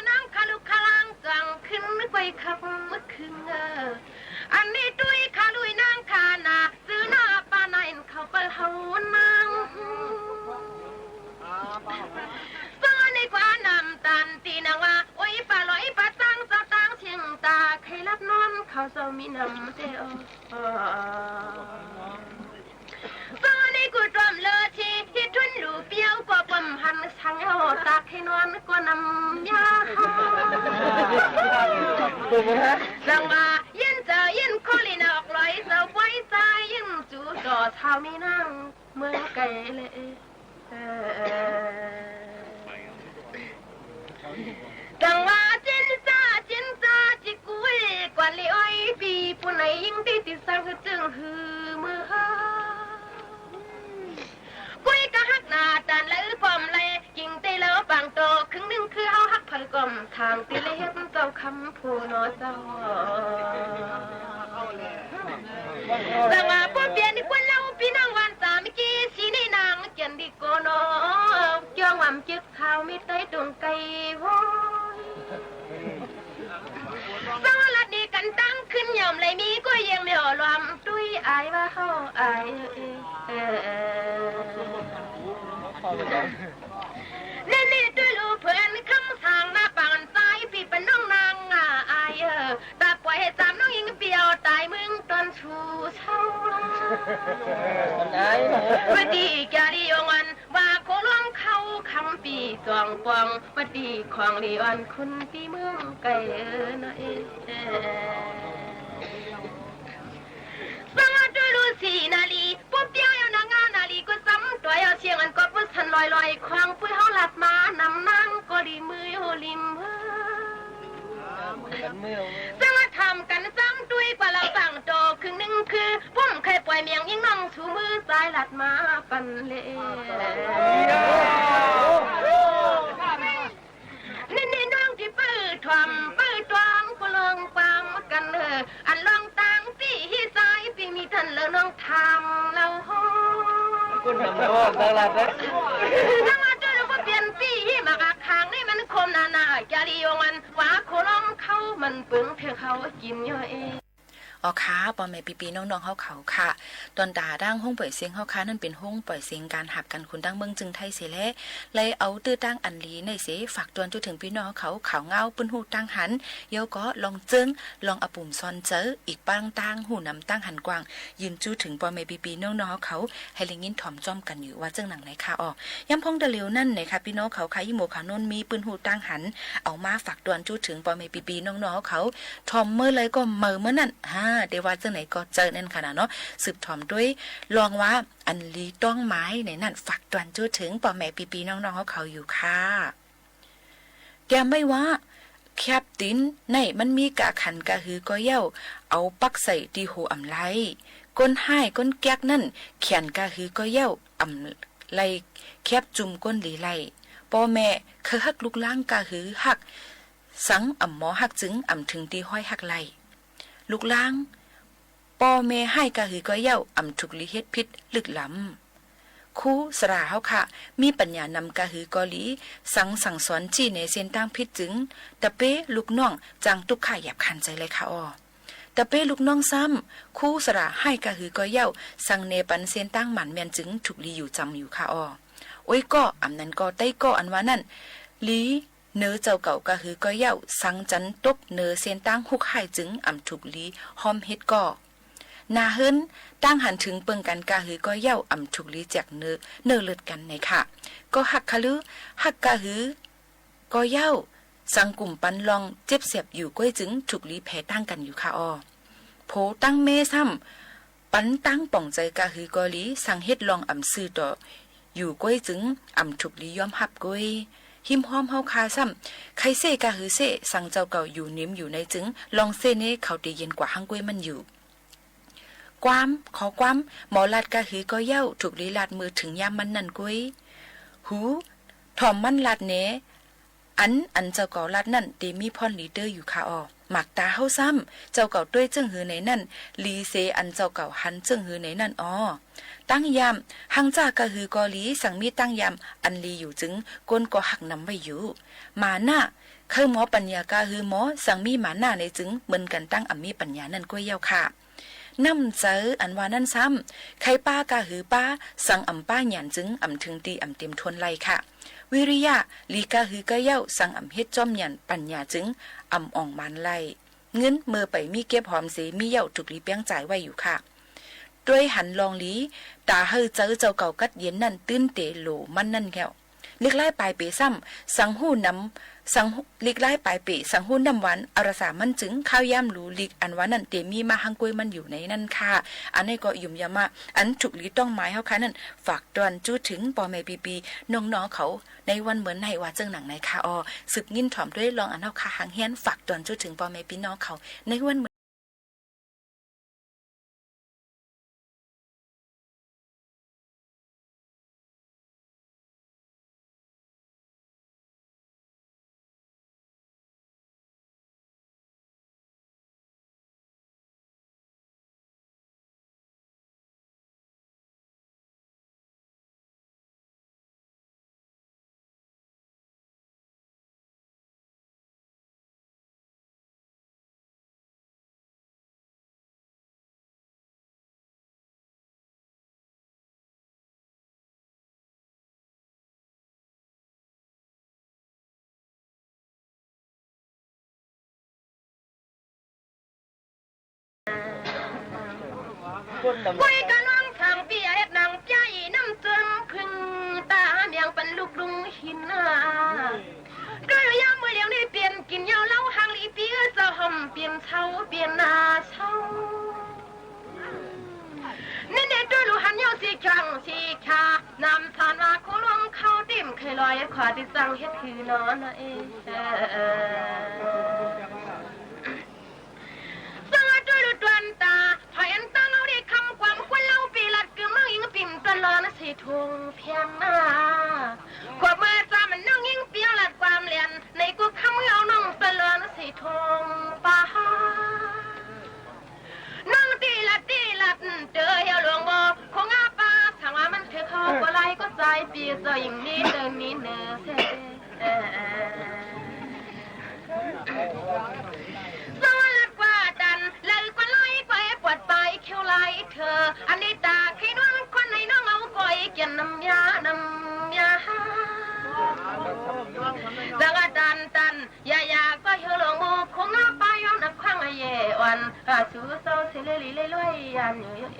าลูกขาลางจังขึ้นไปขับเมื่อคืนอันนี้ด้วยขาลุยนางขานาซื้อหน้าปานาอินเขาไปเฮานางสวัสดีกว่านำตันตีนางว่าโอ้ยปลาลอยปลาตั้งเจ้าตั้งเชียงตาใครรับนอนเขาเจ้ามีน้ำเดียวสวัสดีกูตรมเลอทีที่ทุนหลูเปียวปอปมหันช่างเอาตาให้นอนก็นำยาสังว่ายินเจอยินโคลินออกลอยเจ้าไว้ใจยินจูดอเท้ามีนั่งเมืองไกลเลยสังว่าจินซาจิกุยกว่าเลยอ้อยปีปุ่นไหน หือมือกุยกะฮักหน้าตันและปอมเลยยิงเตแล้วปังโตครึ่งนึงคือเฮาฮักพันกลมทางติเลบเจ้าคำผู้นอเจ้าแต่ว่าพวกเปลี่ยนนี่คนเราพี่น้องวันสามิกีสีนี่นางเจียนดิโกโนเจ้าว่ำจึกข้าวมีไตตรงไก่โว้ยสวัสดีกันตั้งขึ้นยอมเลยมีก็ยังไม่อ่อลวมตุ้ยอายว่าเฮาอายนี่ตุ้ยรู้เพื่อนคำสั่งหน้าปานซ้ายพี่เป็นน้องนางอายตาปล่อยให้จำน้องยิงเปียวตายมึงตอนชูเช่าวันดีแกดีองวันว่าโคล่วงเขาคำปีสองปองวันดีของลีออนคุณปีเมืองไก่น้อยสวัสดีดูสีนาลีปุ๊บเดียวนางนาลีก็ซ้ำตัวเอาเชียงอันก็ปุ๊บทันลอยควางปุ้ยเขาหลัดมานำนั่งก็ดีมือโหลิมสวัสดีทำกันซ้ำด้วยกว่าเราสั่งโตครึ่งนึงคือพุ่มใครปล่อยเมียงยิ่งน้องชูมือซ้ายหลัดมาปันเล่นี่น้องที่ปื้อทอมปื้อตวงก็ลองความกันอันลองตังปีที่ซ้ายปีมีท่านเลยน้องทำเราโหคุณทำแล้วตลาดนะถ้ามาด้วยเราก็เปลี่ยนปีที่มากระคางนี่มันคมนาจะดียงมันว่าโคลองเขามันปึงเพื่อเขากินย่อยอ๋อค่ะปอแม่ปีน้องๆเขาค่ะตอนตาดังห้องปล่อยเสียงเขาค่ะนั่นเป็นห้องปล่อยเสียงการหับกันคุณดังเมืองจึงไทยเสียแล้วเลยเอาตื้อตั้งอันลีในเสฝากตวนจนถึงพี่น้องเขาขาวเงาปืนหูตั้งหันเยาก็ลองเจิ้งลองอปุ่มซอนเจออีกปังตั้งหูนำตั้งหันกวางยืนจู้ถึงปอแม่ปีน้องๆเขาให้ลิงยินถ่อมจ้อมกันอยู่ว่าเจิ้งหนังไหนค่ะอ๋อย่ำพองเดลิวนั่นไหนค่ะพี่น้องเขาค่ะยี่โมขานนมีปืนหูตั้งหันเอามาฝากตวนจู้ถึงปอแม่ปีน้องๆเขาถ่อมเมื่อไรก็เมื่อนั่นเดี๋ยวว่าเจ้าไหนก็เจอนั่นค่ะเนาะสืบถอมด้วยลองว่าอันลีต้องไม้ในนั่นฝากตวนจู้ถึงปอแม่ปีน้องๆเขาอยู่ค่ะแกไม่ว่าแคบตินในมันมีกะขันกะหือก็เย้าเอาปักใส่ที่หูอำไลก้นห้ายก้นแก๊กนั่นเขียนกะหือก็เย้าอำไลแคบจุ่มก้นหลีไลพ่อแม่คือฮักลูกล้างกะหือฮักสังอ่ำหมอฮักจึงอ่ำถึงที่ห้อยฮักไลลูกล้างป่อแม่ให้กะหือก็เย้าอ่ำถูกลิเฮ็ดพิษลึกล้ำคู่สราเฮาค่ะมีปัญญานำกะหือกอลีสั่งสอนจี้ในเส้นตั้งพิษจึงตะเป้ลูกน้องจังตุกข่ายหยาบคันใจเลยค่ะอ้อตะเป้ลูกน้องซ้ำคู่สราให้กะหือก็เย้าสั่งเนปันเส้นตั้งหมันแม่นจึงถูกลีอยู่จำอยู่ค่ะอ้อโอ้ยก็อำนั้นก็ใต้ก็อันว่านั่นลีเนื้อเจ้าเก่ากะหือก็เย้าสังจันตกเนื้อเส้นตั้งฮุกให้จึงอ่ำถูกลีหอมเฮ็ดก็นาเฮินตั้งหันถึงเปิงกันกะหือก็เย้าอ่ำถูกลีจากเนื้อเลือดกันในค่ะก็หักคะลือหักกะหือก็เย้าสังกลุ่มปันลองเจ็บเสียบอยู่ก้อยจึงถูกลีแพ้ตั้งกันอยู่ค่ะอ้อโผตั้งเมซ้ำปันตั้งป่องใจกะหือก็ลีสังเฮ็ดลองอ่ำซื้อต่ออยู่ก้อยจึงอ่ำถูกลียอมหับก้อยหิมหอมเฮาคาซ้ำใครเซกะหือเซสังเจ้าเก่าอยู่นิ่มอยู่ในจึงลองเซเน่เขาตีเย็นกว่าหังก้อยมันอยู่ความขอความหมอลัดกะหือก็เย้าถูกลีลาดมือถึงยามมันนั่นกุ้ยหูถอมมันลัดเนอันเจ้าเก่าลัดนั่นตีมีพรลีเดอร์อยู่ค่ะออหมักตาเฮาซ้ำเจ้าเก่าด้วยจึงหือในนั่นลีเซอันเจ้าเก่าหันจึงหือในนั่นอ้อตั้งยามหังจากะหือกอลีสั่งมีตั้งยามอันลีอยู่จึงก้นก็หักนำไว้อยู่มาหน้าคือหมอปัญญากะหือหมอสั่งมีหมาหน้าในจึงเหมือนกันตั้งมีปัญญานั่นก้อยเย้าค่ะน้ำเจออันว่านั่นซ้ำใครป้ากะหือป้าสั่งป้าหยันจึงถึงตีเต็มทวนไลค่ะวิริยะลีกะหือกะเย้าสั่งเฮ็ดจอมหยันปัญญาจึงอ่องมันไลเงินเมื่อไปมีเก็บหอมเสมีเย้าถูกลีเปียงจ่ายไว้อยู่ค่ะด้วยหันลองลีตาเฮอเจอเจ้าเก่ากัดเย็นนั่นตื้นเตโหลมันนั่นแก้วเล็กไล่ปลายเปซ้ำสังหูน้ำสังลิกไล่ปลายเปสังหูน้ำหวานอรสามันจึงข้าวย่ำหลูลิกอันว่านั่นเตมีมาหังกวยมันอยู่ในนั่นค่ะอันนี้ก็ยุ่มยามาอันถูกลีต้องหมายเฮาค่ะนั่นฝากตอนจู้ถึงปอแม่ปีน้องๆเขาในวันเหมือนในว่าเจิงหนังในค่ะอสึกยินถ่อมด้วยลองอันเฮาค่ะหางเฮียนฝากตอนจู้ถึงปอแม่พี่น้องเขาในวัน คุยกันว่างทางเปียเฮ็ดนางใจน้ำจนพึ่งตาเมียงเป็นลูกลุงหินด้วยยามมือเลี้ยงได้เปลี่ยนกินยาวเล่าหางลีปีเจ้าห่มเปลี่ยนเช้าเปลี่ยนนาเช้านี่เด็ดด้วยลูหันยาวสีครั้งสีขานำทานมาโคลงเข้าติ่มเคยลอยขวาที่สั่งเฮ็ดคือนอนเองสังด้วยลูดวนตาพยันตั้งเอาได้คำความควรเล่าปีลัดคือมั่งยิงปิ่มตลอดสีทงเพียงหน้าขวบมือจามันนั่งยิงเปียงลัดความเลียนในกูคำเอาน้องตลอดสีทงป่านั่งตีลัดเจอเหี่ยวหลวงบ่คงอาปาทางว่ามันเธอเขาก็ไล่ก็ใจปีเจออย่างนี้เดินนี้เนอสวัสดีกว่าดันเลยก็ไล่ไปปวดไปเขียวไล่เธออันนี้ตาขี้น้องคนไหนน้องเอาก้อยเกี่ยนน้ำยาสังดันยาก็เหี่ยวหลวงบ่คงอาปาย้อนนักข้างเย่วันสู้เศร้าเสลลีเลยยันอยู่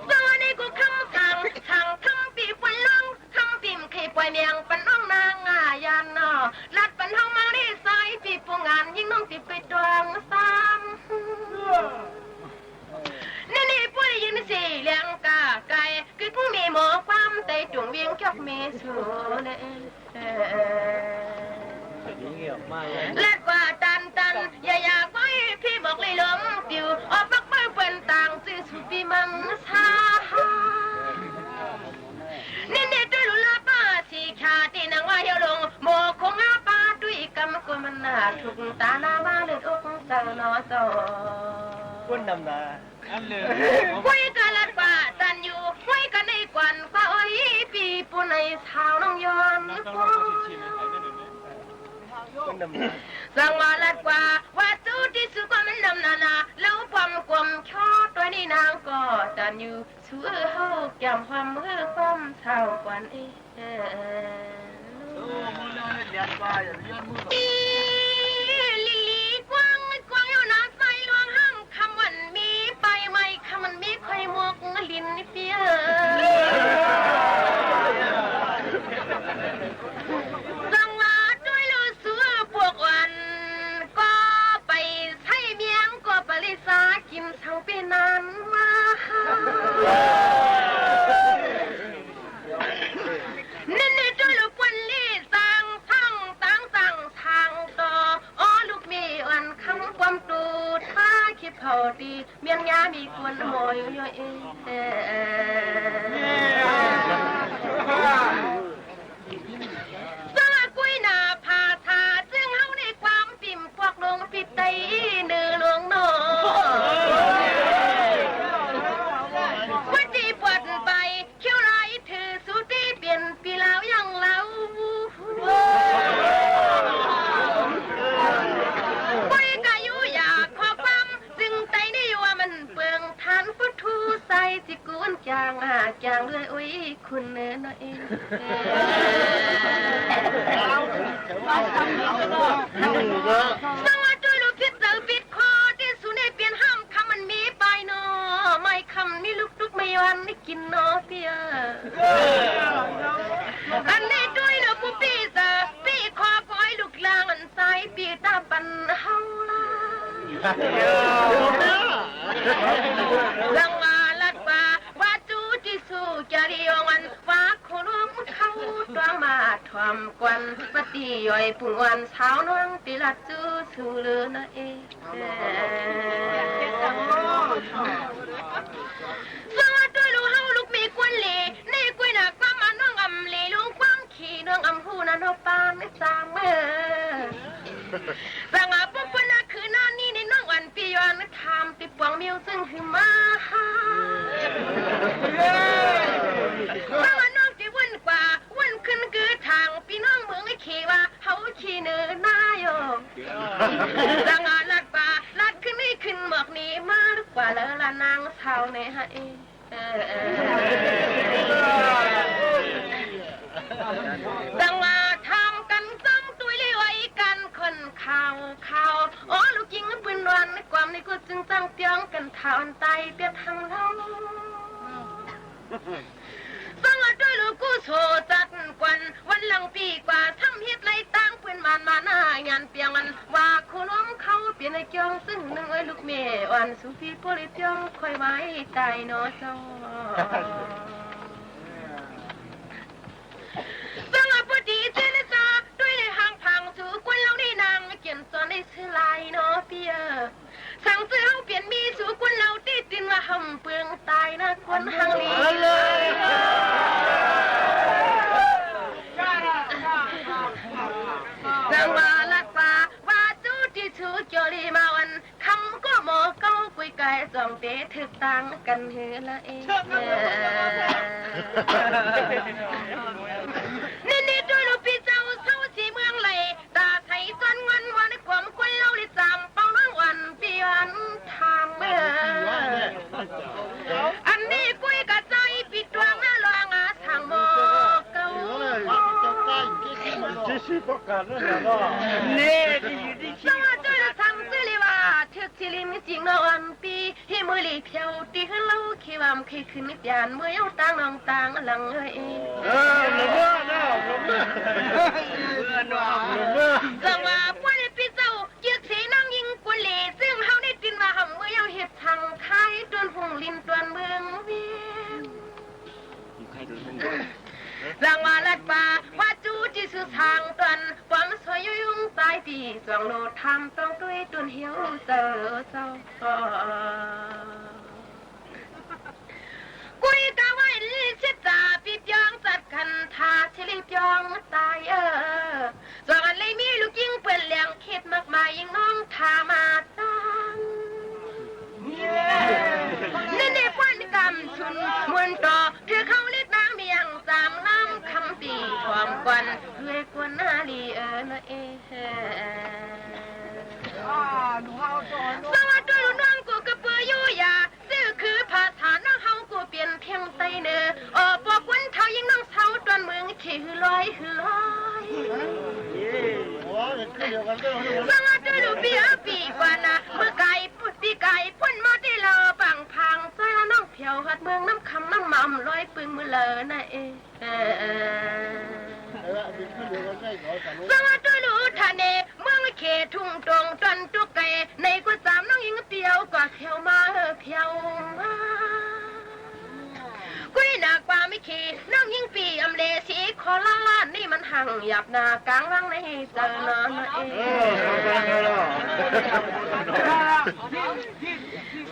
สวัสดีกูคำสั่งคำปีปนลงคำปิ่มเคยปล่อยเมียงปันน้องนางยันลัดปันเฮามาได้ใส่ปีปงานยิ่งน้องติดไปดวงซ้ำนี่ปุ้ยยินสีเลี้ยงกาไก่คือผู้มีหมอความใจจวงเวียงชอบเมสูเนเล็ดกว่าตันอย่าไว้พี่บอกเลยล้มปิวออกปักเปิ้ลเป็นต่างซื้อสุปีมังชานี่ด้วยลุลาป้าสีขาที่นางว่าเหี่ยวลงโมคงอาป้าด้วยกำกุมันน่าถูกตาหน้ามาเลือดอกสังนอจอคนดำนาคุยกันลัดกว่าตันอยู่คุยกันในกวนป้าอ้อยปีปูในเท้าน้องย้อนสังวาลัดกว่าว่าสู้ที่สุดก็มันนำนาแล้วความกลมชอตัวนี้นางก็ตันอยู่สู้เฮาแก้มความมือความเท่ากวนลิลีกว้างอยู่น้ำใสลวงห้างคำวันมีไปไหมคำมันมีใครมกลินเปียสังวาด้วยลูสู้พวกวันก็ไปใช้เมียงก็ปริสากินทั้งปีนั้นมานี่ด้วยลูกวันลี่สั่งทั้งต่างทางต่อลูกมีอันคำความตูท่าคิดเผาดีเมียงยามีกวนหอยย่อยสละกุยนาพาทาซึ่งเฮาในความปิ่มพวกลงปิดไตเนื้อหลวงนอวันที่ปวดไปเขี้ยวไรถือสุตีเปลี่ยนปีแล้วยังเล่าคุยกายุอยากขอความซึ่งใจนี่ว่ามันเปลืองทานพุทธูใส่สิกุนจางเลยอุ้ยคุณเนื้อเองสวัสดีลูกพิษเจอปิดคอที่สุนเปลี่ยนห้ามคำมันมีไปเนาะไม่คำนี่ลูกไม่วันไม่กินเนาะเปียอันนี้ด้วยเนาะผู้ปีเจอปีคอปล่อยลูกลางอันใส่ปีตาปันเฮาลาสังวาลัดว่าว่าจูที่สู้จริยวันว่าโคลุมเข้าดวงมาทวมกวนปฏิย่อยปุ่งวันเช้าน้องปีลัดจูสู้เลือนะสวัสดีลูกเฮาลูกมีกวนเหล่ในกุยหนักความมันน้องอำเหล่ลุงความขี่น้องอำหูนั่นเอาปานไม่จางเมื่อสังอาปุ๊บนะคือหน้านี้ในน้องวันปีย้อนทำติดปวงมิวซึ่งคือมาถ้าว่าน้องที่วุ่นกว่าวุ่นขึ้นคือทางพี่น้องเมืองไอ้ขี่ว่าเขาขี่เนื้อหน้าโยสังอาลัดป่าลัดขึ้นนี่ขึ้นหมอกนี้มากกว่าแล้วละนางเท่าในฮะสังอาทำกันซ้ำตัวเลี้ยไว้กันคนข่าวลูก จริงปืนวันในความในกูจึงตั้งเตียงกันทานตายเปียทางเราฟังด้วยลูกกูโซจัดกวนวันหลังปีกว่าทำเฮ็ดไรตั้งปืนมันมาหน้างานเปียงมันว่าคุณน้องเขาเปลี่ยนในเกียงซึ่งนึงไอ้ลูกเมย์วันสุฟีโปลิเตียงคอยไว้ใจเนาะเจ้าฟังพอดีเจนจ้าด้วยในห้างพังสู่กวนเราได้นางเขียนสอนในชื่อลายเนาะเปียสั่งซื้อเฮาเปลี่ยนมีสู่กวนเราติดดินว่าหำเปลืองตายนะกวนหังลีจังว่าลัดฟ้าว่าจูที่ชูจอลีมาวันคำก็หมอเก้ากุยไก่สองเตะถึกตังกันเฮือละเองนี่ด้วยลูกพี่เจ้าเศร้าสีเมืองเลยตาไทยจนวันวันความควันเล่าลิจำเป้าน้องวันปีวันทางเมื่ออันนี้กุยกระใจปิดดวงหน้าลองอาทางหมอเก้าสวัสดีทำสิลิว่าเชือกสิลิมจริงนอนปีให้มือลีเพียวตีให้เราขี้วามขี้ขึ้นนิดยานเมื่อเย้าต่างน้องต่างหลังเอ้ยจังว่าพวกนี้พี่เจ้าเยือกสีนั่งยิงกุลีซึ่งเฮาได้ดินมาหำเมื่อเย้าเห็ดทางไข่ตวนหุ่งลินตวนเมืองเวียนจังว่าลัดป่าว่าจูที่สุดทางตวนความสวยยุ่งตายปีสวงโลดทำต้องด้วยตวนเหี่ยวเจอเจ้ากุยกะไว้ลิชิตาปิดยองจัดกันทาชิลิยองตายส่วนอันเลยมีลูกยิงเปิดเลี้ยงคิดมากมายยิงน้องทามาตังนี่ในป้อนกำชุนมวนต่อเธอเข้าเล็กนางเมียงสามน้ำคำปีความกวนด้วยกวนนาลีนะสวัสดีน้องกูกระเปื่อยอยู่ยาซื่อคือภาษาน้องเฮากูเปลี่ยนเพียงไตเนอปอกวันเท่ายิ่งน้องเสาตอนเมืองขี่หือลอยหือลอยสวัสดีลูกเบียปีกว่านะเมื่อไก่ปุดปีไก่พ่นมาได้เลอบังพังซอยน้องเพียวหัดเมืองน้ำคำน้ำมั่มลอยปึงมือเลอนะสวัสดีลูกทะเลเมืองเขตทุ่งตรงจนตุกไก่ในกุศลน้องยิงเปียวกว่าเขียวมาเพียวมากุยหนักกว่าไม่ขี่น้องยิงปีอำเลสีคอล้านนี่มันห่างหยับหน้ากลางวังในเจอนอนเอง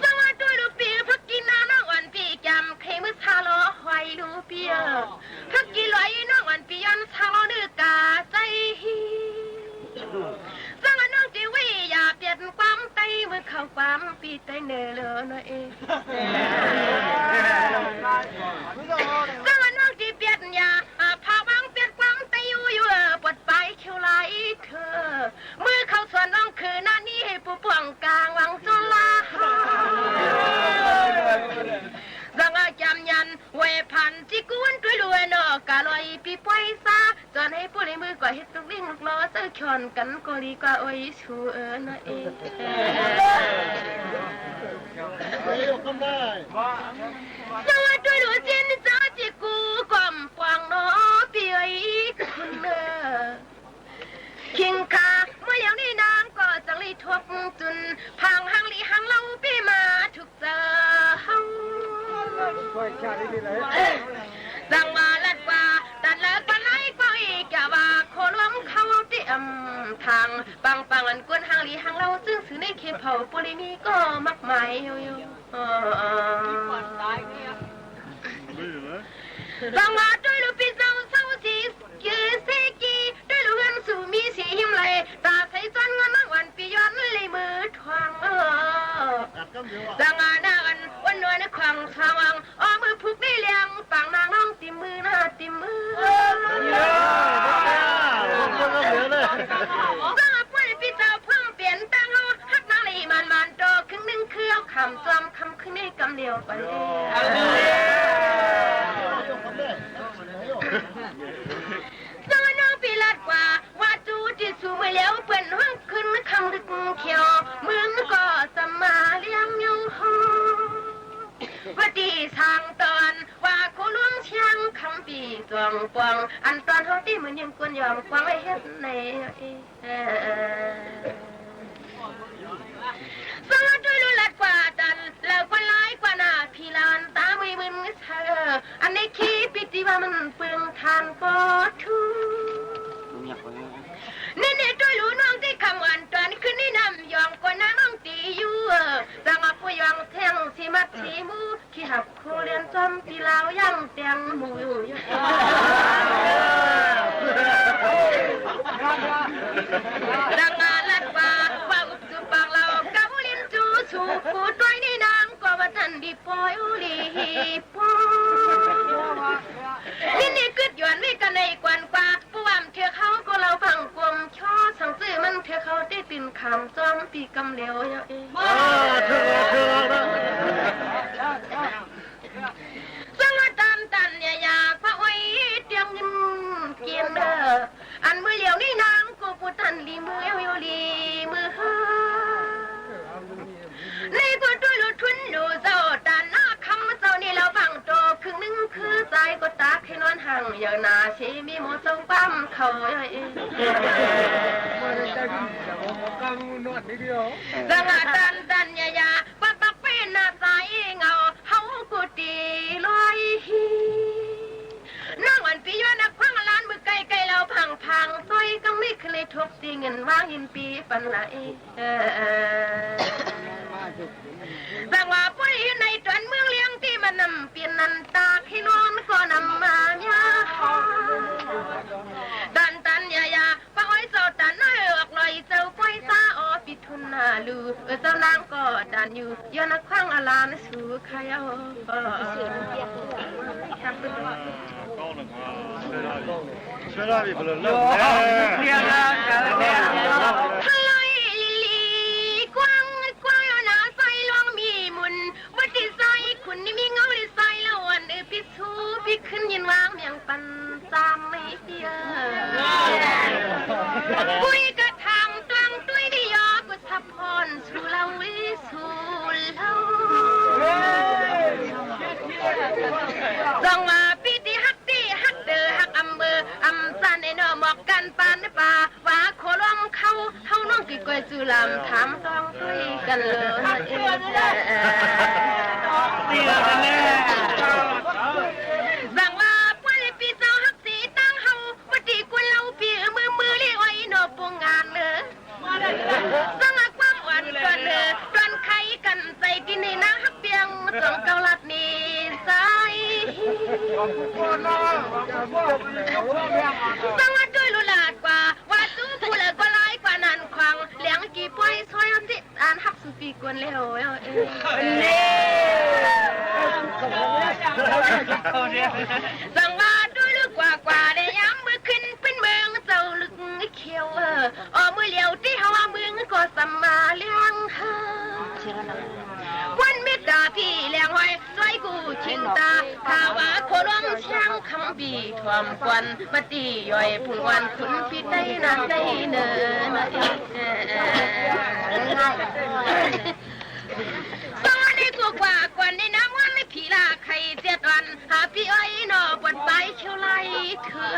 สวัสดีลูกปีพักกินน้ำน้องวันปีจำใครมือชาล้อหอยลูกเปียพักกินลอยน้องวันปียันชาล้อเนื้อกาใจสวัสดีน้องจีวีอย่าเปลี่ยนความไตเมื่อเข้าความปีไตเนอเลยเองสวัสดีน้องจีเปลี่ยนอย่าพาวังเปลี่ยนความไตอยู่ปวดไปเขียวไหลเธอเมื่อเข้าส่วนน้องคือหน้านี้ให้ผู้ป่วงกลางวังจุฬาสังอาจำยันเวพันที่กวนด้วยรวยนอกกะลอยปีปอยซาจนให้ผู้ในมือกว่าเฮ็ดตุกลิ่งลูกล้อเสื้อชอนกันก็ดีกว่าโอ้ยชูนะเองสวัสดีดูเจนจ้าจิกูกล่อมปวงน้อปีไอ้คุณเนอคิงคาเมื่ออย่างนี้นางก็จังลีทบจุนพังหังลีหังเล่าปีมาถูกเจอสังวาลัดว่าตัดเลิกปนไหนก็อีกอย่าว่าโคล้มเข้าเตี้ยมทางปังอันกวนหังลีหังเล่าซึ่งสื่อในเคเผาปุริมีก็มักหมายอยู่สังวาด้วยลูกปีเศร้าสีกีเซกีด้วยลูกเงินสู่มีสีหิมไหลตาใส่จนเงินวันปีย้อนเลยมือทวงสังอาหน้ากันวันนวลในควางสว่างมือผูกได้เลี้ยงปังนางน้องติมมือหน้าติมมือสังอาป่วยปีเจ้าเพิ่งเปลี่ยนตั้งเอาฮักนางเลยมันโตครึ่งหนึ่งคือเอาคำจำคำขึ้นในกำเดียวไปสังอาน้องปีลัดกว่าว่าจูที่สูมาแล้วเปิ่นห้องขึ้นคำดึกเขียวมือ องปวงอันตอนเฮาที่มันยังกวนยอมกวางไว้เฮ็ดในสวัสดีลุลัดกว่าดันแล้วก็ร้ายกว่าหน้าพี่ลานตาไม่มึนเธออันในขี้ปิติว่ามันเปลืองทานก็ทูนี่ด้วยรู้น้องที่คำวันตอนขึ้นนี่นำยองก็น้องตีอยู่จังหวะผู้ยองแทงสีมัดสีมูขี้หับคู่เรียนจอมปีลาวยังเตียงหมูอยู่ดังมาลัดว่าอุบจูปากเรากับลิ้นจูชูกูตัวนี่นางก็ว่าทันดีปอยอุลีปอยนี่กึดหยวนวิกันในกวนกว่าผู้วามเธอเขาก็เราพังกลมช่อสังซื้อมันเธอเขาได้ตินคำจอมปีกำเหลวเยอะเองสังตันอย่าอยากพระอ้อยเตียงเงินเกียงเด้ออันมือเหลียวนี่นางก็พูดทันลีมืออยู่ลีมือในก็ด้วยรถทุนดูเจ้าตาหน้าคำเจ้านี่เราบังโตครึ่งนึงคือใจก็ตาให้นอนห่างอย่างนาชีมีหมดทรงปั้มเขาเองสังตันอย่าปักเป็นหน้าใจเงาเฮากูตีลอยน้องวันปีย้อนนักพังล้านมือไกลเราพังซอยกังไม่เคยทบตีเงินว่างหินปีปันไหลสังว่าปุ้ยในตอนเมืองเลี้ยงที่มันนำเปลี่ยนนันตาให้นอนก็นำมาเนี่ยตันอย่าป้าอ้อยเจ้าตันน้อยออกลอยเจ้าก้อยซาออปิทุนนาลูเจ้านางก็ดันอยู่ย้อนนักพังอลานสู่ใครเอาช่วยเราอีกคนละเรื่องทะเลกว้างนะใส่ลวงมีมุนวัดที่ใส่คุณนี่มีเงาที่ใส่ละวันพี่ชูพี่ขึ้นยินวางเมียงปันจามไม่เพียปุ้ยกระทำตรังด้วยที่ยอกุศลพรสู่เราสู่เราจังว่าพี่ที่ฮักเดอฮักอำเภออำสันไอ้นอหมอกกันปานป่าว่าโคลองเขาน้องกี่ก้อยจุลำถามต้องคุยกันเลยสั่งว่าป้าพี่เจ้าฮักสีตั้งเฮาวัดดีกวนเราพี่มือเลี้ยไว้นอปงงานเลยสั่งความหวานก่อนเลยตอนไข่กันใส่กินในน้ำฮักเปียงสองเกาลัดนี่ใส่สังว่าด้วยลุลาดกว่าว่าจู้ผู้เลยก็ร้ายกว่านั้นควังเลี้ยงกี่ป่วยซอยติดอ่านฮักสุปีกวนเลี้ยวสังว่าด้วยลึกกว่าได้ย้ำมือขึ้นเป็นเมืองเจ้าลึกเขียวมือเลี้ยวที่เขาว่าเมืองก็สัมมาเลี้ยงวันเมตตาพี่เลี้ยงไว้ซอยกูชินตาข่าวว่าโคลองช่างคำบีทวมควันมาตีย่อยพุ่งวันคุณพี่ได้นานได้เนินตอนนี้กูกว่าในน้ำวันไม่ผีลาใครเจ็ดวันหาพี่อ้อยนอบนไปเชียวไล่เธอ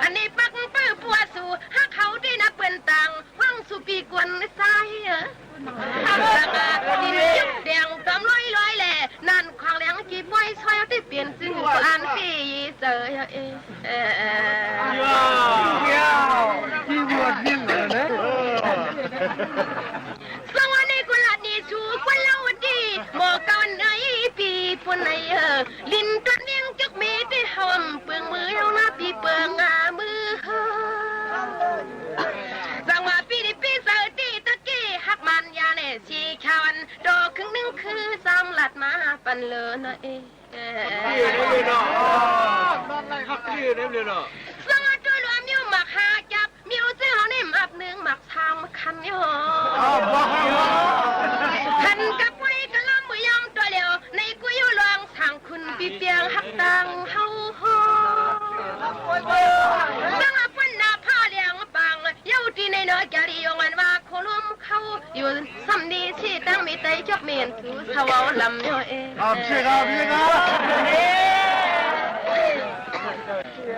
อันนี้ปักปื้อปัวสู่หาเขาได้นับเป็นตังว่างสุปีกวนใส่ดินยุบแดงกำลอยแหล่นั่นควางแหลงกี่ป่วยซอยที่เปลี่ยนซึ่งอ่านปีเจอที่บวชยิ่งเลยนะสวัสดีกุลาดีชูกุลาวดีหมอกันไอปีปุ่นไอลินตัดเนียงจักเมที่หอมเปลืองมือเอาหน้าปีเปลืองมือสังว่าปีนี้ปีเสร์ตีตะกี้หักมันยาเนชีขวันดอกครึ่งนึงคือซ้ำหลัดมาปันเลยนะสังว่าตัวรวมยิ้วหมักหาจับมิ้วเจ้าเนี่ยหมักหนึ่งหมักทางมาคันอยู่คันกับไว้กะล้ำมือยองตัวเดียวในกุยลวงทางคุณปีเปียงหักตังเฮาสังว่าปุ่นนาผ้าเลี้ยงปังเย้าที่ในน้อยแกลียงวันว่าโคลมเขาอยู่ซ้ำดีที่ตั้งมีใจจบเมียนถือสวาวลำเนาะพี่ครับ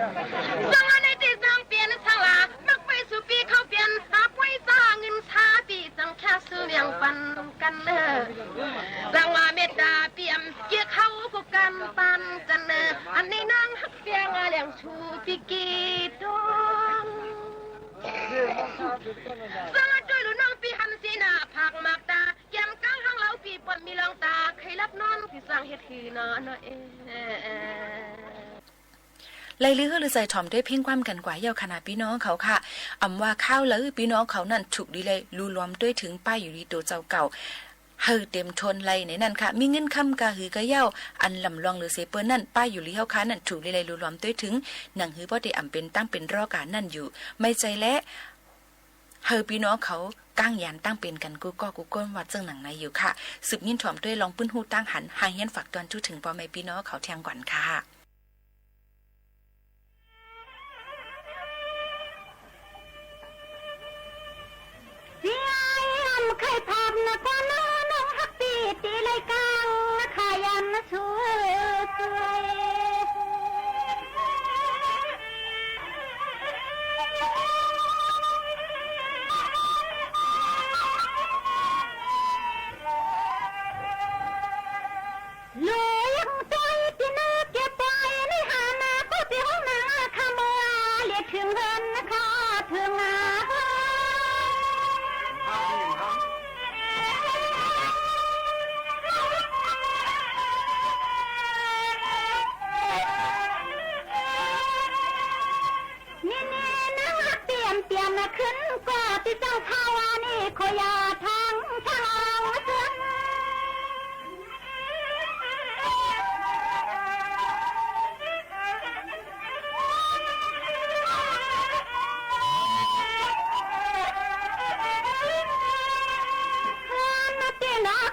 สังในที่สังเปลี่ยนสังลามักไปสู่ปีเขาเปลี่ยนหาป่วยซาเงินชาปีสังแค่ซื้อเลี้ยงปันกันเนอสังว่าเมตตาเปี่ยมเกี่ยเขาพบกันปันกันเนออันนี้นางฮักเปียงเลี้ยงชูปีกีดงสังจุยลุน้องปีหันสีนาผักหมากตาแก้มก้างห้างเหลาปีปนมีลองตาใครรับนอนพี่สังเฮ็ดคือนอนเอไล่ลือหรือใส่ถ่อมด้วยเพ่งความกันกว่าเยาวขนาดพี่น้องเขาค่ะอำว่าข้าวแล้วพี่น้องเขานั่นถูกดีเลยรูรวมด้วยถึงป้ายอยู่ดีตัวเจ้าเก่าเฮอเต็มทนไล่ในนั่นค่ะมีเงินคำกะหือกะเย้าอันลำลองหรือเสเปิ้นนั่นป้ายอยู่ลีเฮาค้านั่นถูกดีเลยรูรวมด้วยถึงหนังหือบ่ได้อำเป็นตั้งเป็นรอการนั่นอยู่ไม่ใจและเฮอพี่น้องเขาก้างยานตั้งเป็นกันกูก็กูก้นวัดเจิงหนังในอยู่ค่ะสืบยินถ่อมด้วยลองปื้นหูตั้งหันหางเฮียนฝากตอนทุถึงพ่อแม่พี่น้องเขาแทงก่อนค่ะเสียมเคยพบนะก็น้องฮักตีตีเลยกังนะขายันนะช่วยลุยตัวที่นึกเก็บไปในหามาก็ตีห้องนาขโมยเรียกถึงเงินนะคะถึงนาเตรียมนะขึ้นก็ที่เจ้าภาวานี่ขอยาทางเส้น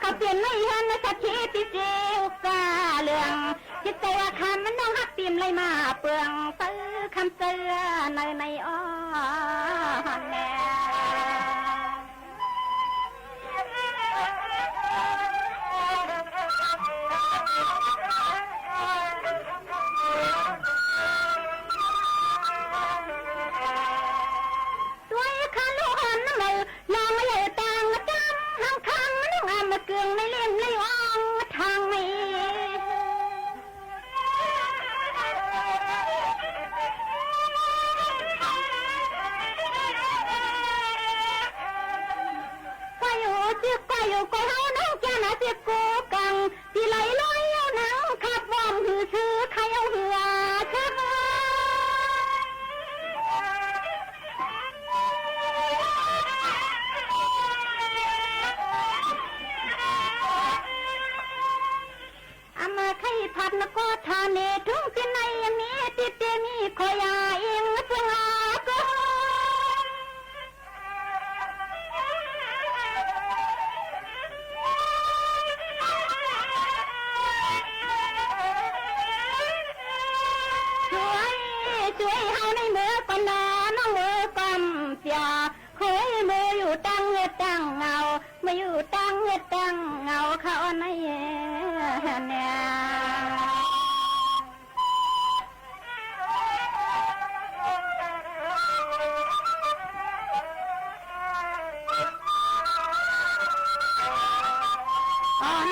เขาเปลี่ยนไม่เห็นสักทีที่เจียวกาเรื่องจิตใจว่าคันมันน้องฮักเตรียมเลยมาเปลืองซื้อคำเตือนในอ้อแน่ด้วยคันลูกหันน้ำมือน้องไม่ใหญ่ตังจำหังคังน้องอามาเกลืองในเล่มในอ่องทางนี้อยู่ก็เฮาน้องแก่น่ะสิกูกังที่ไหลลอยเอาหนังขับวอมหือชื่อใครเอาเหือชักอามาไข่ผัดนะก็ทานเนทุ่งสิในอย่างนี้ติดเตมีคอยาเองเพิ่งอาก็ช่วยเฮาในมือก่อนนะน้องมือกำเสียเคยมืออยู่ตั้งตั้งเงามาอยู่ตั้งตั้งเงาเขาในเนี่ย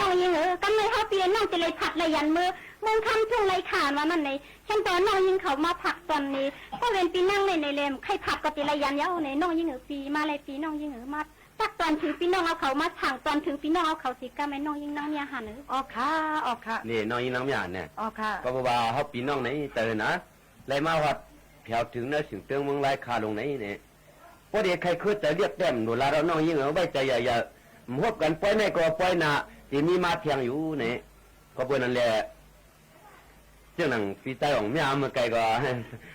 น้องยิงกันเลยเขาเปลี่ยนน้องจะเลยผัดเลยยันมือมึงคำทุ่งไรขานว่ามันในฉันตอนน้องยิงเขามาผักตอนนี้ก็เป็นปีนั่งในเลมใครผักก็ตีไรยันเย้าในน้องยิงปีมาเลยปีน้องยิงมาตักตอนถึงปีน้องเอาเขามาถังตอนถึงปีน้องเอาเขาสิก้าไม่น้องยิงน้องเนี่ยหันออกค่ะออกค่ะนี่น้องยิงน้องยานเนี่ยออกค่ะก็บอกว่าเขาปีน้องไหนเตอนะไรมาวัดแถวถึงเนื้อถึงเตืองเมืองไรคาลงไหนเนี่ยพอเด็กใครคือจะเรียกแต้มหนูลาเราน้องยิงเอาไว้ใจอย่าพบกันปล่อยไม่ก็ปล่อยนะที่มีมาเพียงอยู่เนี่ยก็เพื่อนนั่นแหละเจ้าหนังปีใต้ของแม่เมื่อไกลก็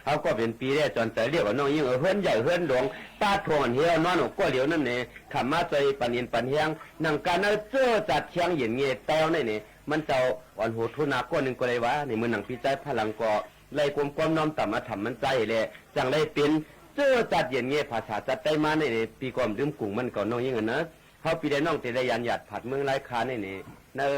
เขาก็เป็นปีแรกจนแต่เรียกว่าน้องยิ่งเฮือนใหญ่เฮือนหลวงตาทวนเฮียนอนก็เหลียวนั่นเนี่ยขำมาใจปันเย็นปันเฮียงหนังการเอาเจอจัดเชียงเย็นเงี้ยเต้าเนี่ยมันเจ้าอ่อนหัวทุนาก้อนหนึ่งก็เลยวะในมือหนังปีใต้พลังก็ไล่ความน้อมต่ำมาทำมันใจเลยจังไล่เป็นเจอจัดเย็นเงี้ยภาษาจัดได้มาในปีก่อนดื่มกุ้งมันก่อนน้องยิ่งนะเขาปีได้น้องแต่ได้ยันหยาดผัดเมืองไรคาเนี่ยเนอ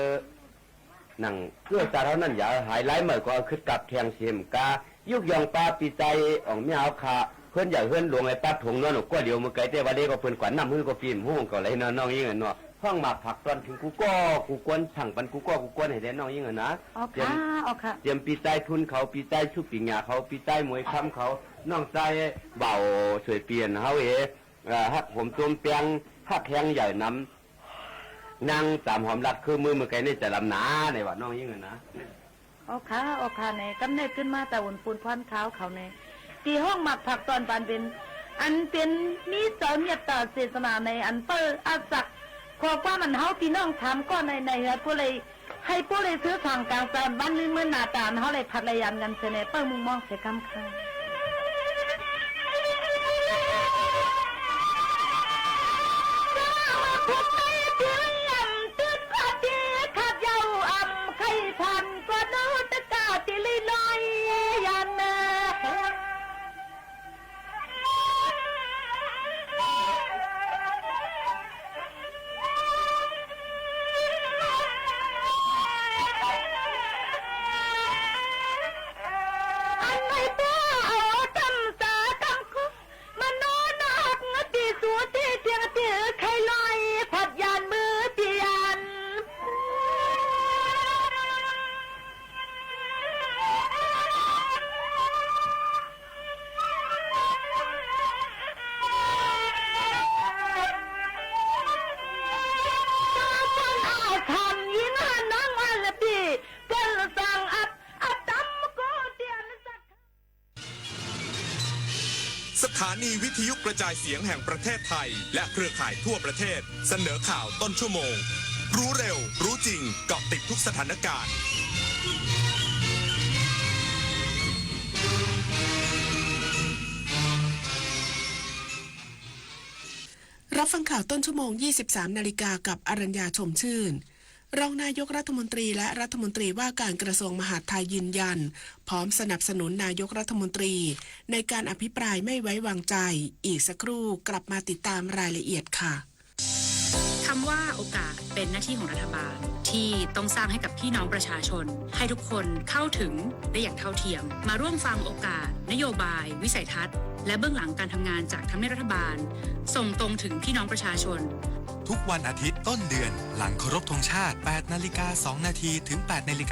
หนังเพื่อตาเท่านั้นอย่าหายไล่เมื่อก็คือกับแทงเสียมกา ยุกยองปลาปีใจอ่องไม่เอาขาเพื่อนอยากเพื่อนหลวงไอ้ป้าถงนอนก็เดี๋ยวมือไก่แต่ว่าเด็กก็เพื่อนกว่าน้ำมือก็ฟิล์มห้องก็ไรน้องยิ่งเนาะห้องมาผักตอนถึงกูกวนสั่งปันกูกวนให้ได้น้องยิ่งนะเตรียมปีใจทุนเขาปีใจชุบปีหงาเขาปีใจมวยค้ำเขาน้องใจเบาสวยเปลี่ยนเขาฮักผมต้มเปียงฮักแข้งใหญ่น้ำนั่งตามหอมรัดคือมือไก่นี่จะลำหนาในวัดน้องยิ่งนะเอาขาในกำเนิดขึ้นมาแต่อุ่นปูนพรเขาในที่ห้องหมักผักตอนปานเป็นอันเป็นมีเสาเมียตาเศษนาในอันเปิดอาศักขอว่ามันเฮาพี่น้องถามก็ในผู้เลยให้ผู้เลยซื้อทางกลางแฟนบ้านนี้เมื่อนาตาเขาเลยผัดระยำกันเสนเปิดมุงมองเสียคำค่ะสถานีวิทยุกระจายเสียงแห่งประเทศไทยและเครือข่ายทั่วประเทศเสนอข่าวต้นชั่วโมงรู้เร็วรู้จริงเกาะติดทุกสถานการณ์รับฟังข่าวต้นชั่วโมง 23 นาฬิกากับอรัญญาชมชื่นรองนายกรัฐมนตรีและรัฐมนตรีว่าการกระทรวงมหาดไทยยืนยันพร้อมสนับสนุนนายกรัฐมนตรีในการอภิปรายไม่ไว้วางใจอีกสักครู่กลับมาติดตามรายละเอียดค่ะคำว่าโอกาสเป็นหน้าที่ของรัฐบาลที่ต้องสร้างให้กับพี่น้องประชาชนให้ทุกคนเข้าถึงได้อย่างเท่าเทียมมาร่วมฟังโอกาสนโยบายวิสัยทัศน์และเบื้องหลังการทำงานจากทำเนียบรัฐบาลส่งตรงถึงพี่น้องประชาชนทุกวันอาทิตย์ต้นเดือนหลังเคารพธงชาติ 8:02 นาทีถึง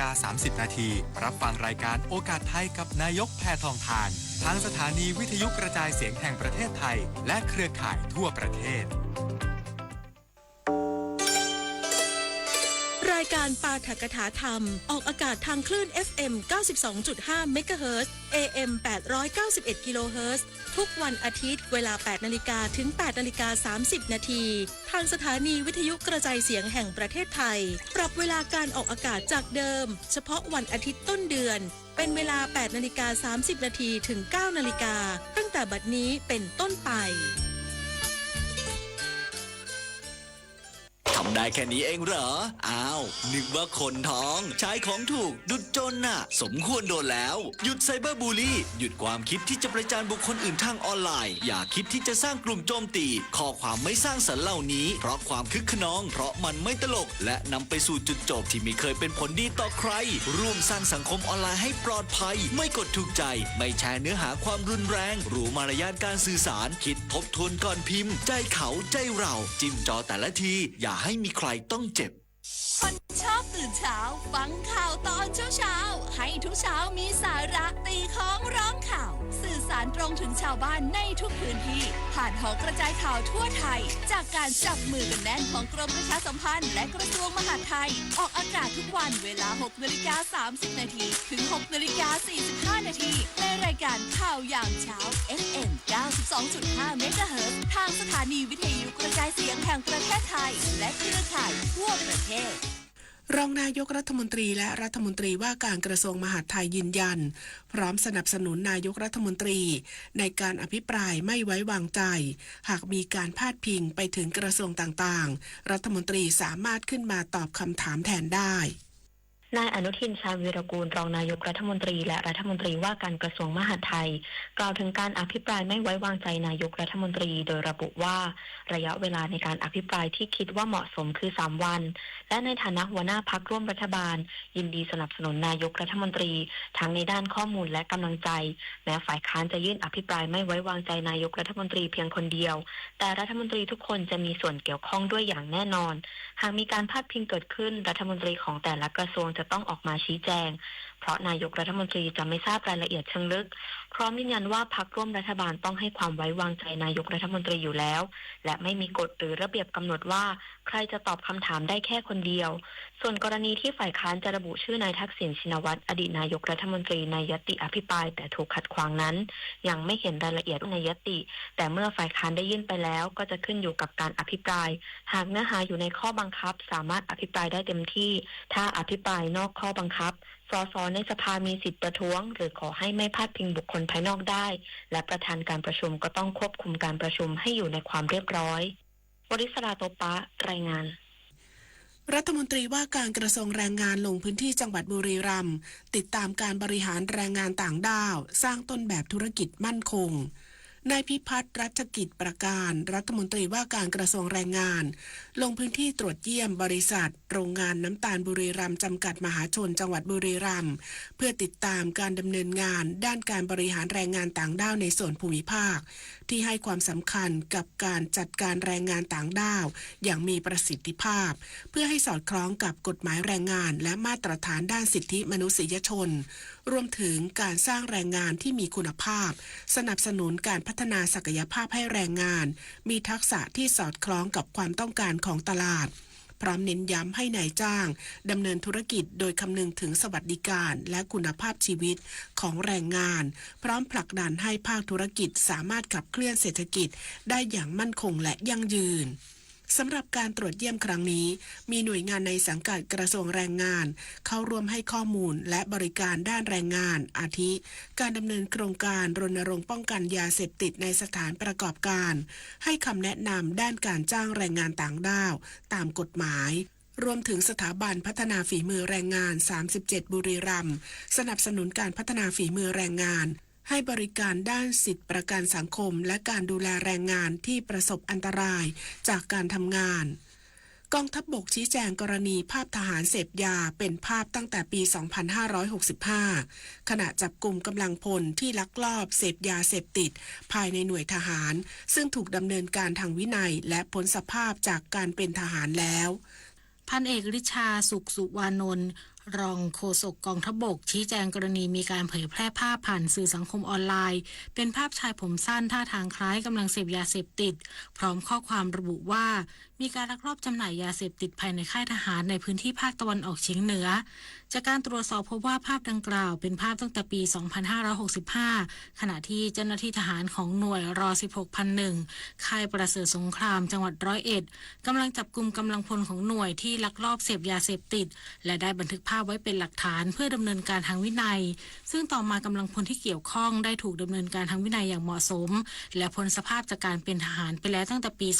8:30 นาทีรับฟังรายการโอกาสไทยกับนายกแพทองธารทางสถานีวิทยุกระจายเสียงแห่งประเทศไทยและเครือข่ายทั่วประเทศรายการปาฐกถาธรรมออกอากาศทางคลื่น FM 92.5 เมกะเฮิรตซ์ AM 891 กิโลเฮิรตซ์ทุกวันอาทิตย์เวลา 8 นาฬิกาถึง 8 นาฬิกา 30 นาทีทางสถานีวิทยุกระจายเสียงแห่งประเทศไทยปรับเวลาการออกอากาศจากเดิมเฉพาะวันอาทิตย์ต้นเดือนเป็นเวลา 8 นาฬิกา 30 นาทีถึง 9 นาฬิกาตั้งแต่บัดนี้เป็นต้นไปทำได้แค่นี้เองเหรออ้าวนึกว่าคนท้องใช้ของถูกดุจจนน่ะสมควรโดนแล้วหยุดไซเบอร์บูลลี่หยุดความคิดที่จะประจานบุคคลอื่นทางออนไลน์อย่าคิดที่จะสร้างกลุ่มโจมตีข้อความไม่สร้างสรรค์เหล่านี้เพราะความคึกขนองเพราะมันไม่ตลกและนำไปสู่จุดจบที่ไม่เคยเป็นผลดีต่อใครร่วมสร้างสังคมออนไลน์ให้ปลอดภัยไม่กดถูกใจไม่แชร์เนื้อหาความรุนแรงรู้มารยาทการสื่อสารคิดทบทวนก่อนพิมพ์ใจเขาใจเราจิ้มจอแต่ละทีอย่าให้มีใครต้องเจ็บคนชอบตื่นเช้าฟังข่าวตอนเช้าให้ทุกเช้ามีสาระตีของร้องข่าวสื่อสารตรงถึงชาวบ้านในทุกพื้นที่ผ่านหอกระจายข่าวทั่วไทยจากการจับมือกันแน่นของกรมประชาสัมพันธ์และกระทรวงมหาดไทยออกอากาศทุกวันเวลา 6:30 นาทีถึง 6:45 นาทีในรายการข่าวยามเช้า FM 92.5 เมกะเฮิรตซ์ทางสถานีวิทยุกระจายเสียงแห่งประเทศไทยและเครือข่ายทั่วประเทศรองนายกรัฐมนตรีและรัฐมนตรีว่าการกระทรวงมหาดไทยยืนยันพร้อมสนับสนุนนายกรัฐมนตรีในการอภิปรายไม่ไว้วางใจหากมีการพาดพิงไปถึงกระทรวงต่างๆรัฐมนตรีสามารถขึ้นมาตอบคำถามแทนได้ นายอนุทินชาญวีรกูลรองนายกรัฐมนตรีและรัฐมนตรีว่าการกระทรวงมหาดไทยกล่าวถึงการอภิปรายไม่ไว้วางใจนายกรัฐมนตรีโดยระบุว่าระยะเวลาในการอภิปรายที่คิดว่าเหมาะสมคือ3วันและในฐานะหัวหน้าพรรคร่วมรัฐบาลยินดีสนับสนุนนายกรัฐมนตรีทั้งในด้านข้อมูลและกำลังใจแม้ฝ่ายค้านจะยื่นอภิปรายไม่ไว้วางใจนายกรัฐมนตรีเพียงคนเดียวแต่รัฐมนตรีทุกคนจะมีส่วนเกี่ยวข้องด้วยอย่างแน่นอนหากมีการพาดพิงเกิดขึ้นรัฐมนตรีของแต่ละกระทรวงจะต้องออกมาชี้แจงเพราะนายกรัฐมนตรีจะไม่ทราบรายละเอียดเชิงลึกพร้อมยืนยันว่าพรรคร่วมรัฐบาลต้องให้ความไว้วางใจนายกรัฐมนตรีอยู่แล้วและไม่มีกฎหรือระเบียบกำหนดว่าใครจะตอบคำถามได้แค่คนเดียวส่วนกรณีที่ฝ่ายค้านจะระบุชื่อนายทักษิณชินวัตรอดีตนายกรัฐมนตรีในยติอภิปรายแต่ถูกขัดขวางนั้นยังไม่เห็นรายละเอียดในยติแต่เมื่อฝ่ายค้านได้ยื่นไปแล้วก็จะขึ้นอยู่กับการอภิปรายหากเนื้อหาอยู่ในข้อบังคับสามารถอภิปรายได้เต็มที่ถ้าอภิปรายนอกข้อบังคับส.ส.ในสภามีสิทธิประท้วงหรือขอให้ไม่พาดพิงบุคคลภายนอกได้และประธานการประชุมก็ต้องควบคุมการประชุมให้อยู่ในความเรียบร้อยวริศราโตปะรายงานรัฐมนตรีว่าการกระทรวงแรงงานลงพื้นที่จังหวัดบุรีรัมย์ติดตามการบริหารแรงงานต่างด้าวสร้างต้นแบบธุรกิจมั่นคงนายพิพัฒน์รัชกิจประการรัฐมนตรีว่าการกระทรวงแรงงานลงพื้นที่ตรวจเยี่ยมบริษัทโรงงานน้ำตาลบุรีรัมย์จำกัดมหาชนจังหวัดบุรีรัมย์เพื่อติดตามการดำเนินงานด้านการบริหารแรงงานต่างด้าวในส่วนภูมิภาคที่ให้ความสำคัญกับการจัดการแรงงานต่างด้าวอย่างมีประสิทธิภาพเพื่อให้สอดคล้องกับกฎหมายแรงงานและมาตรฐานด้านสิทธิมนุษยชนรวมถึงการสร้างแรงงานที่มีคุณภาพสนับสนุนการพัฒนาศักยภาพให้แรงงานมีทักษะที่สอดคล้องกับความต้องการของตลาดพร้อมเน้นย้ำให้นายจ้างดำเนินธุรกิจโดยคำนึงถึงสวัสดิการและคุณภาพชีวิตของแรงงานพร้อมผลักดันให้ภาคธุรกิจสามารถขับเคลื่อนเศรษฐกิจได้อย่างมั่นคงและยั่งยืนสำหรับการตรวจเยี่ยมครั้งนี้มีหน่วยงานในสังกัดกระทรวงแรงงานเข้าร่วมให้ข้อมูลและบริการด้านแรงงานอาทิการดำเนินโครงการรณรงค์ป้องกันยาเสพติดในสถานประกอบการให้คำแนะนำด้านการจ้างแรงงานต่างด้าวตามกฎหมายรวมถึงสถาบันพัฒนาฝีมือแรงงาน37บุรีรัมย์สนับสนุนการพัฒนาฝีมือแรงงานให้บริการด้านสิทธิประกันสังคมและการดูแลแรงงานที่ประสบอันตรายจากการทำงานกองทัพบกชี้แจงกรณีภาพทหารเสพยาเป็นภาพตั้งแต่ปี 2565 ขณะจับกลุ่มกำลังพลที่ลักลอบเสพยาเสพติดภายในหน่วยทหารซึ่งถูกดำเนินการทางวินัยและพ้นสภาพจากการเป็นทหารแล้วพันเอกฤชาสุขสุวานนท์รองโฆษกกองทัพบกชี้แจงกรณีมีการเผยแพร่ภาพผ่านสื่อสังคมออนไลน์เป็นภาพชายผมสั้นท่าทางคล้ายกำลังเสพยาเสพติดพร้อมข้อความระบุว่ามีการลักลอบจำหน่ายยาเสพติดภายในค่ายทหารในพื้นที่ภาคตะวันออกเฉียงเหนือจากการตรวจสอบพบว่าภาพดังกล่าวเป็นภาพตั้งแต่ปี 2565 ขณะที่เจ้าหน้าที่ทหารของหน่วยร16,001 ค่ายประเสริฐสงครามจังหวัด101กำลังจับกุมกำลังพลของหน่วยที่ลักลอบเสพยาเสพติดและได้บันทึกภาพไว้เป็นหลักฐานเพื่อดำเนินการทางวินัยซึ่งต่อมากำลังพลที่เกี่ยวข้องได้ถูกดำเนินการทางวินัยอย่างเหมาะสมและพ้นสภาพจากการเป็นทหารไปแล้วตั้งแต่ปี 2566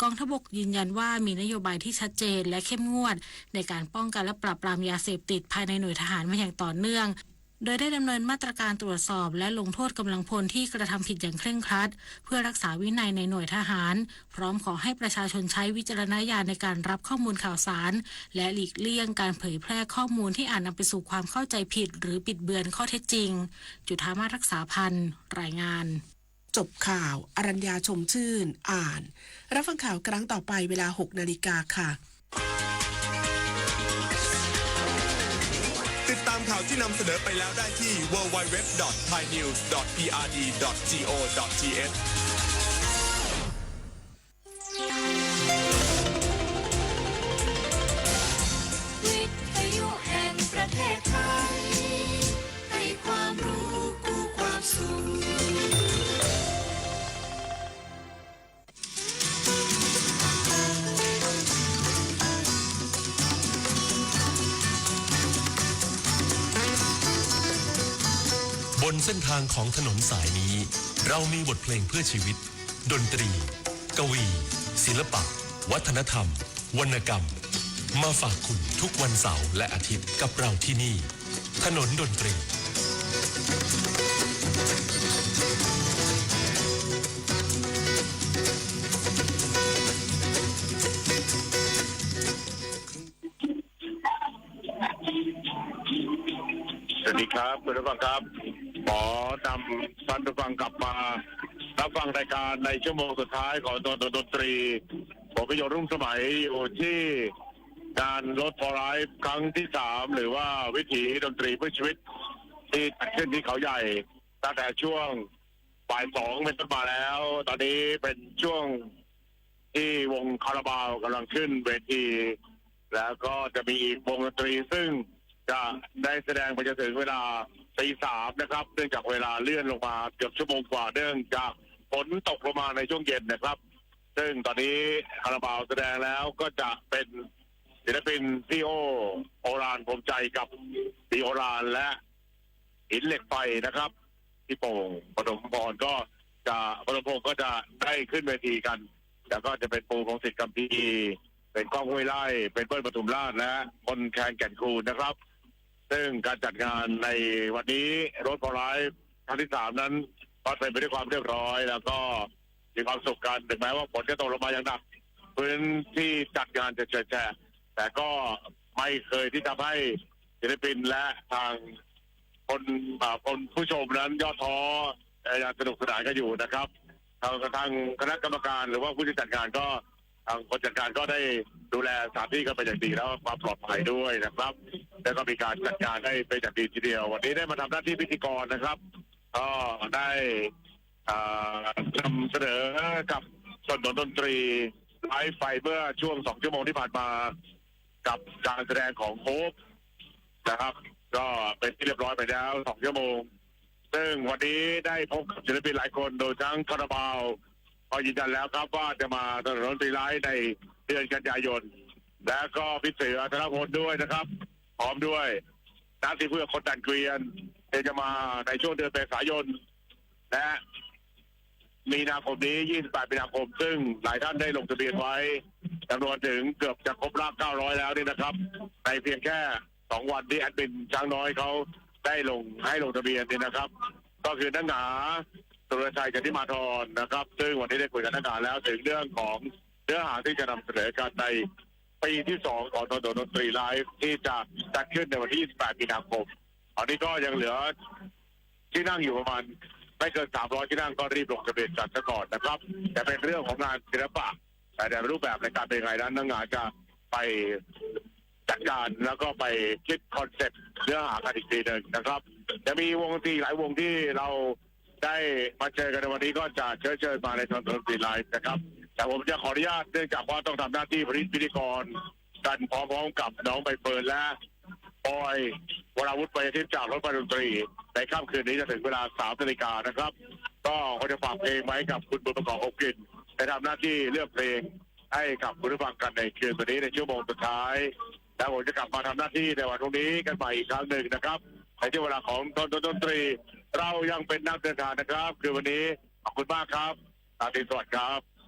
กองทัพบกยืนยันว่ามีนโยบายที่ชัดเจนและเข้มงวดในการป้องกันและปราบปรามยาเสพติดภายในหน่วยทหารมาอย่างต่อเนื่องโดยได้ดำเนินมาตรการตรวจสอบและลงโทษกำลังพลที่กระทำผิดอย่างเคร่งครัดเพื่อรักษาวินัยในหน่วยทหารพร้อมขอให้ประชาชนใช้วิจารณญาณในการรับข้อมูลข่าวสารและหลีกเลี่ยงการเผยแพร่ข้อมูลที่อาจนำไปสู่ความเข้าใจผิดหรือบิดเบือนข้อเท็จจริงจุฑามาศรักษาพันธ์รายงานจบข่าวอรัญญาชมชื่นอ่านรับฟังข่าวครั้งต่อไปเวลา 6 นาฬิกาค่ะติดตามข่าวที่นำเสนอไปแล้วได้ที่ www.thainews.prd.go.th วิทยุแห่งประเทศไทยให้ความรู้กู้ความสุขบนเส้นทางของถนนสายนี้เรามีบทเพลงเพื่อชีวิตดนตรีกวีศิลปะวัฒนธรรมวรรณกรรม มาฝากคุณทุกวันเสาร์และอาทิตย์กับเราที่นี่ถนนดนตรีสวัสดีครับคุณผู้ฟังครับขอนำท่านผู้ฟังกลับมารับฟังรายการในชั่วโมงสุดท้ายของดนตรีผมประโยชน์รุ่งสมัยอยู่ที่การรถฟอร์ไลฟ์ครั้งที่3หรือว่าวิถีดนตรีเพื่อชีวิตที่จัดขึ้นที่เขาใหญ่ตั้งแต่ช่วงบ่าย2เป็นต้นมาแล้วตอนนี้เป็นช่วงที่วงคาราบาวกำลังขึ้นเวทีแล้วก็จะมีอีกวงดนตรีซึ่งจะได้แสดงไปจนถึงเวลาตี 3นะครับเนื่องจากเวลาเลื่อนลงมาเกือบชั่วโมงกว่าเนื่องจากฝนตกลงมาในช่วงเย็นนะครับซึ่งตอนนี้คาราบาวแสดงแล้วก็จะเป็นศิลปินพี่โอรานผมใจกับพี่โอรานและหินเหล็กไฟนะครับพี่โป่งปฐมพรก็จะปฐมพงศ์ก็จะได้ขึ้นเวทีกันแล้วก็จะเป็นปูของศิษย์กัมพีเป็นก้องห้วยไร่เป็นเปิ้ลปทุมราชและคนแคนแก่นคูนนะครับซึ่งการจัดงานในวันนี้รถฟอร์ไลฟ์ครั้งที่3นั้นก็เป็นไปด้วยความเรียบร้อยแล้วก็มีความสุขกันถึงแม้ว่าฝนจะตกลงมาอย่างหนักพื้นที่จัดงานจะเฉยแฉะแต่ก็ไม่เคยที่ทำให้ศิลปินและทางคนผู้ชมนั้นย่อท้อยังสนุกสนานกันอยู่นะครับทางคณะกรรมการหรือว่าผู้จัดงานก็ทางคนจัดการก็ได้ดูแลสถานที่กันเป็นอย่างดีแล้วความปลอดภัยด้วยนะครับแล้วก็มีการจัดการได้เป็นอย่างดีทีเดียววันนี้ได้มาทำหน้าที่พิธีกรนะครับก็ได้นำเสนอกับดนตรีไลฟ์ไฟเมื่อช่วง2 ชั่วโมงที่ผ่านมากับการแสดงของโฮปนะครับก็เป็นที่เรียบร้อยไปแล้ว2 ชั่วโมงซึ่งวันนี้ได้พบกับศิลปินหลายคนโดยทั้งคาราบาวพอยืนยันแล้วครับว่าจะมาถนนดนตรีไลฟ์ในเดือนกันยายนและก็พี่เสือธนพลด้วยนะครับพร้อมด้วยนักที่เพื่อคนดันเกวียนจะมาในช่วงเดือนเมษายนและมีนาคมนี้28 มีนาคมซึ่งหลายท่านได้ลงทะเบียนไว้จำนวนถึงเกือบจะครบรอบ900แล้วนี่นะครับในเพียงแค่2 วันที่แอดมินช้างน้อยเขาได้ให้ลงทะเบียนนี่นะครับก็คือนักหนาสุรชัยจันทิมาธรนะครับซึ่งวันนี้ได้คุยกับนักหนาแล้วถึงเรื่องของเนื้อหาที่จะนำเสนอกันในปีที่2ของดนตรีไลฟ์ที่จะจัดขึ้นในวันที่28 มีนาคมตอนนี้ก็ยังเหลือที่นั่งอยู่ประมาณไม่เกิน300 ที่นั่งก็รีบลงทะเบียนกันซะก่อนนะครับแต่เป็นเรื่องของงานศิลปะแต่รูปแบบในการเป็นไงนั้นนักงานจะไปจัดการแล้วก็ไปคิดคอนเซ็ปต์เนื้อหากันอีกทีหนึ่งนะครับจะมีวงดนตรีหลายวงที่เราได้มาเจอกันในวันนี้ก็จะเชิญมาในดนตรีไลฟ์นะครับแต่ผมจะขออนุญาตเนื่องจากว่าต้องทำหน้าที่พิธีกรกันพร้อมๆกับน้องใบเฟิร์นและบอยวราวุฒิไปทิพย์จากรถไฟดนตรีในค่ำคืนนี้จะถึงเวลา 3 นาฬิกานะครับก็ขอจะฝากเพลงไว้กับคุณบุญประกอบอบกลิ่นได้ทำหน้าที่เลือกเพลงให้กับคุณผู้ฟังกันในคืนวันนี้ในชั่วโมงสุดท้ายแล้วผมจะกลับมาทำหน้าที่ในวันพรุ่งนี้กันใหม่อีกครั้งหนึ่งนะครับในช่วงเวลาของดนตรีเรายังเป็นนักเดินทางนะครับคือวันนี้ขอบคุณมากครับสวัสดีครับ